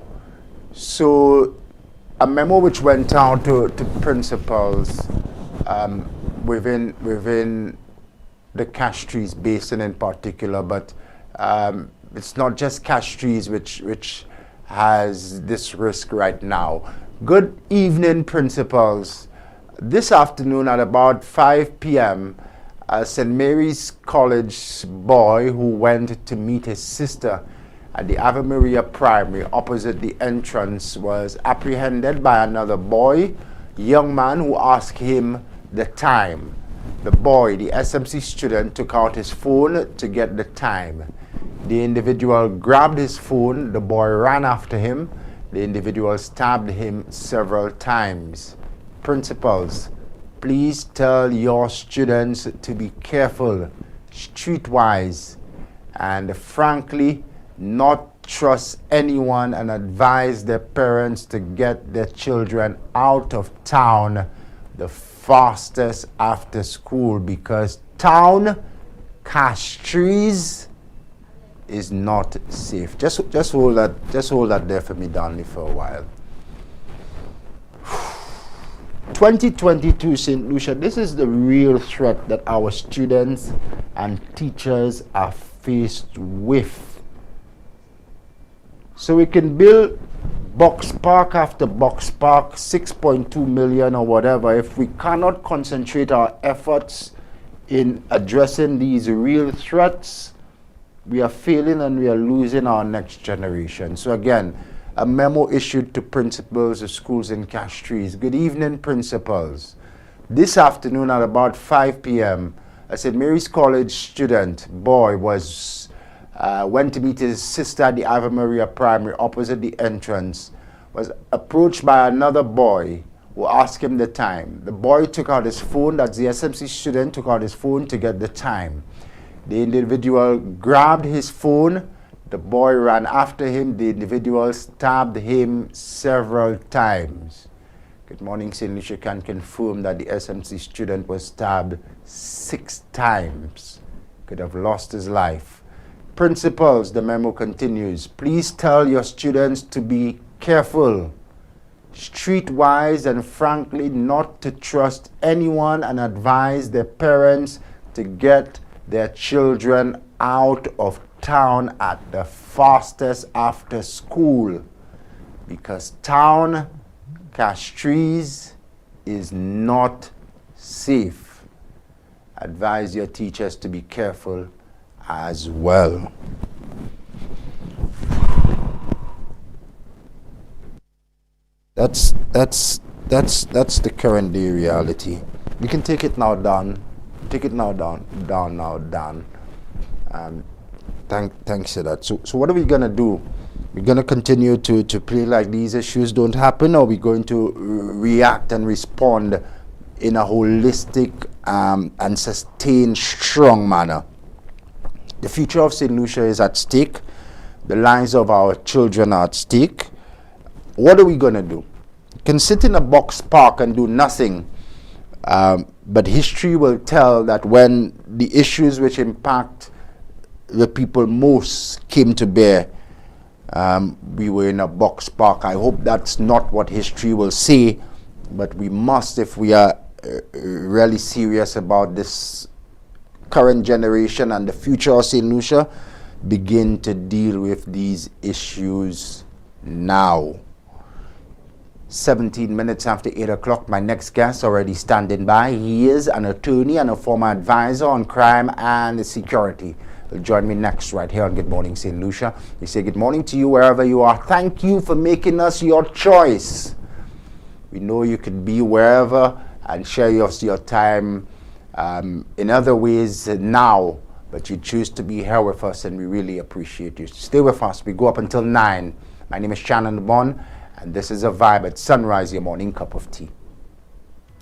So a memo which went out to principals within the Castries basin in particular, but it's not just Castries which has this risk right now. Good evening, principals. This afternoon at about 5 p.m., a St. Mary's College boy who went to meet his sister at the Ave Maria Primary opposite the entrance was apprehended by another boy, young man, who asked him the time. The boy, the SMC student, took out his phone to get the time. The individual grabbed his phone, the boy ran after him, the individual stabbed him several times. Principals, please tell your students to be careful, streetwise, and frankly, not trust anyone, and advise their parents to get their children out of town the fastest after school, because town, Castries, is not safe. Just hold that there for me, Donley, for a while. 2022 St. Lucia, this is the real threat that our students and teachers are faced with. So we can build box park after box park, 6.2 million or whatever. If we cannot concentrate our efforts in addressing these real threats, we are failing and we are losing our next generation. So again, a memo issued to principals of schools in Castries. Good evening, principals. This afternoon at about 5 p.m., a St. Mary's College student, boy, went to meet his sister at the Ave Maria Primary opposite the entrance, was approached by another boy who asked him the time. The boy took out his phone, that's the SMC student, took out his phone to get the time. The individual grabbed his phone, the boy ran after him, the individual stabbed him several times. Good morning, St. Lucia can confirm that the SMC student was stabbed 6 times. Could have lost his life. Principals, the memo continues. Please tell your students to be careful, streetwise, and frankly not to trust anyone, and advise their parents to get their children out of town at the fastest after school, because town, Castries, is not safe. Advise your teachers to be careful as well. That's the current day reality. We can take it now down. Take it now down now. Thanks to that. So what are we gonna do? We're gonna continue to play like these issues don't happen, or we're going to react and respond in a holistic and sustained, strong manner. The future of St. Lucia is at stake. The lives of our children are at stake. What are we gonna do? You can sit in a box park and do nothing, but history will tell that when the issues which impact the people most came to bear, we were in a box park. I hope that's not what history will say, but we must, if we are really serious about this current generation and the future of St. Lucia, begin to deal with these issues now. 17 minutes after 8 o'clock, my next guest already standing by. He is an attorney and a former advisor on crime and security. Will join me next right here on Good Morning St. Lucia. We say good morning to you wherever you are. Thank you for making us your choice. We know you could be wherever and share your time in other ways now, but you choose to be here with us, and we really appreciate you. Stay with us. We go up until 9. My name is Shannon Lebourne, and this is A Vibe at Sunrise, your morning cup of tea.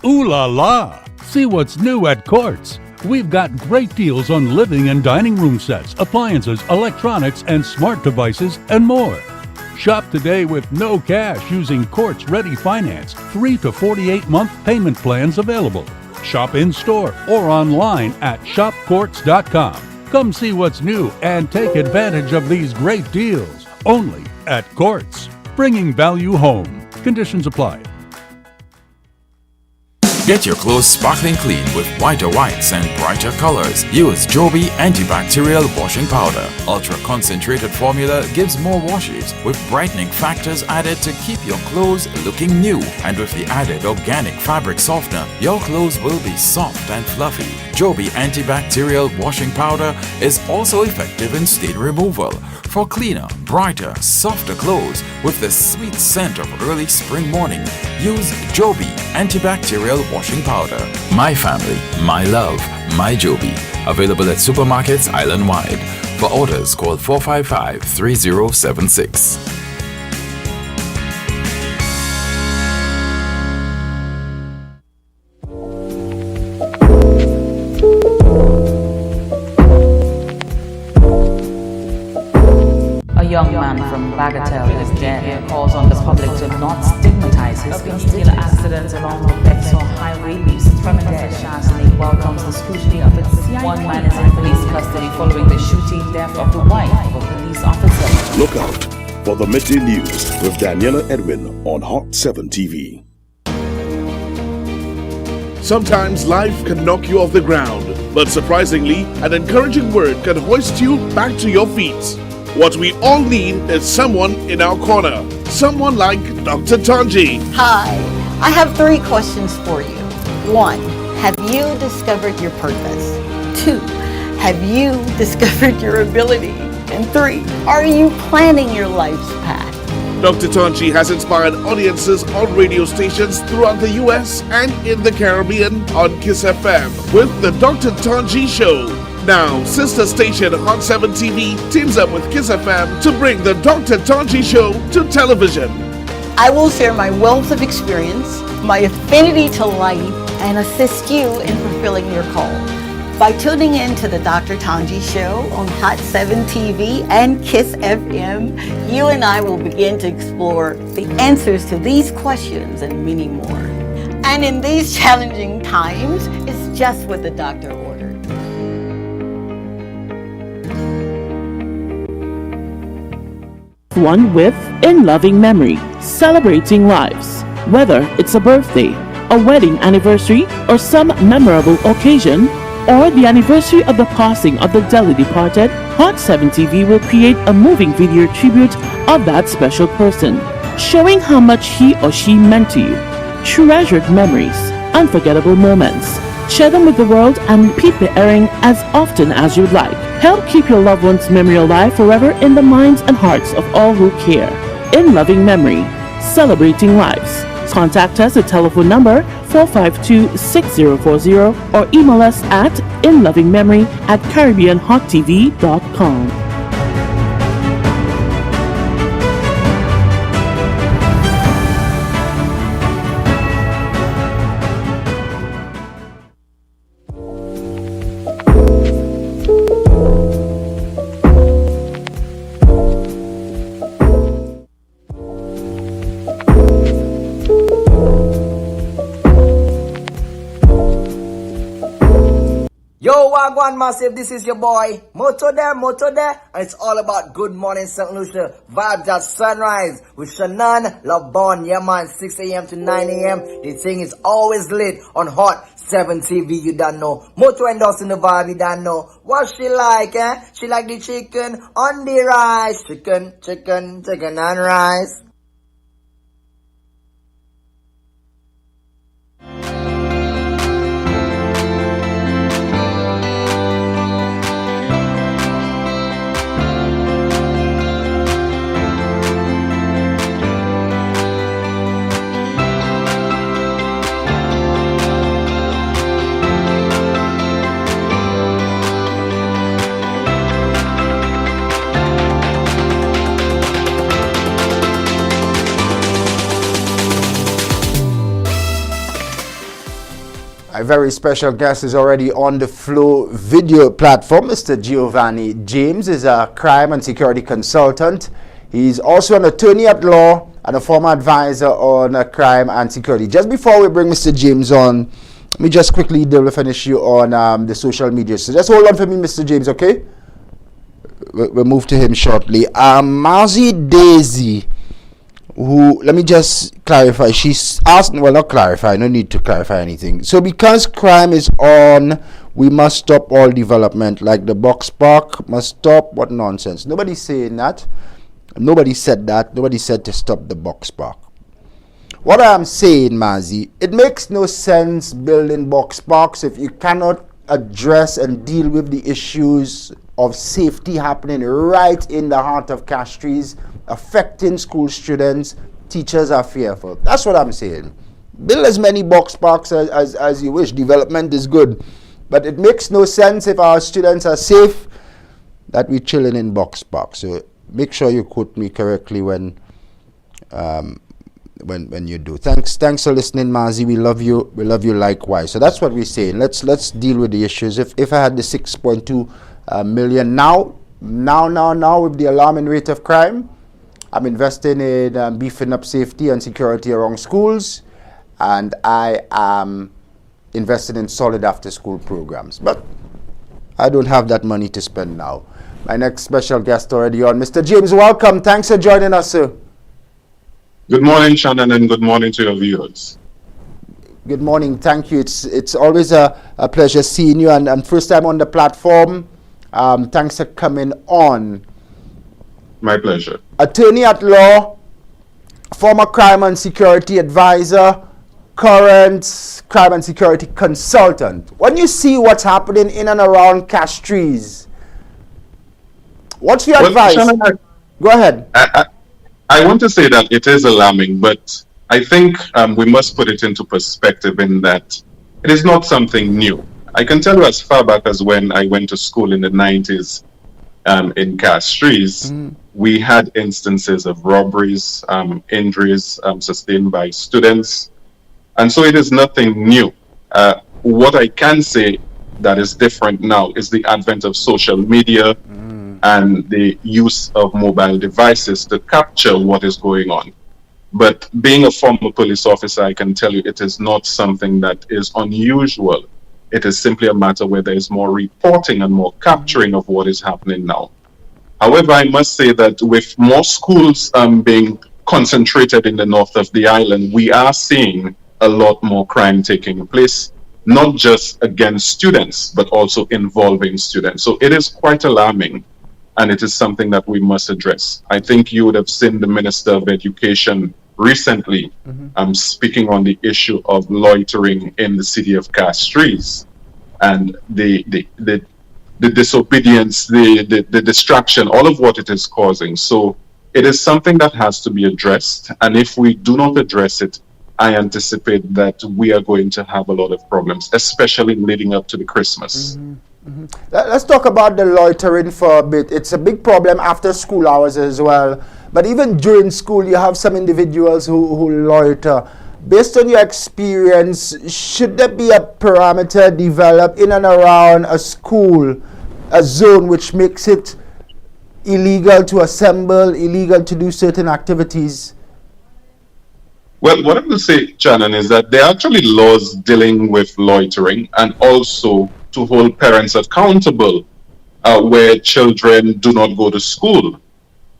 Ooh la la! See what's new at Quartz. We've got great deals on living and dining room sets, appliances, electronics, and smart devices, and more. Shop today with no cash using Quartz Ready Finance, 3 to 48-month payment plans available. Shop in-store or online at shopquartz.com. Come see what's new and take advantage of these great deals. Only at Quartz. Bringing value home. Conditions apply. Get your clothes sparkling clean with whiter whites and brighter colors. Use Joby antibacterial washing powder. Ultra concentrated formula gives more washes with brightening factors added to keep your clothes looking new. And with the added organic fabric softener, your clothes will be soft and fluffy. Joby antibacterial washing powder is also effective in stain removal for cleaner, brighter, softer clothes with the sweet scent of early spring morning. Use Joby antibacterial washing powder. My family, my love, my Joby. Available at supermarkets island-wide. For orders, call 455-3076. A young man from Bagatelle is dead. Calls on the public to not stigmatize his fatal accidents along the Bexor Highway leaves Trinidad. Shannon welcomes the scrutiny of its one man is in police custody following the shooting death of the wife of a police officer. Look out for the midday news with Daniela Edwin on Hot 7 TV. Sometimes life can knock you off the ground, but surprisingly, an encouraging word can hoist you back to your feet. What we all need is someone in our corner. Someone like Dr. Tanji. Hi, I have 3 questions for you. 1, have you discovered your purpose? 2, have you discovered your ability? And 3, are you planning your life's path? Dr. Tanji has inspired audiences on radio stations throughout the US and in the Caribbean on Kiss FM with the Dr. Tanji Show. Now, sister station Hot 7 TV teams up with Kiss FM to bring the Dr. Tanji Show to television. I will share my wealth of experience, my affinity to life, and assist you in fulfilling your call. By tuning in to the Dr. Tanji Show on Hot 7 TV and Kiss FM, you and I will begin to explore the answers to these questions and many more. And in these challenging times, it's just what the doctor ordered. One with In Loving Memory, celebrating lives. Whether it's a birthday, a wedding anniversary, or some memorable occasion, or the anniversary of the passing of the dearly departed, Hot 7 TV will create a moving video tribute of that special person, showing how much he or she meant to you. Treasured memories, unforgettable moments. Share them with the world and repeat the airing as often as you'd like. Help keep your loved one's memory alive forever in the minds and hearts of all who care. In Loving Memory, celebrating lives. Contact us at telephone number 452-6040 or email us at inlovingmemory@caribbeanhottv.com. Yo, Wagwan Massive, this is your boy, Moto there, and it's all about Good Morning St. Lucia, vibes at sunrise, with Shannon Lebourne, yeah man, 6 a.m. to 9 a.m, the thing is always lit on Hot 7 TV, you don't know, Moto endorsing the vibe, you don't know, what she like, she like the chicken on the rice, chicken and rice. A very special guest is already on the Flow video platform. Mr. Giovanni James is a crime and security consultant. He's also an attorney at law and a former advisor on crime and security. Just before we bring Mr. James on, let me just quickly deal with an issue on the social media. So just hold on for me, Mr. James, okay? We'll move to him shortly. Marzi Daisy, who, let me just clarify, she's asked, well, not clarify, no need to clarify anything. So because crime is on, we must stop all development, like the box park must stop. What nonsense. Nobody's saying that. Nobody said that. Nobody said to stop the box park. What I'm saying, Mazi, it makes no sense building box parks if you cannot address and deal with the issues of safety happening right in the heart of Castries, affecting school students. Teachers are fearful. That's what I'm saying. Build as many box parks as you wish. Development is good. But it makes no sense if our students are safe that we're chilling in box parks. So make sure you quote me correctly when you do. Thanks for listening, Mazi. We love you. We love you likewise. So that's what we're saying. Let's deal with the issues. If I had the 6.2 million now with the alarming rate of crime, I'm investing in beefing up safety and security around schools, and I am investing in solid after-school programs. But I don't have that money to spend now. My next special guest already on, Mr. James. Welcome. Thanks for joining us, sir. Good morning, Shannon, and good morning to your viewers. Good morning. Thank you. It's always a pleasure seeing you, and first time on the platform. Thanks for coming on. My pleasure. Attorney at law, former crime and security advisor, current crime and security consultant. When you see what's happening in and around Castries, what's your advice? Shannon, go ahead. I want to say that it is alarming, but I think we must put it into perspective in that it is not something new. I can tell you as far back as when I went to school in the 90s in Castries, we had instances of robberies, injuries sustained by students. And so it is nothing new. What I can say that is different now is the advent of social media and the use of mobile devices to capture what is going on. But being a former police officer, I can tell you it is not something that is unusual. It is simply a matter where there is more reporting and more capturing of what is happening now. However, I must say that with more schools being concentrated in the north of the island, we are seeing a lot more crime taking place, not just against students, but also involving students. So it is quite alarming, and it is something that we must address. I think you would have seen the Minister of Education recently speaking on the issue of loitering in the city of Castries and the disobedience, the distraction, all of what it is causing. So it is something that has to be addressed. And if we do not address it, I anticipate that we are going to have a lot of problems, especially leading up to the Christmas. Let's talk about the loitering for a bit. It's a big problem after school hours as well. But even during school, you have some individuals who loiter. Based on your experience, should there be a parameter developed in and around a school, a zone which makes it illegal to assemble, illegal to do certain activities? Well, what I will say, Shannon, is that there are actually laws dealing with loitering and also to hold parents accountable where children do not go to school.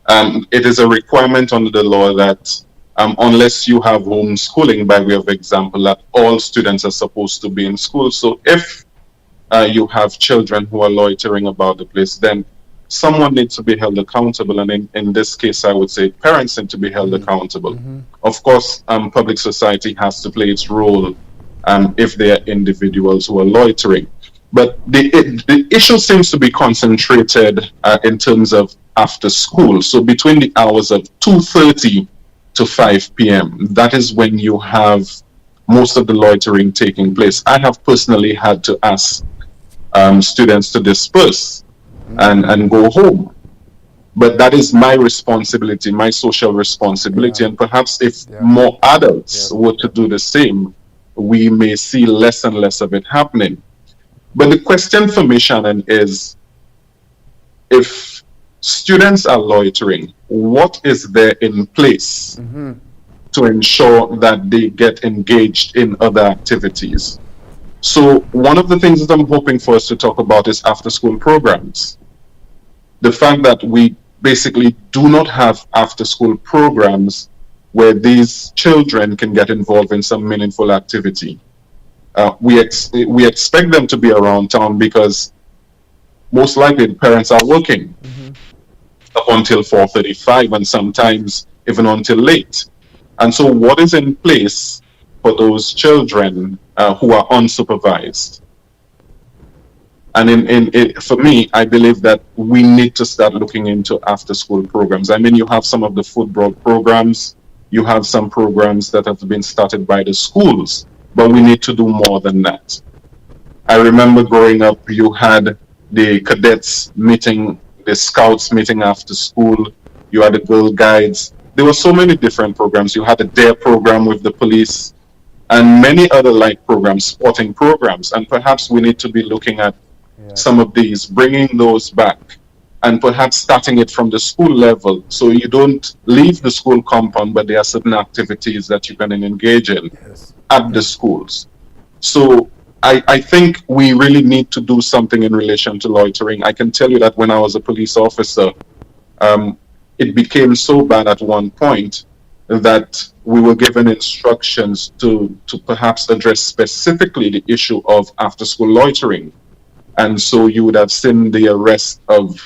It is a requirement under the law that unless you have homeschooling, by way of example, that all students are supposed to be in school. So if you have children who are loitering about the place, then someone needs to be held accountable. And in this case, I would say parents need to be held accountable. Of course, public society has to play its role if there are individuals who are loitering. But the issue seems to be concentrated in terms of after school. So between the hours of 2:30 to 5 p.m., that is when you have most of the loitering taking place. I have personally had to ask students to disperse and go home. But that is my responsibility, my social responsibility. And perhaps if more adults were to do the same, we may see less and less of it happening. But the question for me, Shannon, is if students are loitering, what is there in place to ensure that they get engaged in other activities? So one of the things that I'm hoping for us to talk about is after-school programs. The fact that we basically do not have after-school programs where these children can get involved in some meaningful activity. We expect them to be around town because most likely the parents are working up until 4:35 and sometimes even until late. And so what is in place for those children who are unsupervised? And for me, I believe that we need to start looking into after-school programs. I mean, you have some of the football programs, you have some programs that have been started by the schools, but we need to do more than that. I remember growing up, you had the cadets meeting, the scouts meeting after school, you had the Girl Guides. There were so many different programs. You had a DARE program with the police and many other like programs, sporting programs. And perhaps we need to be looking at some of these, bringing those back and perhaps starting it from the school level. So you don't leave the school compound, but there are certain activities that you can engage in at the schools. So I think we really need to do something in relation to loitering. I can tell you that when I was a police officer, it became so bad at one point that we were given instructions to perhaps address specifically the issue of after-school loitering. And so you would have seen the arrest of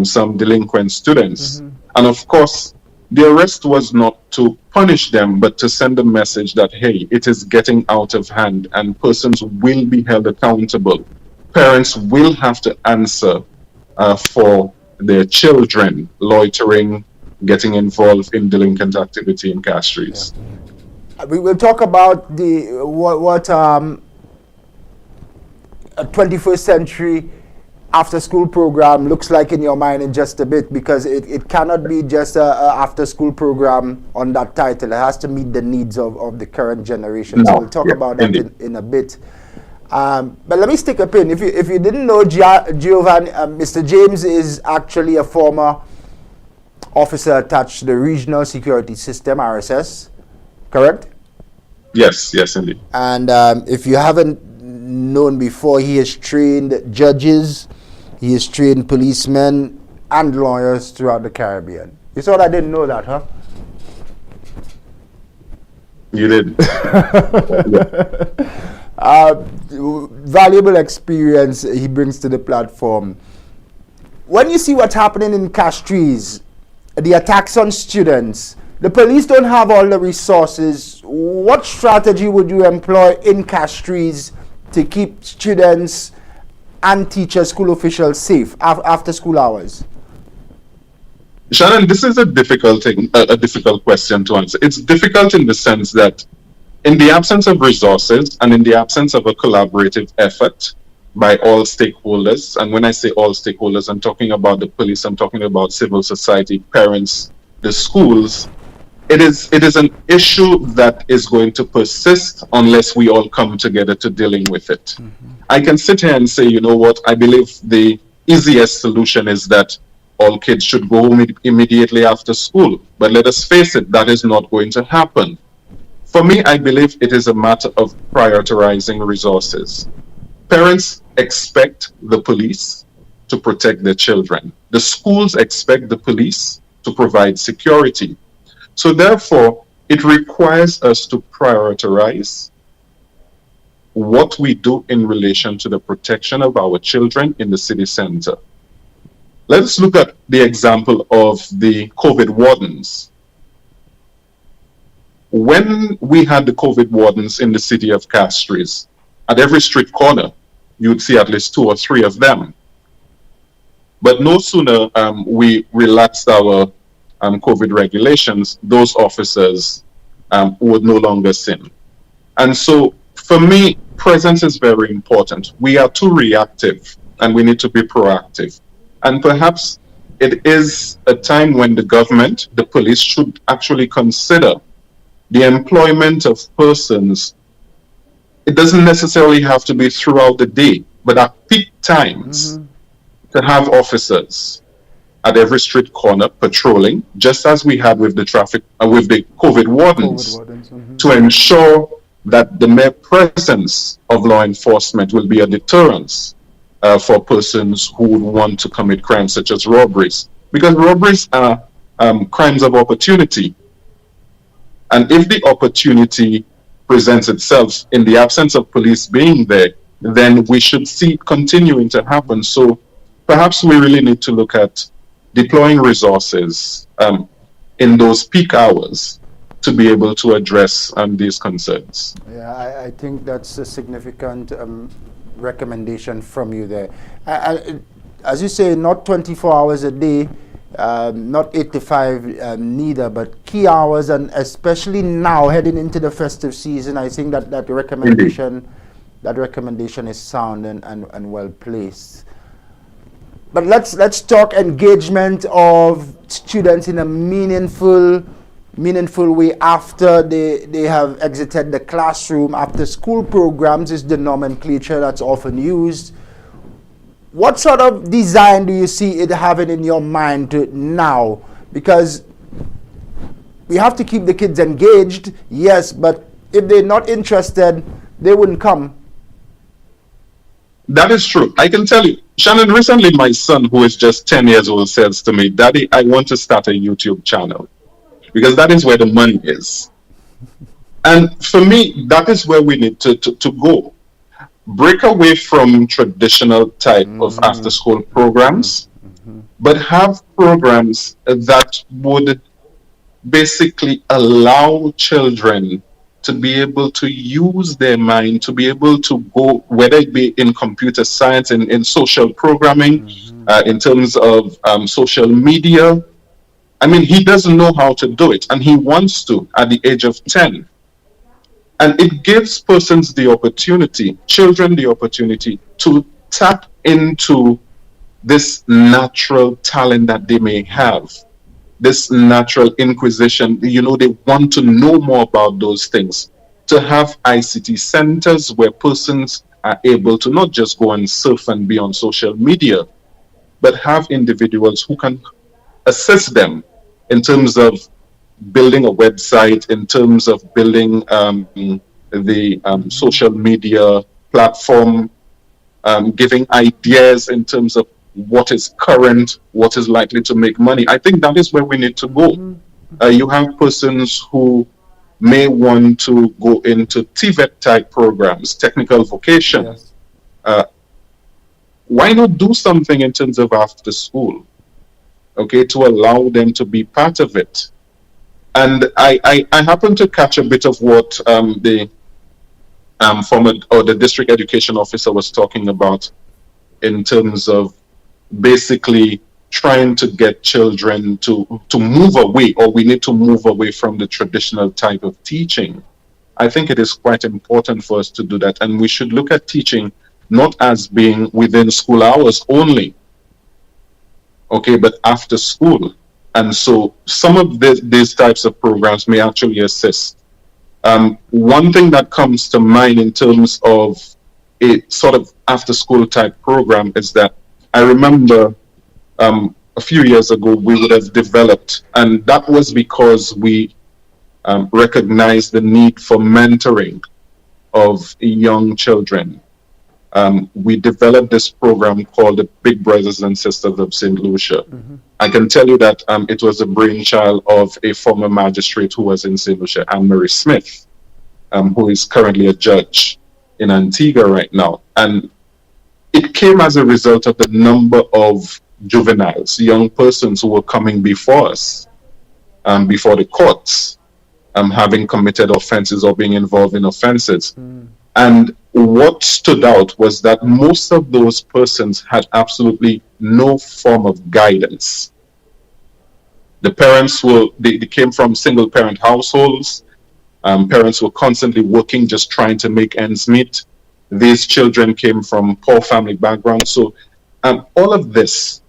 some delinquent students. And of course, the arrest was not to punish them, but to send a message that, hey, it is getting out of hand and persons will be held accountable. Parents will have to answer for their children loitering, getting involved in delinquent activity in Castries. We will talk about the what a 21st century after-school program looks like in your mind in just a bit, because it cannot be just a after-school program on that title. It has to meet the needs of the current generation. So we'll talk about that in a bit. But let me stick a pin. If you didn't know, Giovanni, Mr. James is actually a former officer attached to the Regional Security System, RSS, correct? Yes, indeed. And if you haven't known before, he has trained judges, he has trained policemen and lawyers throughout the Caribbean. You thought I didn't know that, huh? You did. Valuable experience he brings to the platform. When you see what's happening in Castries, the attacks on students, the police don't have all the resources. What strategy would you employ in Castries to keep students and teachers, school officials safe after school hours? Shannon, this is a difficult question to answer. It's difficult in the sense that in the absence of resources and in the absence of a collaborative effort by all stakeholders, and when I say all stakeholders, I'm talking about the police, I'm talking about civil society, parents, the schools, it is an issue that is going to persist unless we all come together to dealing with it. I can sit here and say, you know what, I believe the easiest solution is that all kids should go home immediately after school. But let us face it, that is not going to happen. For me, I believe it is a matter of prioritizing resources. Parents expect the police to protect their children. The schools expect the police to provide security. So therefore, it requires us to prioritize what we do in relation to the protection of our children in the city center. Let's look at the example of the COVID wardens. When we had the COVID wardens in the city of Castries, at every street corner, you'd see at least 2 or 3 of them. But no sooner we relaxed our COVID regulations, those officers would no longer sin. And so for me, presence is very important. We are too reactive and we need to be proactive. And perhaps it is a time when the government, the police, should actually consider the employment of persons. It doesn't necessarily have to be throughout the day, but at peak times, to have officers at every street corner patrolling, just as we had with the with the COVID wardens, to ensure that the mere presence of law enforcement will be a deterrence for persons who would want to commit crimes such as robberies. Because robberies are crimes of opportunity. And if the opportunity presents itself in the absence of police being there, then we should see it continuing to happen. So perhaps we really need to look at deploying resources in those peak hours to be able to address these concerns. Yeah, I think that's a significant recommendation from you there. As you say, not 24 hours a day, not 8 to 5 neither, but key hours, and especially now heading into the festive season, I think that recommendation is sound and well placed. But let's talk engagement of students in a meaningful way after they have exited the classroom. After school programs is the nomenclature that's often used. What sort of design do you see it having in your mind now? Because we have to keep the kids engaged, yes, but if they're not interested, they wouldn't come. That is true. I can tell you, Shannon, recently my son, who is just 10 years old, says to me, "Daddy, I want to start a YouTube channel because that is where the money is." And for me, that is where we need to go. Break away from traditional type of after-school programs, but have programs that would basically allow children to be able to use their mind, to be able to go, whether it be in computer science, in social programming, in terms of social media. I mean, he doesn't know how to do it, and he wants to at the age of 10. And it gives persons the opportunity, children the opportunity, to tap into this natural talent that they may have, this natural inquisition. You know, they want to know more about those things. To have ICT centers where persons are able to not just go and surf and be on social media, but have individuals who can assist them in terms of building a website, in terms of building the social media platform, giving ideas in terms of what is current, what is likely to make money. I think that is where we need to go. You have persons who may want to go into TVET type programs, technical vocation. Yes. Why not do something in terms of after school, okay, to allow them to be part of it? And I happened to catch a bit of what the former or the district education officer was talking about in terms of basically trying to get children to move away, or we need to move away from the traditional type of teaching. I think it is quite important for us to do that, and we should look at teaching not as being within school hours only, okay, but after school. And so some of these types of programs may actually assist. One thing that comes to mind in terms of a sort of after school type program is that I remember a few years ago we would have developed, and that was because we recognized the need for mentoring of young children. We developed this program called the Big Brothers and Sisters of St. Lucia. I can tell you that it was a brainchild of a former magistrate who was in St. Lucia, Anne-Marie Smith, who is currently a judge in Antigua right now. And it came as a result of the number of juveniles, young persons who were coming before us, before the courts, having committed offenses or being involved in offenses. And what stood out was that most of those persons had absolutely no form of guidance. The parents they came from single parent households. Parents were constantly working, just trying to make ends meet. These children came from poor family backgrounds. So all of this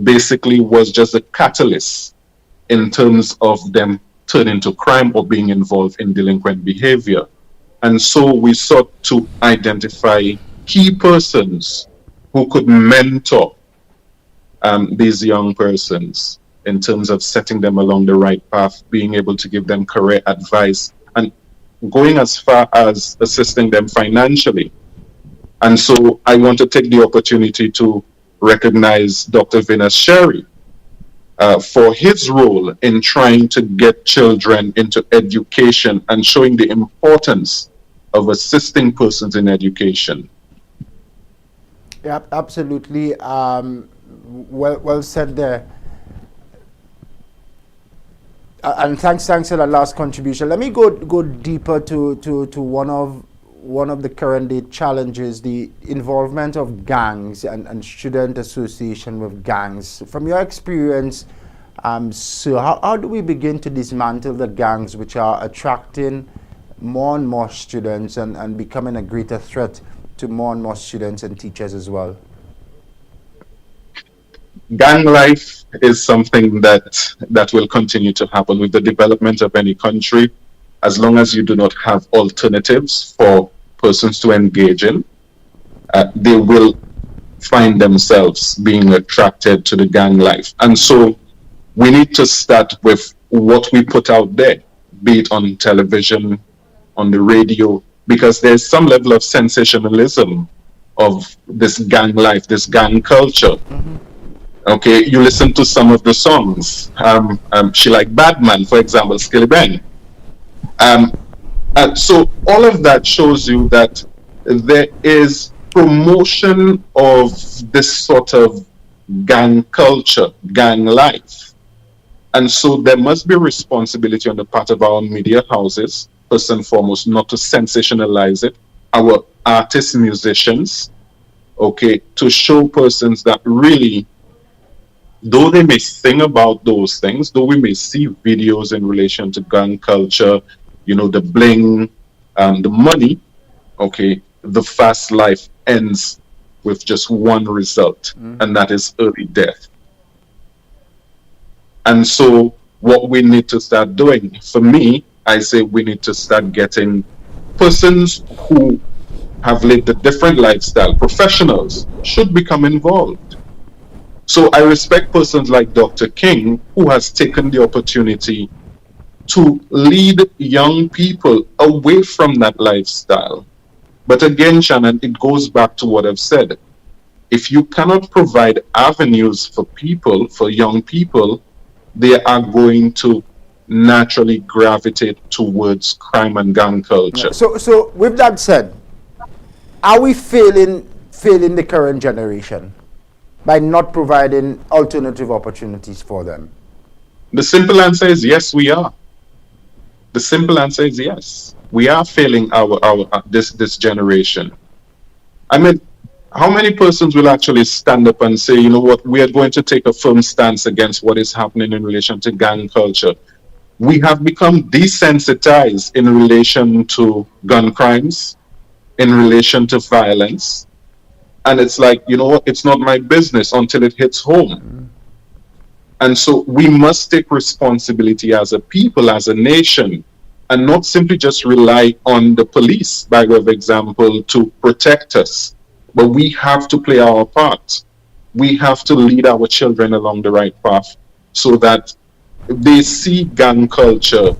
basically was just a catalyst in terms of them turning to crime or being involved in delinquent behavior. And so we sought to identify key persons who could mentor these young persons in terms of setting them along the right path, being able to give them career advice, and going as far as assisting them financially. And so I want to take the opportunity to recognize Dr. Venus Sherry for his role in trying to get children into education and showing the importance of assisting persons in education. Yeah, absolutely. Well said there. And thanks for that last contribution. Let me go deeper to one of the current day challenges, the involvement of gangs and student association with gangs. From your experience, so how do we begin to dismantle the gangs which are attracting more and more students and becoming a greater threat to more and more students and teachers as well? Gang life is something that will continue to happen with the development of any country. As long as you do not have alternatives for persons to engage in, they will find themselves being attracted to the gang life. And so we need to start with what we put out there, be it on television, on the radio, because there's some level of sensationalism of this gang life, this gang culture. Okay, you listen to some of the songs. She Like Badman, for example, Skilly Bang. So all of that shows you that there is promotion of this sort of gang culture, gang life. And so there must be responsibility on the part of our media houses, first and foremost, not to sensationalize it. Our artists, musicians, okay, to show persons that really, though they may sing about those things, though we may see videos in relation to gang culture, you know, the bling, the money, okay, the fast life ends with just one result, and that is early death. And so what we need to start doing, for me, I say we need to start getting persons who have lived a different lifestyle, professionals should become involved. So I respect persons like Dr. King, who has taken the opportunity to lead young people away from that lifestyle. But again, Shannon, it goes back to what I've said. If you cannot provide avenues for people, for young people, they are going to naturally gravitate towards crime and gang culture. So with that said, are we failing the current generation by not providing alternative opportunities for them? The simple answer is yes, we are. The simple answer is yes. We are failing this generation. I mean, how many persons will actually stand up and say, you know what, we are going to take a firm stance against what is happening in relation to gang culture? We have become desensitized in relation to gun crimes, in relation to violence. And it's like, you know what, it's not my business until it hits home. And so we must take responsibility as a people, as a nation, and not simply just rely on the police, by way of example, to protect us. But we have to play our part. We have to lead our children along the right path so that they see gang culture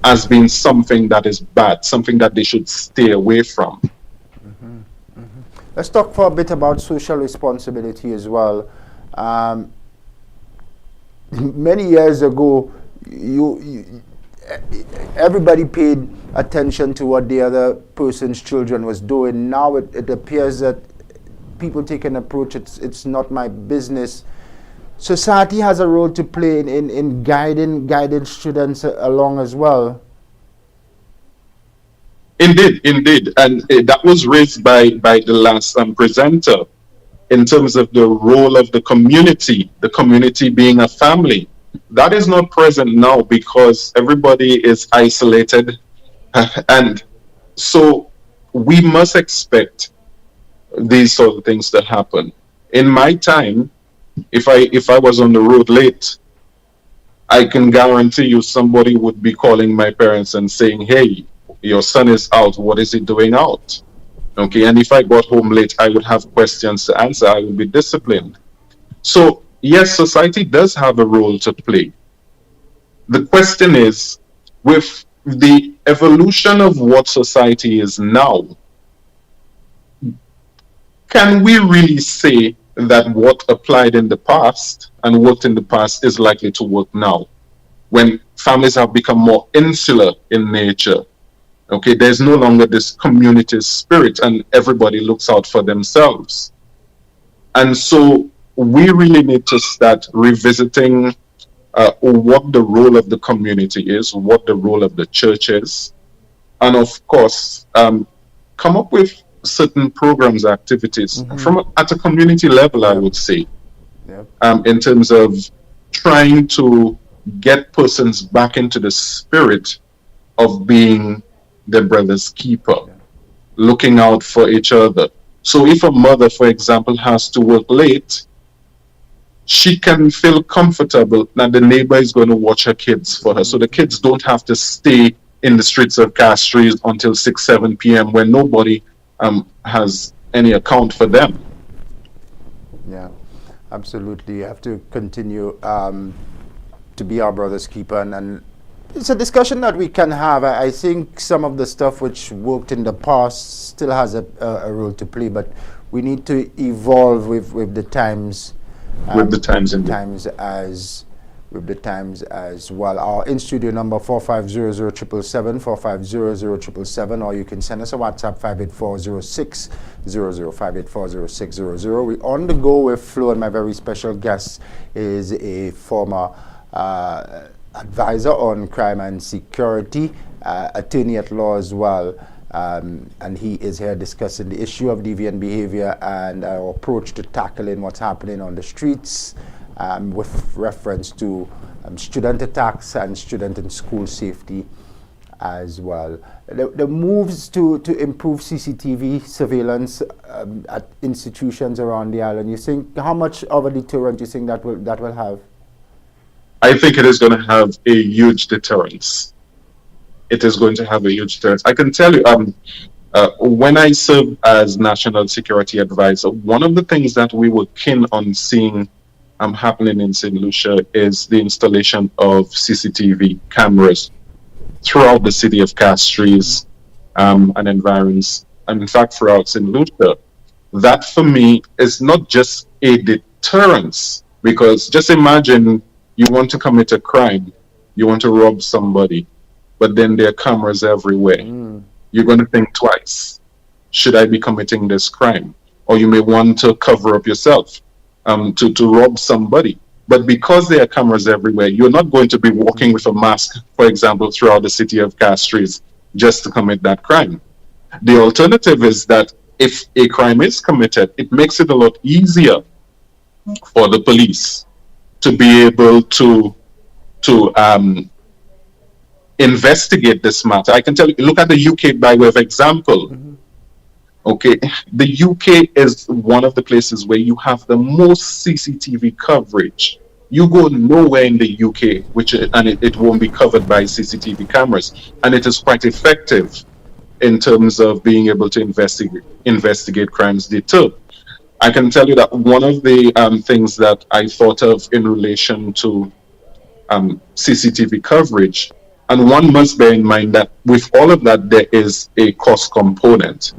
as being something that is bad, something that they should stay away from. Let's talk for a bit about social responsibility as well. Many years ago, everybody paid attention to what the other person's children was doing. Now it appears that people take an approach, it's not my business. Society has a role to play in guiding students along as well. Indeed. And that was raised by the last presenter in terms of the role of the community being a family. That is not present now because everybody is isolated. And so we must expect these sort of things to happen. In my time, if I was on the road late, I can guarantee you somebody would be calling my parents and saying, hey, your son is out, what is he doing out? Okay, and if I got home late, I would have questions to answer, I would be disciplined. So yes, society does have a role to play. The question is, with the evolution of what society is now, can we really say that what applied in the past and worked in the past is likely to work now, when families have become more insular in nature? Okay, there's no longer this community spirit and everybody looks out for themselves. And so we really need to start revisiting what the role of the community is, what the role of the church is, and of course, come up with certain programs, activities at a community level, I would say, in terms of trying to get persons back into the spirit of being their brother's keeper, looking out for each other. So if a mother, for example, has to work late, she can feel comfortable that the neighbor is going to watch her kids for her. So the kids don't have to stay in the streets of Castries until 6, 7 p.m. when nobody has any account for them. Yeah, absolutely. You have to continue to be our brother's keeper, and it's a discussion that we can have. I think some of the stuff which worked in the past still has a role to play, but we need to evolve with the times. With the times as well. Our in-studio number 4500 4500 or you can send us a WhatsApp 58406 5840600. We're on the go with Flo, and my very special guest is a former advisor on crime and security, attorney at law as well, and he is here discussing the issue of deviant behavior and our approach to tackling what's happening on the streets, with reference to student attacks and student and school safety as well. The moves to improve CCTV surveillance at institutions around the island, you think, how much of a deterrent do you think that will have? I think it is going to have a huge deterrence. It is going to have a huge deterrence. I can tell you, When I served as National Security Advisor, one of the things that we were keen on seeing happening in St. Lucia is the installation of CCTV cameras throughout the city of Castries and environs, and in fact throughout St. Lucia. That for me is not just a deterrence, because just imagine you want to commit a crime, you want to rob somebody, but then there are cameras everywhere. You're going to think twice. Should I be committing this crime? Or you may want to cover up yourself to rob somebody. But because there are cameras everywhere, you're not going to be walking with a mask, for example, throughout the city of Castries just to commit that crime. The alternative is that if a crime is committed, it makes it a lot easier for the police to be able to investigate this matter. I can tell you, look at the UK by way of example. Okay, the UK is one of the places where you have the most CCTV coverage. You go nowhere in the UK, it won't be covered by CCTV cameras, and it is quite effective in terms of being able to investigate crimes deterred. I can tell you that one of the things that I thought of in relation to CCTV coverage, and one must bear in mind that with all of that, there is a cost component.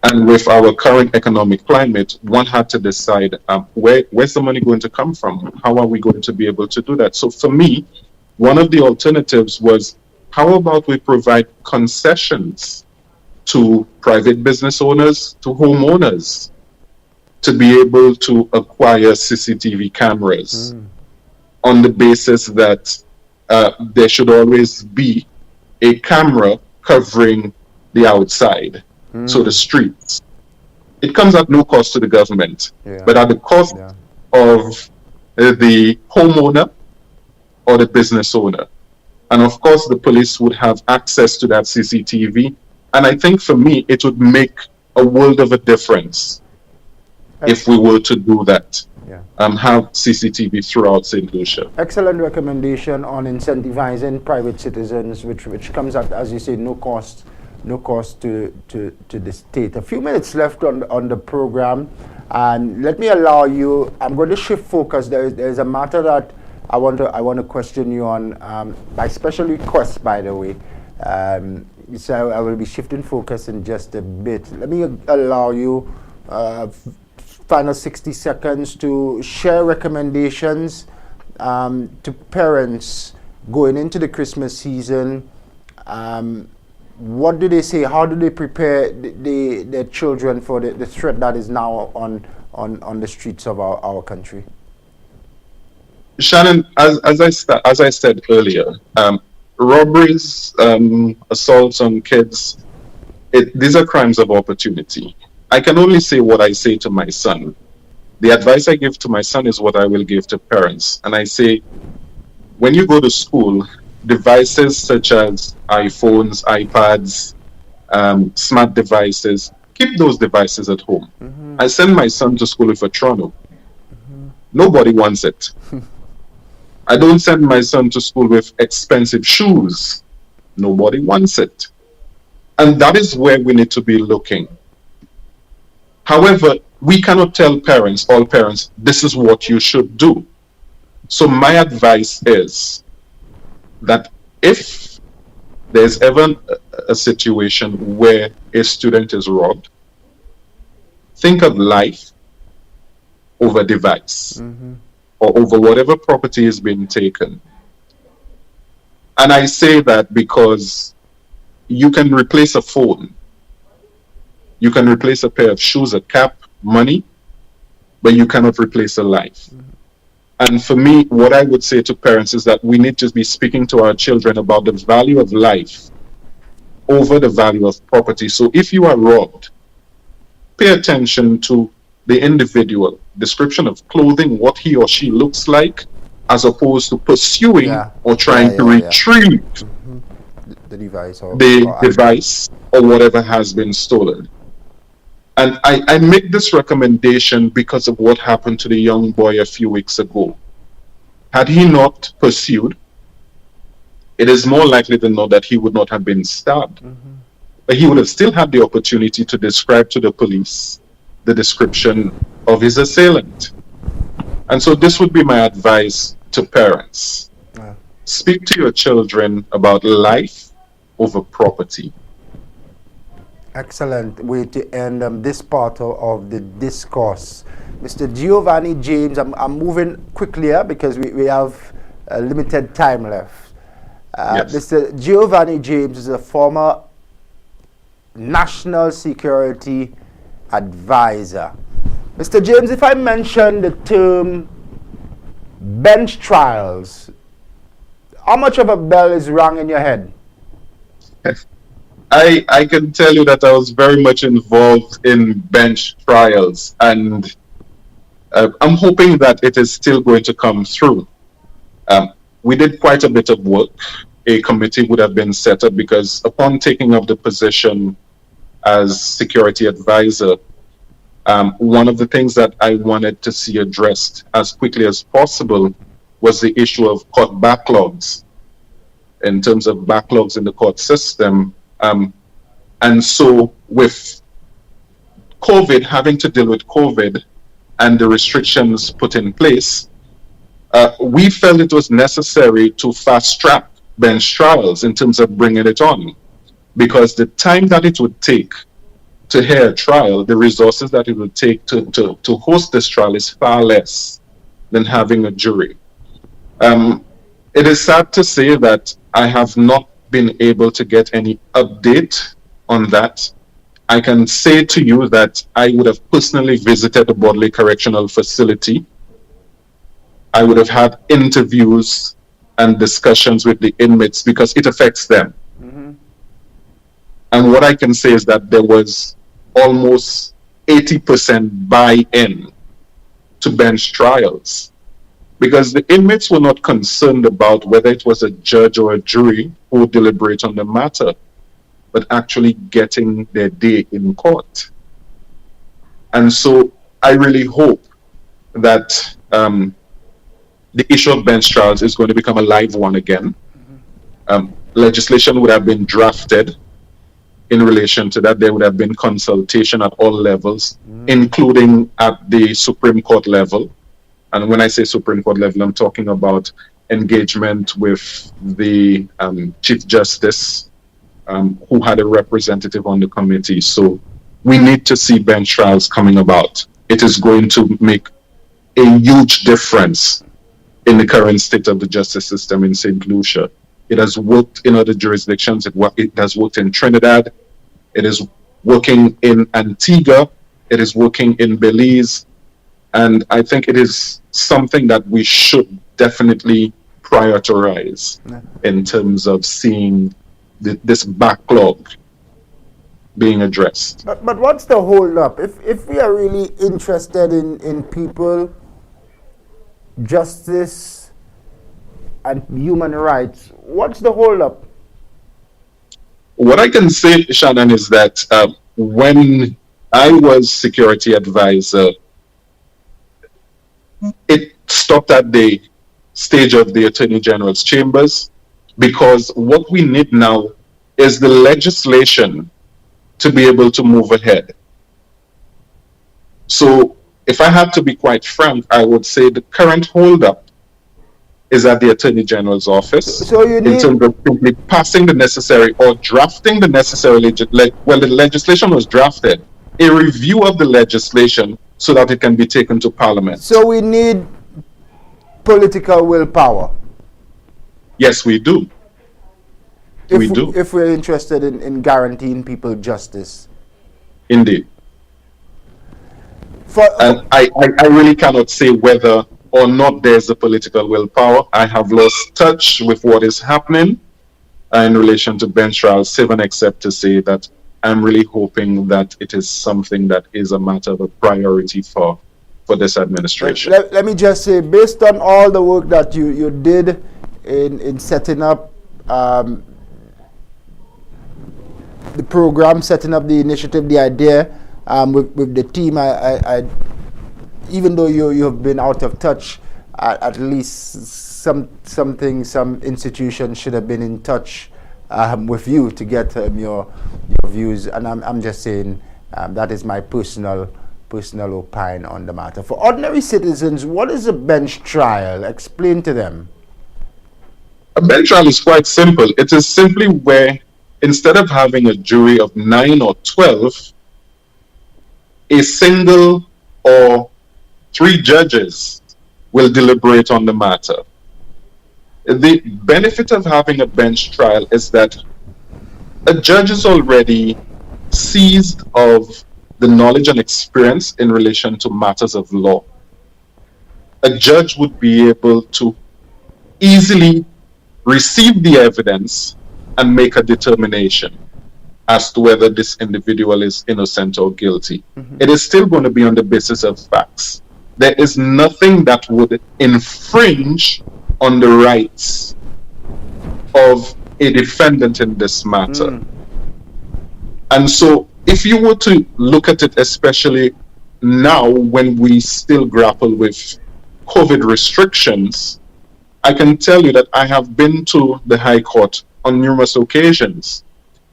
And with our current economic climate, one had to decide where's the money going to come from? How are we going to be able to do that? So for me, one of the alternatives was, how about we provide concessions to private business owners, to homeowners, to be able to acquire CCTV cameras on the basis that there should always be a camera covering the outside, so the streets. It comes at no cost to the government, but at the cost of the homeowner or the business owner. And of course, the police would have access to that CCTV. And I think for me, it would make a world of a difference if we were to do that. Have CCTV throughout St. Lucia. Excellent recommendation on incentivizing private citizens, which comes at, as you say, no cost to the state. A few minutes left on the program, and let me allow you. I'm going to shift focus. There's a matter that I want to question you on by special request, by the way. So I will be shifting focus in just a bit. Let me allow you final 60 seconds to share recommendations to parents going into the Christmas season. What do they say? How do they prepare their children for the threat that is now on the streets of our country? Shannon, as I said earlier, robberies, assaults on kids, these are crimes of opportunity. I can only say what I say to my son. The advice I give to my son is what I will give to parents. And I say, when you go to school, devices such as iPhones, iPads, smart devices, keep those devices at home. I send my son to school with a Trono. Nobody wants it. I don't send my son to school with expensive shoes. Nobody wants it. And that is where we need to be looking. However, we cannot tell all parents, this is what you should do. So my advice is that if there's ever a situation where a student is robbed, think of life over device or over whatever property is being taken. And I say that because you can replace a phone. You can replace a pair of shoes, a cap, money, but you cannot replace a life. And for me, what I would say to parents is that we need to be speaking to our children about the value of life over the value of property. So if you are robbed, pay attention to the individual, description of clothing, what he or she looks like, as opposed to pursuing or trying to retrieve the device or device or whatever has been stolen. And I make this recommendation because of what happened to the young boy a few weeks ago. Had he not pursued, it is more likely than not that he would not have been stabbed. he would have still had the opportunity to describe to the police the description of his assailant. And so this would be my advice to parents. Speak to your children about life over property. Excellent way to end this part of the discourse. Mr. Giovanni James, I'm moving quickly here because we have limited time left. Yes. Mr. Giovanni James is a former national security advisor. Mr. James, if I mention the term bench trials, how much of a bell is rung in your head? I can tell you that I was very much involved in bench trials, and I'm hoping that it is still going to come through. We did quite a bit of work. A committee would have been set up because upon taking up the position as security advisor, one of the things that I wanted to see addressed as quickly as possible was the issue of court backlogs, in terms of backlogs in the court system. And so with COVID, having to deal with COVID and the restrictions put in place, we felt it was necessary to fast track bench trials in terms of bringing it on, because the time that it would take to hear a trial, the resources that it would take to host this trial is far less than having a jury. It is sad to say that I have not been able to get any update on that. I can say to you that I would have personally visited the Bodley Correctional Facility. I would have had interviews and discussions with the inmates because it affects them. And what I can say is that there was almost 80% buy-in to bench trials, because the inmates were not concerned about whether it was a judge or a jury who would deliberate on the matter, but actually getting their day in court. And so I really hope that the issue of bench trials is going to become a live one again. Legislation would have been drafted in relation to that. There would have been consultation at all levels, including at the Supreme Court level. And when I say Supreme Court level, I'm talking about engagement with the Chief Justice, who had a representative on the committee. So we need to see bench trials coming about. It is going to make a huge difference in the current state of the justice system in St. Lucia. It has worked in other jurisdictions. It has worked in Trinidad. It is working in Antigua. It is working in Belize. And I think it is something that we should definitely prioritize in terms of seeing this backlog being addressed. But what's the hold up? If we are really interested in people, justice, and human rights, what's the hold up? What I can say, Shannon, is that when I was security advisor, it stopped at the stage of the Attorney General's chambers, because what we need now is the legislation to be able to move ahead. So if I had to be quite frank, I would say the current holdup is at the Attorney General's office, so you need, in terms of simply passing the necessary or drafting the necessary the legislation was drafted, a review of the legislation so that it can be taken to Parliament. So we need political willpower. Yes, we do. If we're interested in guaranteeing people justice. Indeed. And I really cannot say whether or not there's the political willpower. I have lost touch with what is happening in relation to bench trials, save and except to say that I'm really hoping that it is something that is a matter of a priority for this administration. Let me just say, based on all the work that you did in setting up the program, setting up the initiative, the idea with the team, I even though you have been out of touch, at least some institutions should have been in touch with you to get your views. And I'm just saying that is my personal opinion on the matter. For ordinary citizens, what is a bench trial? Explain to them. A bench trial is quite simple. It is simply where, instead of having a jury of 9 or 12, a single or 3 judges will deliberate on the matter. The benefit of having a bench trial is that a judge is already seized of the knowledge and experience in relation to matters of law. A judge would be able to easily receive the evidence and make a determination as to whether this individual is innocent or guilty. It is still going to be on the basis of facts. There is nothing that would infringe on the rights of a defendant in this matter. And so if you were to look at it, especially now when we still grapple with COVID restrictions, I can tell you that I have been to the High Court on numerous occasions.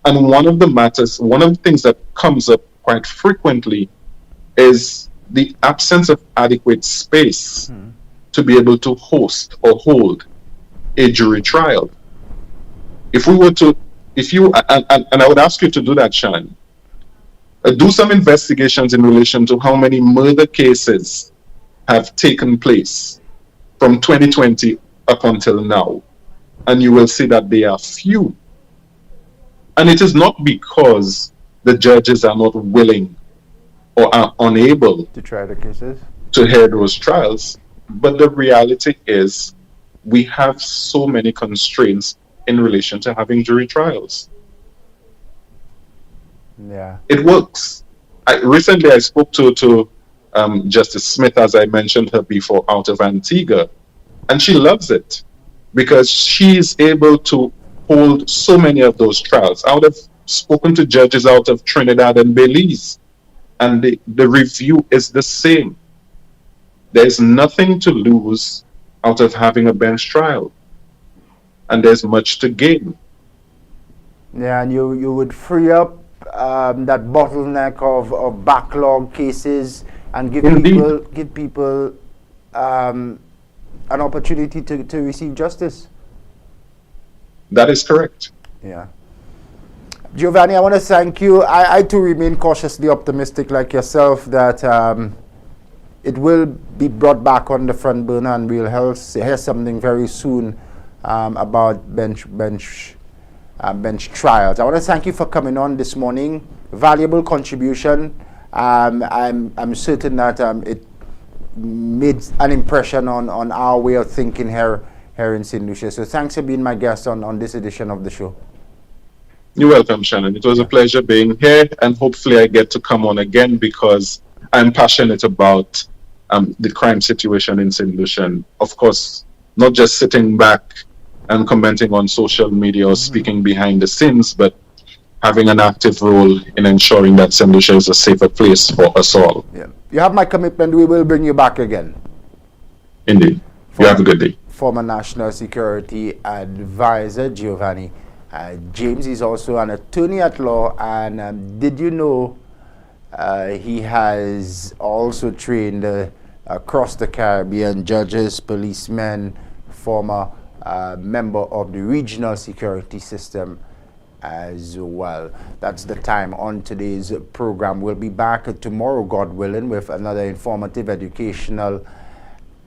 And one of the things that comes up quite frequently is the absence of adequate space to be able to host or hold a jury trial. If we were to, and I would ask you to do that, Shannon, do some investigations in relation to how many murder cases have taken place from 2020 up until now, and you will see that they are few. And it is not because the judges are not willing or are unable to try the cases, to hear those trials, but the reality is we have so many constraints in relation to having jury trials. Yeah, it works. Recently I spoke to Justice Smith, as I mentioned her before, out of Antigua, and she loves it because she's able to hold so many of those trials. I would have spoken to judges out of Trinidad and Belize, and the review is the same. There's nothing to lose out of having a bench trial, and there's much to gain. Yeah, and you would free up that bottleneck of backlog cases and give people an opportunity to receive justice. That is correct. Yeah. Giovanni, I want to thank you. I too remain cautiously optimistic like yourself that it will be brought back on the front burner, and we'll hear something very soon about bench trials. I want to thank you for coming on this morning. Valuable contribution. I'm certain that it made an impression on our way of thinking here in St. Lucia. So thanks for being my guest on this edition of the show. You're welcome, Shannon. It was a pleasure being here, and hopefully I get to come on again because I'm passionate about the crime situation in St. Lucia. And of course, not just sitting back and commenting on social media or speaking behind the scenes, but having an active role in ensuring that St. Lucia is a safer place for us all. Yeah. You have my commitment. We will bring you back again. Indeed. You have a good day. Former National Security Advisor Giovanni James is also an attorney at law, and did you know he has also trained across the Caribbean judges, policemen, former member of the regional security system as well. That's the time on today's program. We'll be back tomorrow, God willing, with another informative, educational,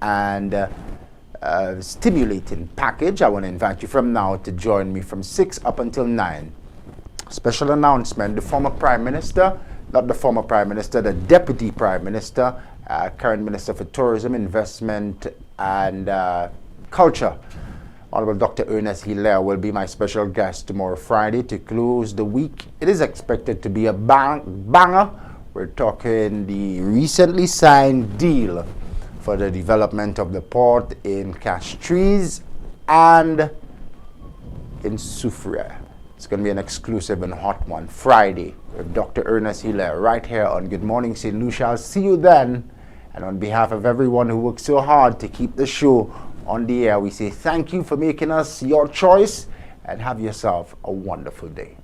and stimulating package. I want to invite you from now to join me from 6 up until 9. Special announcement: the former Prime Minister, not the former Prime Minister, the Deputy Prime Minister, current Minister for Tourism, Investment and Culture, Honorable Dr. Ernest Hilaire, will be my special guest tomorrow, Friday, to close the week. It is expected to be a banger. We're talking the recently signed deal for the development of the port in Castries and in Soufrière. It's going to be an exclusive and hot one, Friday, with Dr. Ernest Hilaire, right here on Good Morning St. Lucia. I'll see you then. And on behalf of everyone who worked so hard to keep the show on the air, we say thank you for making us your choice. and have yourself a wonderful day.